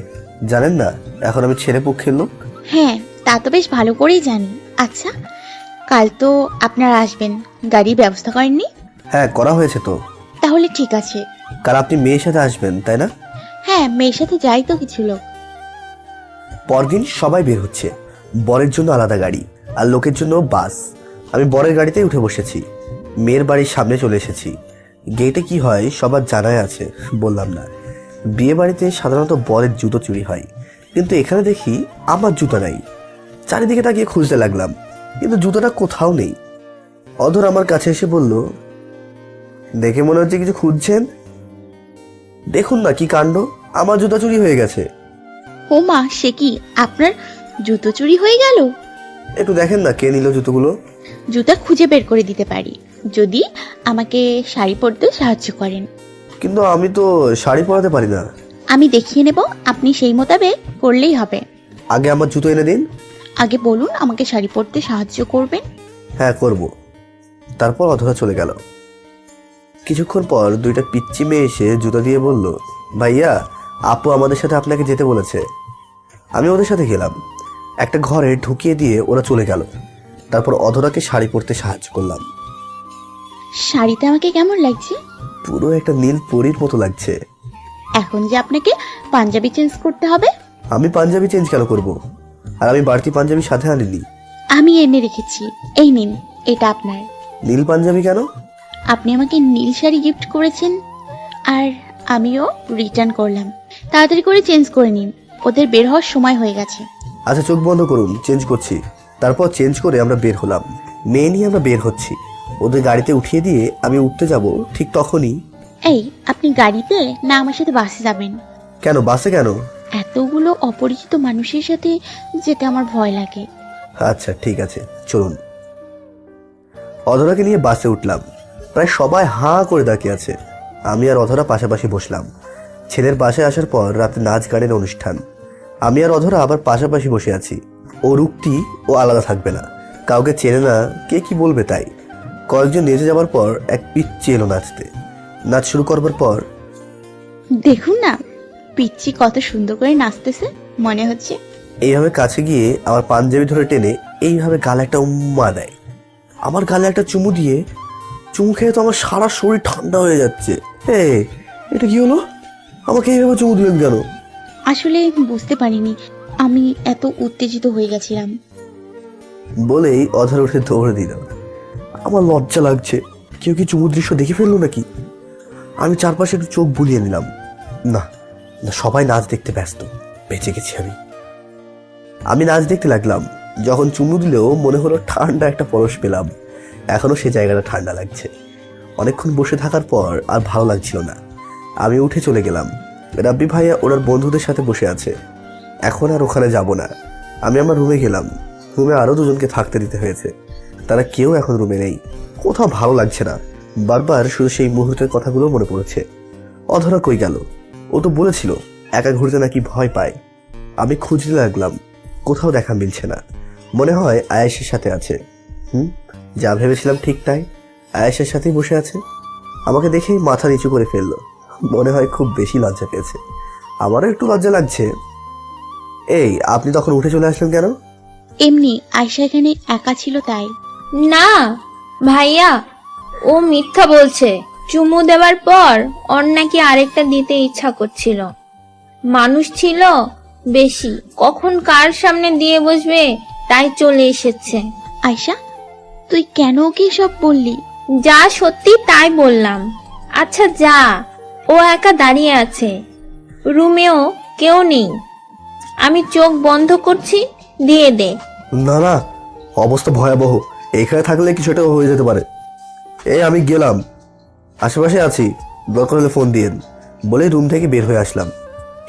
Speaker 2: জানেন না? এখন আমি ছেলে পক্ষের লোক।
Speaker 10: হ্যাঁ, তা তো বেশ ভালো করেই জানি। আচ্ছা, কাল তো আপনারা আসবেন, গাড়ির ব্যবস্থা করেননি?
Speaker 2: হ্যাঁ, করা হয়েছে তো।
Speaker 10: তাহলে ঠিক আছে।
Speaker 2: কাল আপনি মেয়ের সাথে আসবেন, তাই না?
Speaker 10: হ্যাঁ, মেয়ের সাথে যাই তো কিছু লোক।
Speaker 2: পরদিন সবাই বের হচ্ছে। বরের জন্য আলাদা গাড়ি আর লোকের জন্য বাস। আমি বরের গাড়িতে উঠে বসেছি। মেয়ের বাড়ির সামনে চলে এসেছি। গেটে কি হয় সবার জানাই আছে, বললাম না। বিয়ে বাড়িতে সাধারণত বরের জুতো চুরি হয়, কিন্তু এখানে দেখি আমার জুতো নাই। চারিদিকে তাকিয়ে খুঁজতে লাগলাম, কিন্তু জুতোটা কোথাও নেই। অধর আমার কাছে এসে বলল, দেখে মনে হচ্ছে কিছু খুঁজছেন। দেখুন না কি কাণ্ড, আমার জুতো চুরি হয়ে গেছে।
Speaker 10: ও মা, সে কি, আপনার জুতো চুরি হয়ে গেল?
Speaker 2: একটু দেখেন না কে নিল জুতোগুলো।
Speaker 10: জুতা খুঁজে বের করে দিতে পারি যদি আমাকে শাড়ি পরতে সাহায্য করেন।
Speaker 2: কিন্তু আমি তো শাড়ি পরাতে পারি না।
Speaker 10: আমি দেখিয়ে নেব, আপনি সেই মোতাবেক করলেই হবে।
Speaker 2: আগে আমার জুতো এনে দিন।
Speaker 10: আগে বলুন আমাকে শাড়ি পরতে সাহায্য করবেন।
Speaker 2: হ্যাঁ, করব। তারপর অধরা চলে গেল। কিছুক্ষণ পর 2টা পিচ্চি মেয়ে এসে জুতো দিয়ে বলল, ভাইয়া, আপু আমাদের সাথে আপনাকে যেতে বলেছে। আমি ওদের সাথে গেলাম। একটা ঘরে ঢুকিয়ে দিয়ে ওরা চলে গেল। তারপর অধরাকে শাড়ি পরতে সাহায্য করলাম।
Speaker 10: শাড়িতে আমাকে কেমন লাগছে?
Speaker 2: পুরো একটা নীল পরীর মতো লাগছে।
Speaker 10: এখন যে আপনাকে পাঞ্জাবি চেঞ্জ করতে হবে।
Speaker 2: আমি পাঞ্জাবি চেঞ্জ কেন করব? আর আমি বাড়তি পাঞ্জাবি সাথে আনিনি।
Speaker 10: আমি এনে রেখেছি, এই নিন, এটা আপনার।
Speaker 2: নীল পাঞ্জাবি কেন?
Speaker 10: আপনি আমাকে নীল শাড়ি গিফট করেছেন, আর আমিও রিটার্ন করলাম। তাড়াতাড়ি করে চেঞ্জ করে নিন, ওদের বের হওয়ার সময় হয়ে গেছে।
Speaker 2: আচ্ছা, চোখ বন্ধ করুন, চেঞ্জ করছি। তারপর চেঞ্জ করে আমরা বের হলাম। মেয়ে নিয়ে আমরা বের হচ্ছি। ওদের গাড়িতে উঠিয়ে দিয়ে আমি উঠতে যাব, ঠিক তখনই।
Speaker 10: এই, আপনি গাড়িতে না আমার সাথে বাসে যাবেন?
Speaker 2: কেন বাসে কেন?
Speaker 10: এতগুলো অপরিচিত মানুষের সাথে যেতে আমার ভয় লাগে।
Speaker 2: আচ্ছা, ঠিক আছে, চলুন। অধরাকে নিয়ে বাসে উঠলাম। প্রায় সবাই হাঁ করে তাকিয়ে আছে। আমি আর অধরা পাশাপাশি বসলাম। ছেলের বাসায় আসার পর রাতে নাচ গানের অনুষ্ঠান। আমি আর অধরা আবার পাশাপাশি বসে আছি। ও রূপটি ও আলাদা থাকবে না, কাউকে চেনে না, কে কি বলবে তাই। কয়েকজন নেচে যাবার পর এক পিচ্চি এলো নাচতে। নাচ শুরু করবার পর,
Speaker 10: দেখুন না পিচ্চি কত সুন্দর করে নাচতেছে, মনে হচ্ছে।
Speaker 2: এইভাবে কাছে গিয়ে আমার পাঞ্জাবি ধরে টেনে এইভাবে গালে একটা উম্মা দেয়। আমার গালে একটা চুমু দিয়ে, চুমু খেয়ে তো আমার সারা শরীর ঠান্ডা হয়ে যাচ্ছে। এটা কি হলো? আমাকে এইভাবে চুমু দিলেন কেন?
Speaker 10: আসলে বুঝতে পারিনি, আমি এত উত্তেজিত হয়ে গেছিলাম।
Speaker 2: বলেই অধর উঠে দৌড়ে দিল। আমার লজ্জা লাগছে, কেউ কি চুমু দৃশ্য দেখে ফেললো নাকি? আমি চারপাশে একটু চোখ বুলিয়ে নিলাম। না, সবাই নাচ দেখতে ব্যস্ত, বেঁচে গেছি আমি নাচ দেখতে লাগলাম। যখন চুমু দিলেও মনে হলো ঠান্ডা একটা পরশ পেলাম। এখনো সে জায়গাটা ঠান্ডা লাগছে। অনেকক্ষণ বসে থাকার পর আর ভালো লাগছিল না। আমি উঠে চলে গেলাম। রাব্বি ভাইয়া ওনার বন্ধুদের সাথে বসে আছে। এখন আর ওখানে যাব না। আমি আমার রুমে গেলাম। রুমে আরো 2 জনকে থাকতে দিতে হয়েছে। তারা কেউ এখন রুমে নেই। কোথাও ভালো লাগছে না। বারবার শুধু সেই মুহূর্তের কথাগুলো মনে পড়েছে। অধরা কই গেল? ও তো বলেছিল একা ঘুরতে নাকি ভয় পায়। আমি খুঁজতে লাগলাম, কোথাও দেখা মিলছে না। মনে হয় আয়েশের সাথে আছে। যা ভেবেছিলাম ঠিক তাই, আয়েশের সাথেই বসে আছে। আমাকে দেখেই মাথা নিচু করে ফেললো। মনে হয় খুব বেশি লজ্জা পেয়েছে। আমারও একটু লজ্জা লাগছে। এই, আপনি তখন উঠে চলে আসলেন কেন?
Speaker 10: এমনি আয়শা এখানে একা ছিল তাই।
Speaker 12: না ভাইয়া, ও মিথ্যা বলছে। চুমু দেওয়ার পর ওর নাকি আরেকটা দিতে ইচ্ছা করছিল। মানুষ ছিল বেশি, কখন কার সামনে দিয়ে বসবে তাই চলে এসেছে।
Speaker 10: আয়শা, তুই কেন ওকে সব বললি?
Speaker 12: যা সত্যি তাই বললাম। আচ্ছা যা, ও একা দাঁড়িয়ে আছে, রুমেও কেউ নেই, আমি চোখ বন্ধ করছি, দিয়ে দে।
Speaker 2: না না, অবস্থা ভয়াবহ। এখানে থাকলে কিছু একটা হয়ে যেতে পারে। এই আমি গেলাম, আশেপাশে আছি, দরকার হলে ফোন দিয়েন বলে রুম থেকে বের হয়ে আসলাম।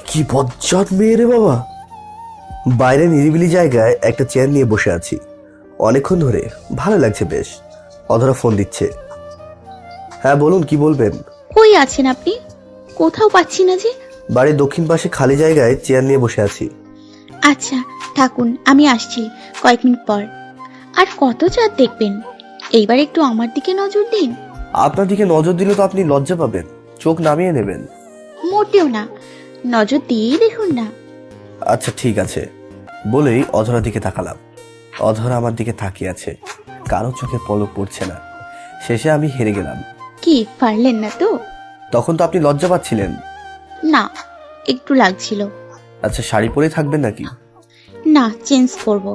Speaker 2: কি বজ্জাত মেয়ে রে বাবা। বাইরে নিরিবিলি জায়গায় একটা চেয়ার নিয়ে বসে আছি অনেকক্ষণ ধরে, ভালো লাগছে বেশ। অধরা ফোন দিচ্ছে। হ্যাঁ বলুন, কি বলবেন?
Speaker 10: কই আছেন আপনি? কোথাও পাচ্ছি না যে।
Speaker 2: বাড়ির দক্ষিণ পাশে খালি জায়গায় চেয়ার নিয়ে বসে আছি।
Speaker 10: আচ্ছা থাকুন, আমি আসছি কয়েক মিনিট পর। আর কত চাঁদ দেখবেন? এইবার একটু আমার দিকে নজর দিন।
Speaker 2: আপনার দিকে নজর দিলে তো আপনি লজ্জা পাবেন, চোখ নামিয়ে নেবেন।
Speaker 10: মোটেও না, নজর দিয়েই দেখুন না।
Speaker 2: আচ্ছা ঠিক আছে বলেই অধরার দিকে তাকালাম। অধরা আমার দিকে তাকিয়ে আছে, কারো চোখে পলক পড়ছে না। শেষে আমি হেরে গেলাম।
Speaker 10: কি পারলেন না তো?
Speaker 2: তখন তো আপনি লজ্জা পাচ্ছিলেন।
Speaker 10: না, একটু লাগছিল।
Speaker 2: আচ্ছা, শাড়ি পরে থাকবেন নাকি?
Speaker 10: না, চেঞ্জ করব।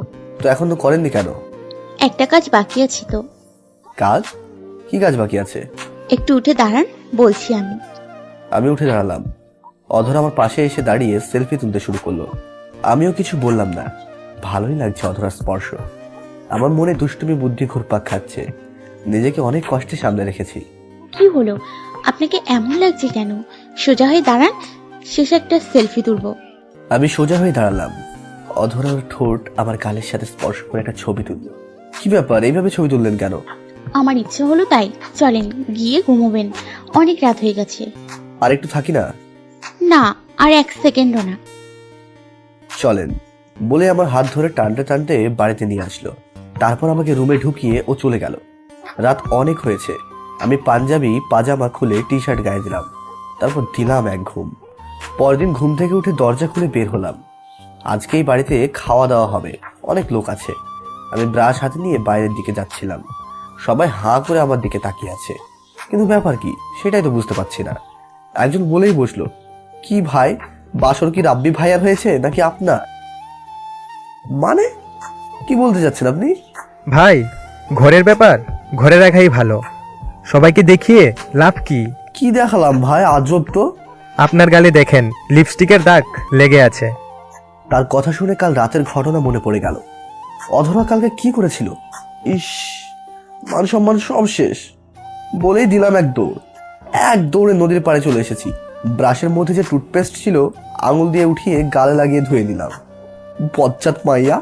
Speaker 2: তো এখন তো করেননি কেন?
Speaker 10: একটা কাজ বাকি আছে তো।
Speaker 2: কাজ? কি কাজ বাকি আছে?
Speaker 10: একটু উঠে দাঁড়ান, বলছি আমি।
Speaker 2: আমি উঠে দাঁড়ালাম। অধরা আমার পাশে এসে দাঁড়িয়ে সেলফি তুলতে শুরু করলো। আমিও কিছু বললাম না। ভালোই লাগছে অধরার স্পর্শ। আমার মনে দুষ্টুমি বুদ্ধি ঘুরপাক খাচ্ছে। নিজেকে অনেক কষ্টে সামনে রেখেছি।
Speaker 10: কি হলো, আপনাকে এমন লাগছে কেন? সোজা হয়ে দাঁড়ান, শেষে একটা সেলফি তুলব।
Speaker 2: আমি সোজা হয়ে দাঁড়ালাম। অধরার ঠোঁট আমার গালের সাথে স্পর্শ করে একটা ছবি তুলল। কি ব্যাপার, এইভাবে ছবি তুললেন কেন?
Speaker 10: আমার ইচ্ছে হলো তাই। চলেন গিয়ে ঘুমোবেন, অনেক রাত হয়ে গেছে।
Speaker 2: আর একটু থাকি না?
Speaker 10: না, আর এক সেকেন্ডও না।
Speaker 2: চলেন বলে আমার হাত ধরে টানতে টানতে বাড়িতে নিয়ে আসলো। তারপর আমাকে রুমে ঢুকিয়ে ও চলে গেল। রাত অনেক হয়েছে। আমি পাঞ্জাবি পাজামা খুলে টি শার্ট গায়ে দিলাম, তারপর দিলাম এক ঘুম। পরদিন ঘুম থেকে উঠে দরজা খুলে বের হলাম। আজকেই বাড়িতে খাওয়া দাওয়া হবে, অনেক লোক আছে। আমি ব্রাশ হাতে নিয়ে বাইরের দিকে যাচ্ছিলাম। সবাই হাঁ করে আমার দিকে তাকিয়ে আছে, কিন্তু ব্যাপার কি সেটাই তো বুঝতে পারছি না। একজন বলেই বসলো, কি ভাই, বাসর কি রাব্বি ভাইয়ার হয়েছে নাকি আপনার? মানে কি বলতে যাচ্ছেন আপনি?
Speaker 5: ভাই, ঘরের ব্যাপার ঘরে রাখাই ভালো, সবাইকে দেখিয়ে লাভ কি?
Speaker 2: কি দেখালাম ভাই, আজব তো।
Speaker 5: আপনার গালে দেখেন লিপস্টিকের দাগ লেগে আছে।
Speaker 2: তার কথা শুনে কাল রাতের ঘটনা মনে পড়ে গেল। অধরা কালকে কি করেছিল? ইস, মান সম্মান সব শেষ। বলেই দিলাম এক দৌড়ে নদীর পাড়ে চলে এসেছি। ব্রাশের মধ্যে যে টুথপেস্ট ছিল আঙুল দিয়ে উঠিয়ে গালে লাগিয়ে ধুয়ে নিলাম। বজ্জাত মাইয়া,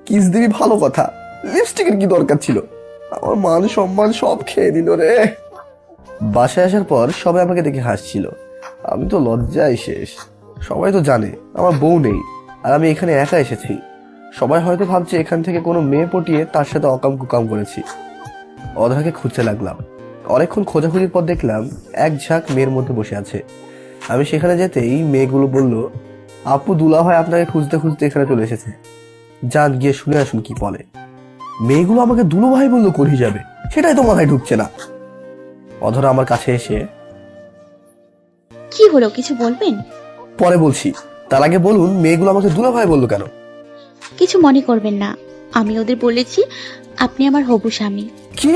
Speaker 2: কিস দিবি ভালো কথা, লিপস্টিকের কি দরকার ছিল? আমার মান সম্মান সব খেয়ে নিল রে। বাসায় আসার পর সবাই আমাকে দেখে হাসছিল। আমি তো লজ্জায় শেষ। সবাই তো জানে আমার বউ নেই, আর আমি এখানে একা এসেছি। সবাই হয়তো ভাবছে এখান থেকে কোনো মেয়ে পটিয়ে তার সাথে অকাম কুকাম করেছি। অধরাকে খুঁজতে লাগলাম। অনেকক্ষণ খোঁজাখুঁজির পর দেখলাম এক ঝাঁক মেয়ের মধ্যে বসে আছে। আমি সেখানে যেতেই মেয়েগুলো বলল, আপু দুলা ভাই আপনাকে খুঁজতে খুঁজতে এখানে চলে এসেছে, যান গিয়ে শুনে আসুন কি বলে। মেয়েগুলো আমাকে দুলো ভাই বললো করি যাবে, সেটাই তো মাথায় ঢুকছে না। অধরা আমার কাছে এসে,
Speaker 10: কি হলো, কিছু বলবেন?
Speaker 2: পরে বলছি, তার আগে বলুন মেয়েগুলো আমাকে দুলা ভাই বললো কেন?
Speaker 10: কিছু মনে করবেন না, আমি ওদের বলেছি আপনি আমার হবু স্বামী।
Speaker 2: কি?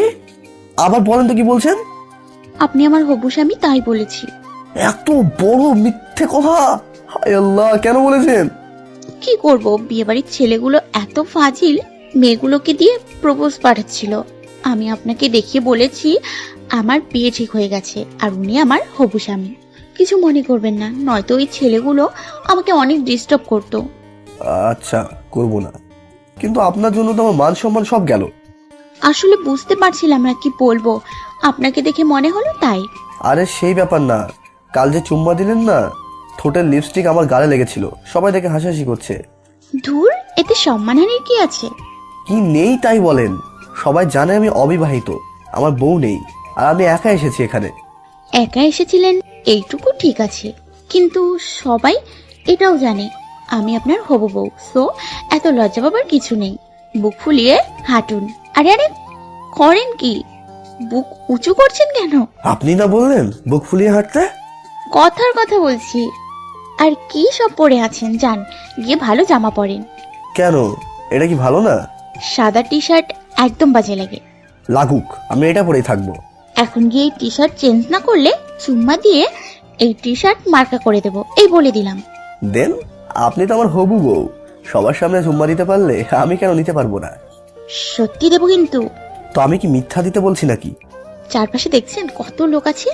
Speaker 2: আবার বলেন তো কি বলছেন?
Speaker 10: আপনি আমার হবু স্বামী তাই বলেছি।
Speaker 2: এত বড় মিথ্যে কথা! হায় আল্লাহ, কেন বলেছেন?
Speaker 10: কি করব, বিয়ে বাড়ির ছেলেগুলো এত ফাজিল, মেয়েগুলোকে দিয়ে প্রপোজ পাঠাচ্ছিল। আমি আপনাকে দেখিয়ে বলেছি আমার বিয়ে ঠিক হয়ে গেছে আর উনি আমার হবু স্বামী। কিছু মনে করবেন না, নয়তো ওই ছেলেগুলো আমাকে অনেক ডিস্টার্ব করতো।
Speaker 2: আচ্ছা, করব না, কিন্তু আপনার জন্য তো আমার মান সম্মান সব গেল।
Speaker 10: আসলে বুঝতে পারছিলাম না কি বলবো, আপনাকে দেখে মনে হলো তাই।
Speaker 2: আরে সেই ব্যাপার না, কাল যে চুম্মা দিলেন না, ঠোঁটের লিপস্টিক আমার গালে লেগেছিল, সবাই দেখে হাসাহাসি করছে।
Speaker 10: ধুর, এতে সম্মানহানির কি আছে?
Speaker 2: কি নেই তাই বলেন? সবাই জানে আমি অবিবাহিত, আমার বউ নেই, আর আমি একা এসেছি এখানে।
Speaker 10: একা এসেছিলেন এইটুকু ঠিক আছে, কিন্তু সবাই এটাও জানে আমি আপনার হবু বউ। সো এত লজ্জা পাবার কিছু নেই। বুক ফুলিয়ে হাঁটুন। আরে আরে করেন কি? বুক উঁচু করছেন কেন?
Speaker 2: আপনি না বললেন বুক ফুলিয়ে হাঁটতে?
Speaker 10: কথার কথা বলছি। আর কি সব পরে আছেন, যান গিয়ে ভালো জামা পরেন।
Speaker 2: কেন, এটা কি ভালো না?
Speaker 10: সাদা টি শার্ট একদম বাজে লাগে।
Speaker 2: লাগুক, আমি এটা পরেই থাকবো।
Speaker 10: এখন গিয়ে এই টি শার্ট চেঞ্জ না করলে চুম্মা দিয়ে এই টি শার্ট মার্কা করে দেব, এই বলে দিলাম।
Speaker 2: দেন, আপনি তো আমার হবু বউ, সবার সামনে চুম্মা দিতে পারলে আমি কেন নিতে পারবো না?
Speaker 10: সত্যি দেব কিন্তু।
Speaker 2: তো আমি কি মিথ্যা দিতে বলছি নাকি?
Speaker 10: চারপাশে দেখছেন কত লোক আছে।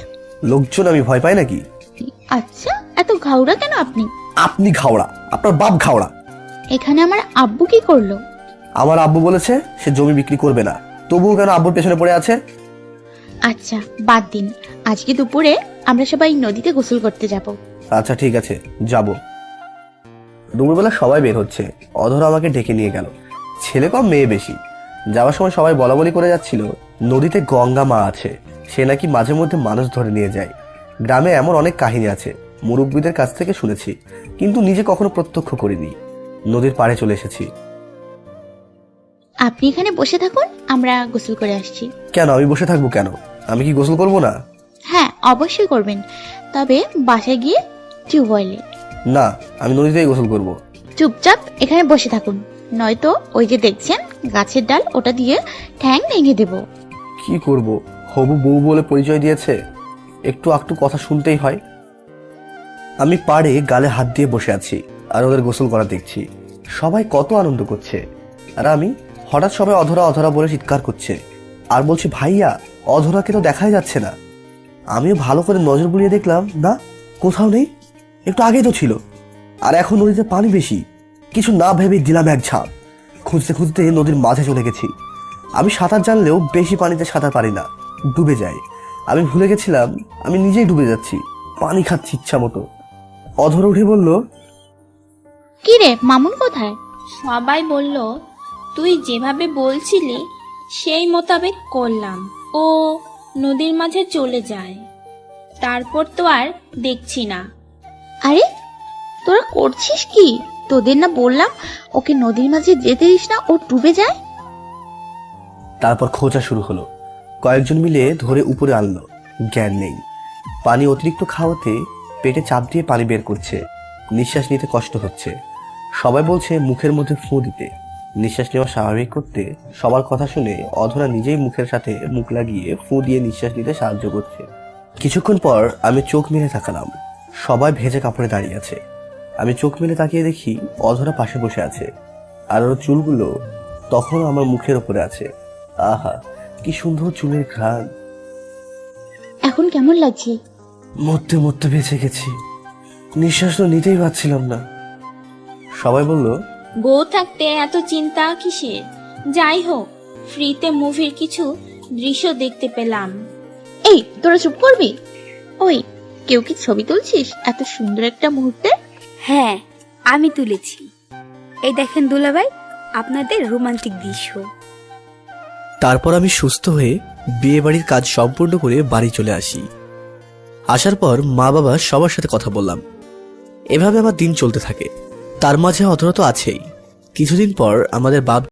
Speaker 2: লোকজন আমি ভয় পাই নাকি?
Speaker 10: আচ্ছা, এত ঘাউড়া কেন আপনি?
Speaker 2: আপনি ঘাওড়া, আপনার বাপ ঘাওড়া।
Speaker 10: এখানে আমার আব্বু কি করলো?
Speaker 2: আমার আব্বু বলেছে সে জমি বিক্রি করবে না, তবুও কেন আব্বুর পেছনে পড়ে আছে?
Speaker 10: আচ্ছা বাদ দিন, আজকে দুপুরে আমরা সবাই নদীতে গোসল করতে যাব।
Speaker 2: আচ্ছা ঠিক আছে, যাব। দুপুরবেলা সবাই বের হচ্ছে, অধরা আমাকে ডেকে নিয়ে গেল। ছেলে কম মেয়ে বেশি। যাওয়ার সময় সবাই বলা বলি করে যাচ্ছিল নদীতে গঙ্গা মা আছে, সে নাকি মাঝে মধ্যে মানুষ ধরে নিয়ে যায়। গ্রামে এমন অনেক কাহিনী আছে, মুরব্বীদের কাছ থেকে শুনেছি, কিন্তু নিজে কখনো প্রত্যক্ষ করিনি। নদীর পাড়ে চলে এসেছি।
Speaker 10: আপনি এখানে বসে থাকুন, আমরা গোসল করে আসছি।
Speaker 2: কেন আমি বসে থাকবো কেন? আমি কি গোসল করবো না?
Speaker 10: হ্যাঁ অবশ্যই করবেন, তবে বাসায় গিয়ে টিউবওয়েলে।
Speaker 2: না, আমি নদীতেই গোসল করব।
Speaker 10: চুপচাপ এখানে বসে থাকুন, নয়তো ওই যে দেখছেন গাছের ডাল, ওটা দিয়ে ঠ্যাং ভেঙে দেব।
Speaker 2: কি করব? হবু বউ বলে পরিচয় দিয়েছে, একটু একটু কথা শুনতেই হয়। আমি পাড়ে গালে হাত দিয়ে বসে আছি আর ওদের গোসল করা দেখছি। সবাই কত আনন্দ করছে, আর আমি হঠাৎ সবাই অধরা অধরা বলে চিৎকার করছে আর বলছে ভাইয়া অধরাকে তো দেখাই যাচ্ছে না। আমিও ভালো করে নজর বুলিয়ে দেখলাম, না কোথাও নেই, একটু আগেই তো ছিল। আর এখন নদীতে পানি বেশি, কিছু না ভেবে দিলাম এক ঝাঁপ। খুঁজতে খুঁজতে নদীর মাঝে চলে গেছি। আমি সাঁতার জানলেও বেশি পানিতে সাঁতার পারি না, ডুবে যাই। আমি ভুলে গেছিলাম আমি নিজেই ডুবে যাচ্ছি, পানি খাচ্ছি ইচ্ছা মতো। অধরা উঠে বলল,
Speaker 10: কি রে মামুন কোথায়?
Speaker 12: সবাই বলল তুই যেভাবে বলছিলি সেই মোতাবেক করলাম। ও নদীর মাঝে চলে যায়, তারপর তো আর দেখছি না।
Speaker 10: আরে তোরা করছিস কি? তোদের না বললাম ওকে নদীর মাঝে যেতে দিস না, ও ডুবে যায়।
Speaker 2: তারপর খোঁজা শুরু হলো। কয়েকজন মিলে ধরে উপরে আনলো, জ্ঞান নেই। পানি অতিরিক্ত খাওয়াতে পেটে চাপ দিয়ে পানি বের করছে, নিঃশ্বাস নিতে কষ্ট হচ্ছে। সবাই বলছে মুখের মধ্যে ফু দিতে, নিঃশ্বাস নেওয়া স্বাভাবিক করতে। সবার কথা শুনে অধরা নিজেই মুখের সাথে মুখ লাগিয়ে ফু দিয়ে নিঃশ্বাস নিতে সাহায্য করছে। কিছুক্ষণ পর আমি চোখ মেলে তাকালাম, সবাই ভেজা কাপড়ে দাঁড়িয়ে আছে। আমি চোখ মেলে তাকিয়ে দেখি অধরা পাশে বসে আছে, আর ওর চুলগুলো তখন আমার মুখের উপরে আছে। আহা কি সুন্দর চুলের ঘ্রাণ।
Speaker 10: এখন কেমন লাগছে?
Speaker 2: মরতে মরতে বেঁচে গেছি, নিঃশ্বাস তো নিতেই পারছিলাম না। সবাই বলল,
Speaker 12: বউ থাকতে এত চিন্তা কিসের? যাই হোক, ফ্রিতে মুভির কিছু দৃশ্য দেখতে পেলাম।
Speaker 10: এই তোরা চুপ করবি? ওই কেউ কি ছবি তুলছিস এত সুন্দর একটা মুহূর্তে?
Speaker 13: হ্যাঁ আমি তুলেছি, এই দেখেন দুলাভাই আপনাদের রোমান্টিক দৃশ্য।
Speaker 2: তারপর আমি সুস্থ হয়ে বিয়ে বাড়ির কাজ সম্পূর্ণ করে বাড়ি চলে আসি। আসার পর মা বাবা সবার সাথে কথা বললাম। এভাবে আমার দিন চলতে থাকে। তার মাঝে অধরা তো আছেই। কিছুদিন পর আমাদের বাপ